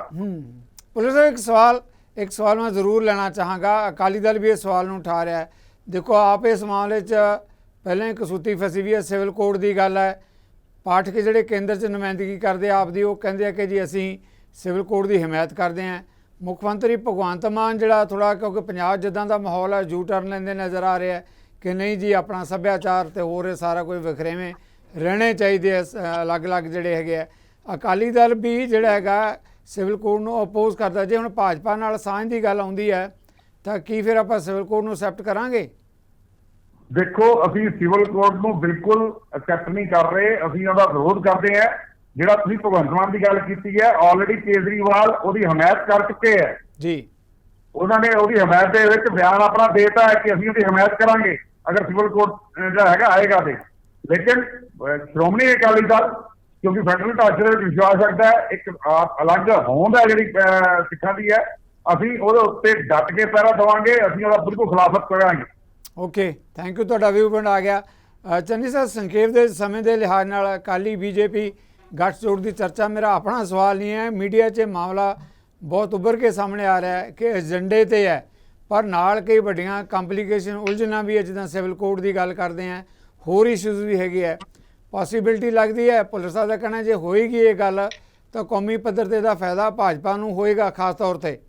ਪੁਲਿਸ ਸਾਹਿਬ ਇੱਕ ਸਵਾਲ ਮੈਂ ਜ਼ਰੂਰ ਲੈਣਾ ਚਾਹਾਂਗਾ, ਅਕਾਲੀ ਦਲ ਵੀ ਇਸ ਸਵਾਲ ਨੂੰ ਉਠਾ ਰਿਹਾ ਹੈ। ਦੇਖੋ ਆਪ ਇਸ ਮਾਮਲੇ 'ਚ ਪਹਿਲਾਂ ਇੱਕ ਕਸੂਤੀ ਫਸੀ ਵੀ ਹੈ, ਸਿਵਲ ਕੋਡ ਦੀ ਗੱਲ ਹੈ। ਪਾਠਕ ਜਿਹੜੇ ਕੇਂਦਰ 'ਚ ਨੁਮਾਇੰਦਗੀ ਕਰਦੇ ਆਪ ਦੀ, ਉਹ ਕਹਿੰਦੇ ਆ ਕਿ ਜੀ ਅਸੀਂ ਸਿਵਲ ਕੋਡ ਦੀ ਹਮਾਇਤ ਕਰਦੇ ਹਾਂ। ਮੁੱਖ ਮੰਤਰੀ ਭਗਵੰਤ ਮਾਨ ਜਿਹੜਾ ਥੋੜ੍ਹਾ, ਕਿਉਂਕਿ ਪੰਜਾਬ ਜਿੱਦਾਂ ਦਾ ਮਾਹੌਲ ਹੈ, ਯੂ ਟਰਨ ਲੈਂਦੇ ਨਜ਼ਰ ਆ ਰਿਹਾ ਕਿ ਨਹੀਂ ਜੀ ਆਪਣਾ ਸੱਭਿਆਚਾਰ ਅਤੇ ਹੋਰ ਇਹ ਸਾਰਾ ਕੋਈ ਵੱਖਰੇਵੇਂ ਰਹਿਣੇ ਚਾਹੀਦੇ ਆ, ਅਲੱਗ-ਅਲੱਗ ਜਿਹੜੇ ਹੈਗੇ ਆ। ਅਕਾਲੀ ਦਲ ਵੀ ਜਿਹੜਾ ਹੈਗਾ ਸਿਵਲ ਕੋਡ ਨੂੰ ਅਪੋਜ਼ ਕਰਦਾ। ਜੇ ਹੁਣ ਭਾਜਪਾ ਨਾਲ ਸਾਂਝ ਦੀ ਗੱਲ ਆਉਂਦੀ ਹੈ ਤਾਂ ਕੀ ਫਿਰ ਆਪਾਂ ਸਿਵਲ ਕੋਡ ਨੂੰ ਅਸੈਪਟ ਕਰਾਂਗੇ? ਦੇਖੋ, ਅਸੀਂ ਸਿਵਲ ਕੋਡ ਨੂੰ ਬਿਲਕੁਲ ਅਕਸੈਪਟ ਨਹੀਂ ਕਰ ਰਹੇ, ਅਸੀਂ ਉਹਦਾ ਵਿਰੋਧ ਕਰਦੇ ਹਾਂ। ਜਿਹੜਾ ਤੁਸੀਂ ਭਗਵੰਤ ਮਾਨ ਦੀ ਗੱਲ ਕੀਤੀ ਹੈ, ਆਲਰੇਡੀ ਕੇਜਰੀਵਾਲ ਉਹਦੀ ਹਮਾਇਤ ਕਰ ਚੁੱਕੇ ਹੈ ਜੀ। ਉਹਨਾਂ ਨੇ ਉਹਦੀ ਹਮਾਇਤ ਦੇ ਵਿੱਚ ਬਿਆਨ ਆਪਣਾ ਦੇਤਾ ਹੈ ਕਿ ਅਸੀਂ ਉਹਦੀ ਹਮਾਇਤ ਕਰਾਂਗੇ ਅਗਰ ਸਿਵਲ ਕੋਡ ਜਿਹੜਾ ਹੈਗਾ ਆਏਗਾ ਤੇ। ਲੇਕਿਨ ਸ਼੍ਰੋਮਣੀ ਅਕਾਲੀ ਦਲ ਕਿਉਂਕਿ ਫੈਡਰਲ ਢਾਂਚੇ ਦੇ ਵਿੱਚ ਵਿਸ਼ਵਾਸ ਰੱਖਦਾ ਹੈ, ਇੱਕ ਅਲੱਗ ਹੋਂਦ ਹੈ ਜਿਹੜੀ ਸਿੱਖਾਂ ਦੀ ਹੈ, ਅਸੀਂ ਉਹਦੇ ਉੱਤੇ ਡਟ ਕੇ ਪਹਿਰਾ ਦੇਵਾਂਗੇ, ਅਸੀਂ ਉਹਦਾ ਬਿਲਕੁਲ ਖਿਲਾਫਤ ਕਰਾਂਗੇ। ਓਕੇ, ਥੈਂਕ ਯੂ, ਤੁਹਾਡਾ ਵਿਊ ਪੁਆਇੰਟ ਆ ਗਿਆ। ਚੰਨੀ ਸਾਹਿਬ, ਸੰਖੇਪ ਦੇ ਸਮੇਂ ਦੇ ਲਿਹਾਜ਼ ਨਾਲ ਅਕਾਲੀ ਬੀਜੇਪੀ ਗੱਠਜੋੜ ਦੀ ਚਰਚਾ, ਮੇਰਾ ਆਪਣਾ ਸਵਾਲ ਨਹੀਂ ਹੈ, ਮੀਡੀਆ 'ਚ ਮਾਮਲਾ ਬਹੁਤ ਉੱਭਰ ਕੇ ਸਾਹਮਣੇ ਆ ਰਿਹਾ ਹੈ ਕਿ ਏਜੰਡੇ ਤੇ ਹੈ, ਪਰ ਨਾਲ ਕਈ ਵੱਡੀਆਂ ਕੰਪਲੀਕੇਸ਼ਨ ਉਲਝਣਾਂ ਵੀ ਹੈ, ਜਿੱਦਾਂ ਸਿਵਲ ਕੋਡ ਦੀ ਗੱਲ ਕਰਦੇ ਹਾਂ, ਹੋਰ ਇਸ਼ੂਜ਼ ਵੀ ਹੈਗੇ ਹੈ। ਪੋਸੀਬਿਲਿਟੀ ਲੱਗਦੀ ਹੈ, ਭੁੱਲਰ ਸਾਹਿਬ ਦਾ ਕਹਿਣਾ ਜੇ ਹੋਏਗੀ ਇਹ ਗੱਲ ਤਾਂ ਕੌਮੀ ਪੱਧਰ ਤੇ ਇਹਦਾ ਫਾਇਦਾ ਭਾਜਪਾ ਨੂੰ ਹੋਏਗਾ ਖਾਸ ਤੌਰ ਤੇ।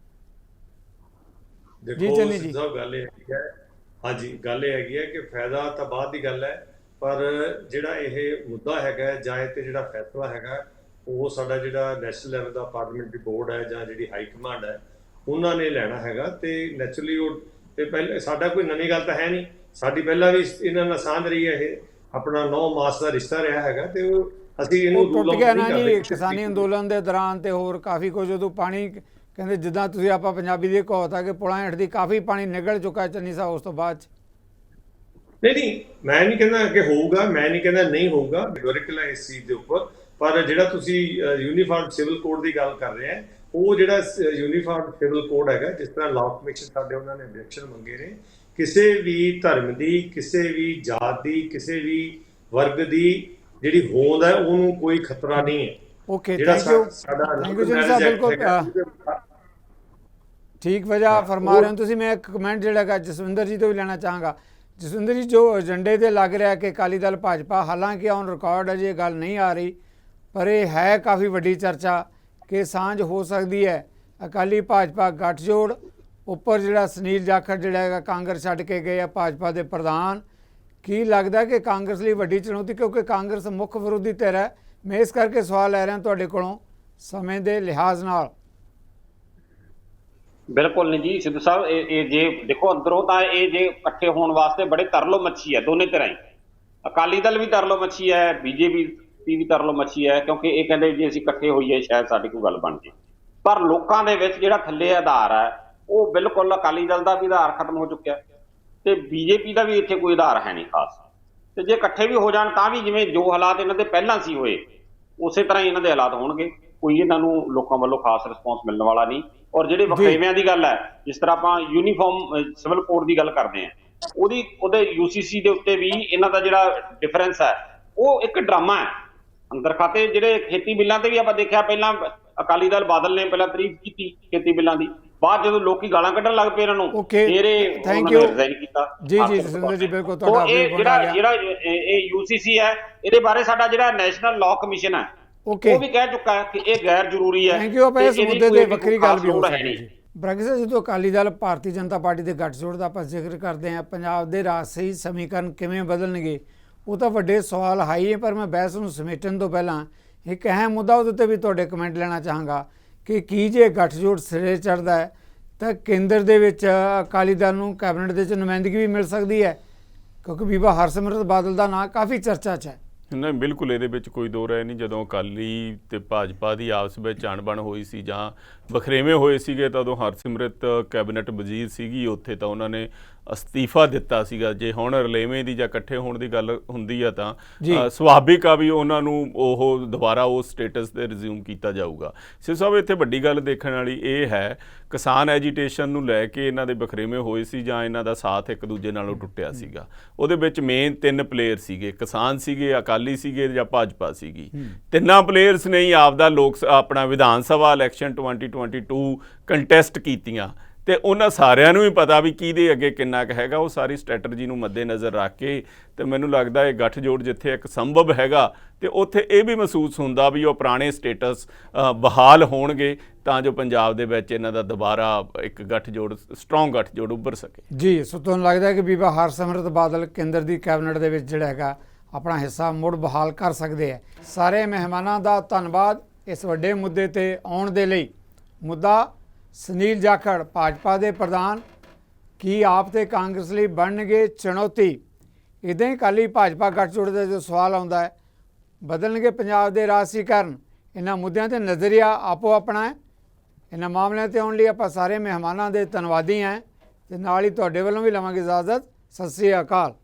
ਦੇਖੋ ਸਾਹਿਬ, ਗੱਲ ਇਹ ਹੈਗੀ ਹੈ, ਹਾਂਜੀ ਗੱਲ ਇਹ ਹੈਗੀ ਹੈ ਕਿ ਫਾਇਦਾ ਤਾਂ ਬਾਅਦ ਦੀ ਗੱਲ ਹੈ, ਪਰ ਜਿਹੜਾ ਇਹ ਮੁੱਦਾ ਹੈਗਾ ਜਾਂ ਇਹ ਤੇ ਜਿਹੜਾ ਫੈਸਲਾ ਹੈਗਾ ਉਹ ਸਾਡਾ ਜਿਹੜਾ ਨੈਸ਼ਨਲ ਲੈਵਲ ਦਾ ਪਾਰਲੀਮੈਂਟਰੀ ਬੋਰਡ ਹੈ ਜਾਂ ਜਿਹੜੀ ਹਾਈ ਕਮਾਂਡ ਹੈ ਉਹਨਾਂ ਨੇ ਲੈਣਾ ਹੈਗਾ। ਤੇ ਨੈਚੁਰਲੀ ਉਹ ਤੇ ਪਹਿਲੇ ਸਾਡਾ ਕੋਈ ਨਵੀਂ ਗੱਲ ਤਾਂ ਹੈ ਨਹੀਂ, ਸਾਡੀ ਪਹਿਲਾਂ ਵੀ ਇਹਨਾਂ ਨਾਲ ਸਾਂਝ ਰਹੀ ਹੈ, ਇਹ ਆਪਣਾ 9 ਮਾਸ ਦਾ ਰਿਸ਼ਤਾ ਰਿਹਾ ਹੈਗਾ ਤੇ ਅਸੀਂ ਇਹਨੂੰ ਟੁੱਟ ਗਿਆ ਨਾ ਜੀ ਕਿਸਾਨੀ ਅੰਦੋਲਨ ਦੇ ਦੌਰਾਨ ਤੇ ਹੋਰ ਕਾਫੀ ਕੁਝ। ਉਦੋਂ ਪਾਣੀ ਕਹਿੰਦੇ ਜਿੱਦਾਂ ਤੁਸੀਂ ਆਪਾਂ ਪੰਜਾਬੀ ਦੀ ਕਹਾਵਤ ਆ ਕਿ ਪੁਲਾਂ ਹੇਠ ਦੀ ਕਾਫੀ ਪਾਣੀ ਨਿਕਲ ਚੁੱਕਾ ਚੰਨੀ ਸਾਹਿਬ ਉਸ ਤੋਂ ਬਾਅਦ 'ਚ। ਨਹੀਂ, ਮੈਂ ਨਹੀਂ ਕਹਿੰਦਾ ਕਿ ਹੋਊਗਾ, ਮੈਂ ਨਹੀਂ ਕਹਿੰਦਾ ਨਹੀਂ ਹੋਊਗਾ, ਮੈਜੋਰਿਟੀ ਹੈ ਇਸ ਚੀਜ਼ ਦੇ ਉੱਪਰ। ਪਰ ਜਿਹੜਾ ਤੁਸੀਂ ਯੂਨੀਫਾਰਮ ਸਿਵਲ ਕੋਡ ਦੀ ਗੱਲ ਕਰ ਰਹੇ ਆ, ਉਹ ਜਿਹੜਾ ਯੂਨੀਫਾਰਮ ਸਿਵਲ ਕੋਡ ਹੈਗਾ, ਜਿਸ ਤਰ੍ਹਾਂ ਲਾਅ ਕਮਿਸ਼ਨ ਸਾਡੇ ਉਹਨਾਂ ਨੇ ਆਬਜੈਕਸ਼ਨ ਮੰਗੇ ਨੇ, ਕਿਸੇ ਵੀ ਧਰਮ ਦੀ, ਕਿਸੇ ਵੀ ਜਾਤ ਦੀ, ਕਿਸੇ ਵੀ ਵਰਗ ਦੀ ਜਿਹੜੀ ਹੋਂਦ ਹੈ ਉਹਨੂੰ ਕੋਈ ਖਤਰਾ ਨਹੀਂ ਹੈ। ਓਕੇ, ਥੈਂਕ ਯੂ ਚੰਨੀ ਸਾਹਿਬ, ਬਿਲਕੁਲ ਠੀਕ ਵਜ੍ਹਾ ਫਰਮਾ ਰਹੇ ਹੋ ਤੁਸੀਂ। ਮੈਂ ਇੱਕ ਕਮੈਂਟ ਜਿਹੜਾ ਹੈਗਾ ਜਸਵਿੰਦਰ ਜੀ ਤੋਂ ਵੀ ਲੈਣਾ ਚਾਹਾਂਗਾ। ਜਸਵਿੰਦਰ ਜੀ, ਜੋ ਏਜੰਡੇ ਤੇ ਲੱਗ ਰਿਹਾ ਕਿ ਅਕਾਲੀ ਦਲ ਭਾਜਪਾ, ਹਾਲਾਂਕਿ ਔਨ ਰਿਕਾਰਡ ਅਜੇ ਇਹ ਗੱਲ ਨਹੀਂ ਆ ਰਹੀ, ਪਰ ਇਹ ਹੈ ਕਾਫੀ ਵੱਡੀ ਚਰਚਾ ਕਿ ਸਾਂਝ ਹੋ ਸਕਦੀ ਹੈ ਅਕਾਲੀ ਭਾਜਪਾ ਗੱਠਜੋੜ ਉੱਪਰ। ਜਿਹੜਾ ਸੁਨੀਲ ਜਾਖੜ ਜਿਹੜਾ ਹੈਗਾ ਕਾਂਗਰਸ ਛੱਡ ਕੇ ਗਏ ਆ ਭਾਜਪਾ ਦੇ ਪ੍ਰਧਾਨ, ਕੀ ਲੱਗਦਾ ਕਿ ਕਾਂਗਰਸ ਲਈ ਵੱਡੀ ਚੁਣੌਤੀ, ਕਿਉਂਕਿ ਕਾਂਗਰਸ ਮੁੱਖ ਵਿਰੋਧੀ ਧਿਰ ਹੈ। ਮੈਂ ਇਸ ਕਰਕੇ ਸਵਾਲ ਲੈ ਰਿਹਾ ਤੁਹਾਡੇ ਕੋਲੋਂ ਸਮੇਂ ਦੇ ਲਿਹਾਜ਼ ਨਾਲ। ਬਿਲਕੁਲ ਨਹੀਂ ਜੀ ਸਿੱਧੂ ਸਾਹਿਬ, ਇਹ ਜੇ ਦੇਖੋ ਅੰਦਰੋਂ ਤਾਂ ਇਹ ਜੇ ਇਕੱਠੇ ਹੋਣ ਵਾਸਤੇ ਬੜੇ ਤਰਲੋ ਮੱਛੀ ਹੈ ਦੋਨੇ ਤਰ੍ਹਾਂ ਹੀ। ਅਕਾਲੀ ਦਲ ਵੀ ਤਰਲੋ ਮੱਛੀ ਹੈ, ਬੀਜੇਪੀ ਵੀ ਤਰਲੋ ਮੱਛੀ ਹੈ, ਕਿਉਂਕਿ ਇਹ ਕਹਿੰਦੇ ਜੇ ਅਸੀਂ ਇਕੱਠੇ ਹੋਈਏ ਸ਼ਾਇਦ ਸਾਡੀ ਕੋਈ ਗੱਲ ਬਣ ਜੇ। ਪਰ ਲੋਕਾਂ ਦੇ ਵਿੱਚ ਜਿਹੜਾ ਥੱਲੇ ਆਧਾਰ ਹੈ ਉਹ ਬਿਲਕੁਲ ਅਕਾਲੀ ਦਲ ਦਾ ਵੀ ਆਧਾਰ ਖਤਮ ਹੋ ਚੁੱਕਿਆ ਤੇ ਬੀਜੇਪੀ ਦਾ ਵੀ ਇੱਥੇ ਕੋਈ ਆਧਾਰ ਹੈ ਨਹੀਂ ਖਾਸ। ਤੇ ਜੇ ਇਕੱਠੇ ਵੀ ਹੋ ਜਾਣ ਤਾਂ ਵੀ ਜਿਵੇਂ ਜੋ ਹਾਲਾਤ ਇਹਨਾਂ ਦੇ ਪਹਿਲਾਂ ਸੀ ਹੋਏ ਉਸੇ ਤਰ੍ਹਾਂ ਹੀ ਇਹਨਾਂ ਦੇ ਹਾਲਾਤ ਹੋਣਗੇ, ਕੋਈ ਇਹਨਾਂ ਨੂੰ ਲੋਕਾਂ ਵੱਲੋਂ ਖਾਸ ਰਿਸਪੌਂਸ ਮਿਲਣ ਵਾਲਾ ਨਹੀਂ। ਔਰ ਜਿਹੜੇ ਵਖਰੇਵਿਆਂ ਦੀ ਗੱਲ ਹੈ, ਜਿਸ ਤਰ੍ਹਾਂ ਆਪਾਂ ਯੂਨੀਫਾਰਮ ਸਿਵਲ ਕੋਡ ਦੀ ਗੱਲ ਕਰਦੇ ਹਾਂ, ਉਹਦੇ UCC ਦੇ ਉੱਤੇ ਵੀ ਇਹਨਾਂ ਦਾ ਜਿਹੜਾ ਡਿਫਰੈਂਸ ਹੈ ਉਹ ਇੱਕ ਡਰਾਮਾ ਹੈ ਅੰਦਰ ਖਾਤੇ। ਜਿਹੜੇ ਖੇਤੀ ਬਿੱਲਾਂ ਤੇ ਵੀ ਆਪਾਂ ਦੇਖਿਆ, ਪਹਿਲਾਂ ਅਕਾਲੀ ਦਲ ਬਾਦਲ ਨੇ ਪਹਿਲਾਂ ਤਾਰੀਫ ਕੀਤੀ ਖੇਤੀ ਬਿੱਲਾਂ ਦੀ, ਬਾਅਦ ਜਦੋਂ ਲੋਕੀ ਗਾਲਾਂ ਕੱਢਣ ਲੱਗ ਪਏ ਇਹਨਾਂ ਨੂੰ, ਫਿਰ ਰਿਜ਼ਾਈਨ ਕੀਤਾ। ਜੀ ਜੀ ਸੁੰਦਰ ਜੀ, ਬਿਲਕੁਲ ਤੁਹਾਡਾ ਜਿਹੜਾ ਇਹ UCC ਹੈ, ਇਹਦੇ ਬਾਰੇ ਸਾਡਾ ਜਿਹੜਾ ਨੈਸ਼ਨਲ ਲਾਅ ਕਮਿਸ਼ਨ ਹੈ ਉਹ ਵੀ ਕਹਿ ਚੁੱਕਾ ਹੈ ਕਿ ਇਹ ਗੈਰ ਜ਼ਰੂਰੀ ਹੈ। Thank you. ਆਪਾਂ ਇਸ ਮੁੱਦੇ ਤੇ ਵੱਖਰੀ ਗੱਲ ਵੀ ਹੋ ਸਕਦੀ ਹੈ। ਬ੍ਰਗਸ, ਜਦੋਂ ਅਕਾਲੀ ਦਲ ਭਾਰਤੀ ਜਨਤਾ ਪਾਰਟੀ ਦੇ ਗੱਠਜੋੜ ਦਾ ਆਪਾਂ ਜ਼ਿਕਰ ਕਰਦੇ ਹਾਂ, ਪੰਜਾਬ ਦੇ ਰਾਜਸੀ ਸਮੀਕਰਨ ਕਿਵੇਂ ਬਦਲਣਗੇ ਉਹ ਤਾਂ ਵੱਡੇ ਸਵਾਲ ਹਾਈ ਹੈ। ਪਰ ਮੈਂ ਬਹਿਸ ਨੂੰ ਸਮੇਟਣ ਤੋਂ ਪਹਿਲਾਂ ਇੱਕ ਅਹਿਮ ਮੁੱਦਾ ਉਹਦੇ ਉੱਤੇ ਵੀ ਤੁਹਾਡੇ ਕਮੈਂਟ ਲੈਣਾ ਚਾਹਾਂਗਾ ਕਿ ਕੀ ਜੇ ਗੱਠਜੋੜ ਸਿਰੇ ਚੜ੍ਹਦਾ ਹੈ ਤਾਂ ਕੇਂਦਰ ਦੇ ਵਿੱਚ ਅਕਾਲੀ ਦਲ ਨੂੰ ਕੈਬਨਿਟ ਦੇ ਵਿੱਚ ਨੁਮਾਇੰਦਗੀ ਵੀ ਮਿਲ ਸਕਦੀ ਹੈ, ਕਿਉਂਕਿ ਬੀਬਾ ਹਰਸਿਮਰਤ ਬਾਦਲ ਦਾ ਨਾਂ ਕਾਫੀ ਚਰਚਾ 'ਚ ਹੈ। ਨਹੀਂ, ਬਿਲਕੁਲ ਇਹਦੇ ਵਿੱਚ ਕੋਈ ਦੋ ਰਾਏ ਨਹੀਂ। ਜਦੋਂ ਅਕਾਲੀ ਤੇ ਭਾਜਪਾ ਦੀ ਆਪਸ ਵਿੱਚ ਅਣਬਣ ਹੋਈ ਸੀ ਜਾਂ ਵਖਰੇਵੇਂ ਹੋਏ ਸੀਗੇ ਤਾਂ ਉਦੋਂ ਹਰਸਿਮਰਤ ਕੈਬਨਿਟ ਵਜ਼ੀਰ ਸੀਗੀ, ਉੱਥੇ ਤਾਂ ਉਹਨਾਂ ਨੇ ਅਸਤੀਫਾ ਦਿੱਤਾ ਸੀਗਾ। ਜੇ ਹੁਣ ਰਲੇਵੇਂ ਦੀ ਜਾਂ ਇਕੱਠੇ ਹੋਣ ਦੀ ਗੱਲ ਹੁੰਦੀ ਆ ਤਾਂ ਸੁਭਾਵਿਕ ਆ ਵੀ ਉਹਨਾਂ ਨੂੰ ਉਹ ਦੁਬਾਰਾ ਉਸ ਸਟੇਟਸ 'ਤੇ ਰਿਜ਼ਿਊਮ ਕੀਤਾ ਜਾਊਗਾ। ਸਿਰ ਸਾਹਿਬ, ਇੱਥੇ ਵੱਡੀ ਗੱਲ ਦੇਖਣ ਵਾਲੀ ਇਹ ਹੈ, ਕਿਸਾਨ ਐਜੀਟੇਸ਼ਨ ਨੂੰ ਲੈ ਕੇ ਇਹਨਾਂ ਦੇ ਵਖਰੇਵੇਂ ਹੋਏ ਸੀ ਜਾਂ ਇਹਨਾਂ ਦਾ ਸਾਥ ਇੱਕ ਦੂਜੇ ਨਾਲੋਂ ਟੁੱਟਿਆ ਸੀਗਾ। ਉਹਦੇ ਵਿੱਚ ਮੇਨ 3 ਪਲੇਅਰ ਸੀਗੇ, ਕਿਸਾਨ ਸੀਗੇ, ਅਕਾਲੀ ਸੀਗੇ ਜਾਂ ਭਾਜਪਾ ਸੀਗੀ। ਤਿੰਨਾਂ ਪਲੇਅਰਸ ਨੇ ਹੀ ਆਪਦਾ ਆਪਣਾ ਵਿਧਾਨ ਸਭਾ ਇਲੈਕਸ਼ਨ 2022 ਕੰਟੈਸਟ ਕੀਤੀਆਂ ਤੇ ਉਹਨਾਂ ਸਾਰਿਆਂ ਨੂੰ ਹੀ ਪਤਾ ਵੀ ਕਿਹਦੇ ਅੱਗੇ ਕਿੰਨਾ ਕੁ ਹੈਗਾ। ਉਹ ਸਾਰੀ ਸਟ੍ਰੈਟਜੀ ਨੂੰ ਮੱਦੇਨਜ਼ਰ ਰੱਖ ਕੇ ਤੇ ਮੈਨੂੰ ਲੱਗਦਾ ਇਹ ਗੱਠਜੋੜ ਜਿੱਥੇ ਇੱਕ ਸੰਭਵ ਹੈਗਾ ਤੇ ਉੱਥੇ ਇਹ ਵੀ ਮਹਿਸੂਸ ਹੁੰਦਾ ਵੀ ਉਹ ਪੁਰਾਣੇ ਸਟੇਟਸ ਬਹਾਲ ਹੋਣਗੇ ਤਾਂ ਜੋ ਪੰਜਾਬ ਦੇ ਵਿੱਚ ਇਹਨਾਂ ਦਾ ਦੁਬਾਰਾ ਇੱਕ ਗੱਠਜੋੜ, ਸਟਰੋਂਗ ਗੱਠਜੋੜ ਉੱਭਰ ਸਕੇ। ਜੀ, ਸੋ ਤੁਹਾਨੂੰ ਲੱਗਦਾ ਕਿ ਬੀਬਾ ਹਰਸਿਮਰਤ ਬਾਦਲ ਕੇਂਦਰ ਦੀ ਕੈਬਨਿਟ ਦੇ ਵਿੱਚ ਜਿਹੜਾ ਹੈਗਾ ਆਪਣਾ ਹਿੱਸਾ ਮੁੜ ਬਹਾਲ ਕਰ ਸਕਦੇ ਹੈ। ਸਾਰੇ ਮਹਿਮਾਨਾਂ ਦਾ ਧੰਨਵਾਦ ਇਸ ਵੱਡੇ ਮੁੱਦੇ ਤੇ ਆਉਣ ਦੇ ਲਈ। ਮੁੱਦਾ ਸੁਨੀਲ ਜਾਖੜ ਭਾਜਪਾ ਦੇ ਪ੍ਰਧਾਨ ਕੀ ਆਪ ਤੇ ਕਾਂਗਰਸ ਲਈ ਬਣਨਗੇ ਚੁਣੌਤੀ। ਇੱਦਾਂ ਹੀ ਅਕਾਲੀ ਭਾਜਪਾ ਗੱਠਜੋੜ ਦਾ ਜੋ ਸਵਾਲ ਆਉਂਦਾ ਹੈ, ਬਦਲਣਗੇ ਪੰਜਾਬ ਦੇ ਰਾਜਸੀਕਰਨ। ਇਹਨਾਂ ਮੁੱਦਿਆਂ ਤੇ ਨਜ਼ਰੀਆ ਆਪੋ ਆਪਣਾ ਹੈ। ਇਹਨਾਂ ਮਾਮਲਿਆਂ ਤੇ ਆਉਣ ਲਈ ਆਪਾਂ ਸਾਰੇ ਮਹਿਮਾਨਾਂ ਦੇ ਧੰਨਵਾਦੀ ਹਾਂ ਤੇ ਨਾਲ ਹੀ ਤੁਹਾਡੇ ਵੱਲੋਂ ਵੀ ਲਵਾਂਗੇ ਇਜਾਜ਼ਤ। ਸਤਿ ਸ੍ਰੀ ਅਕਾਲ।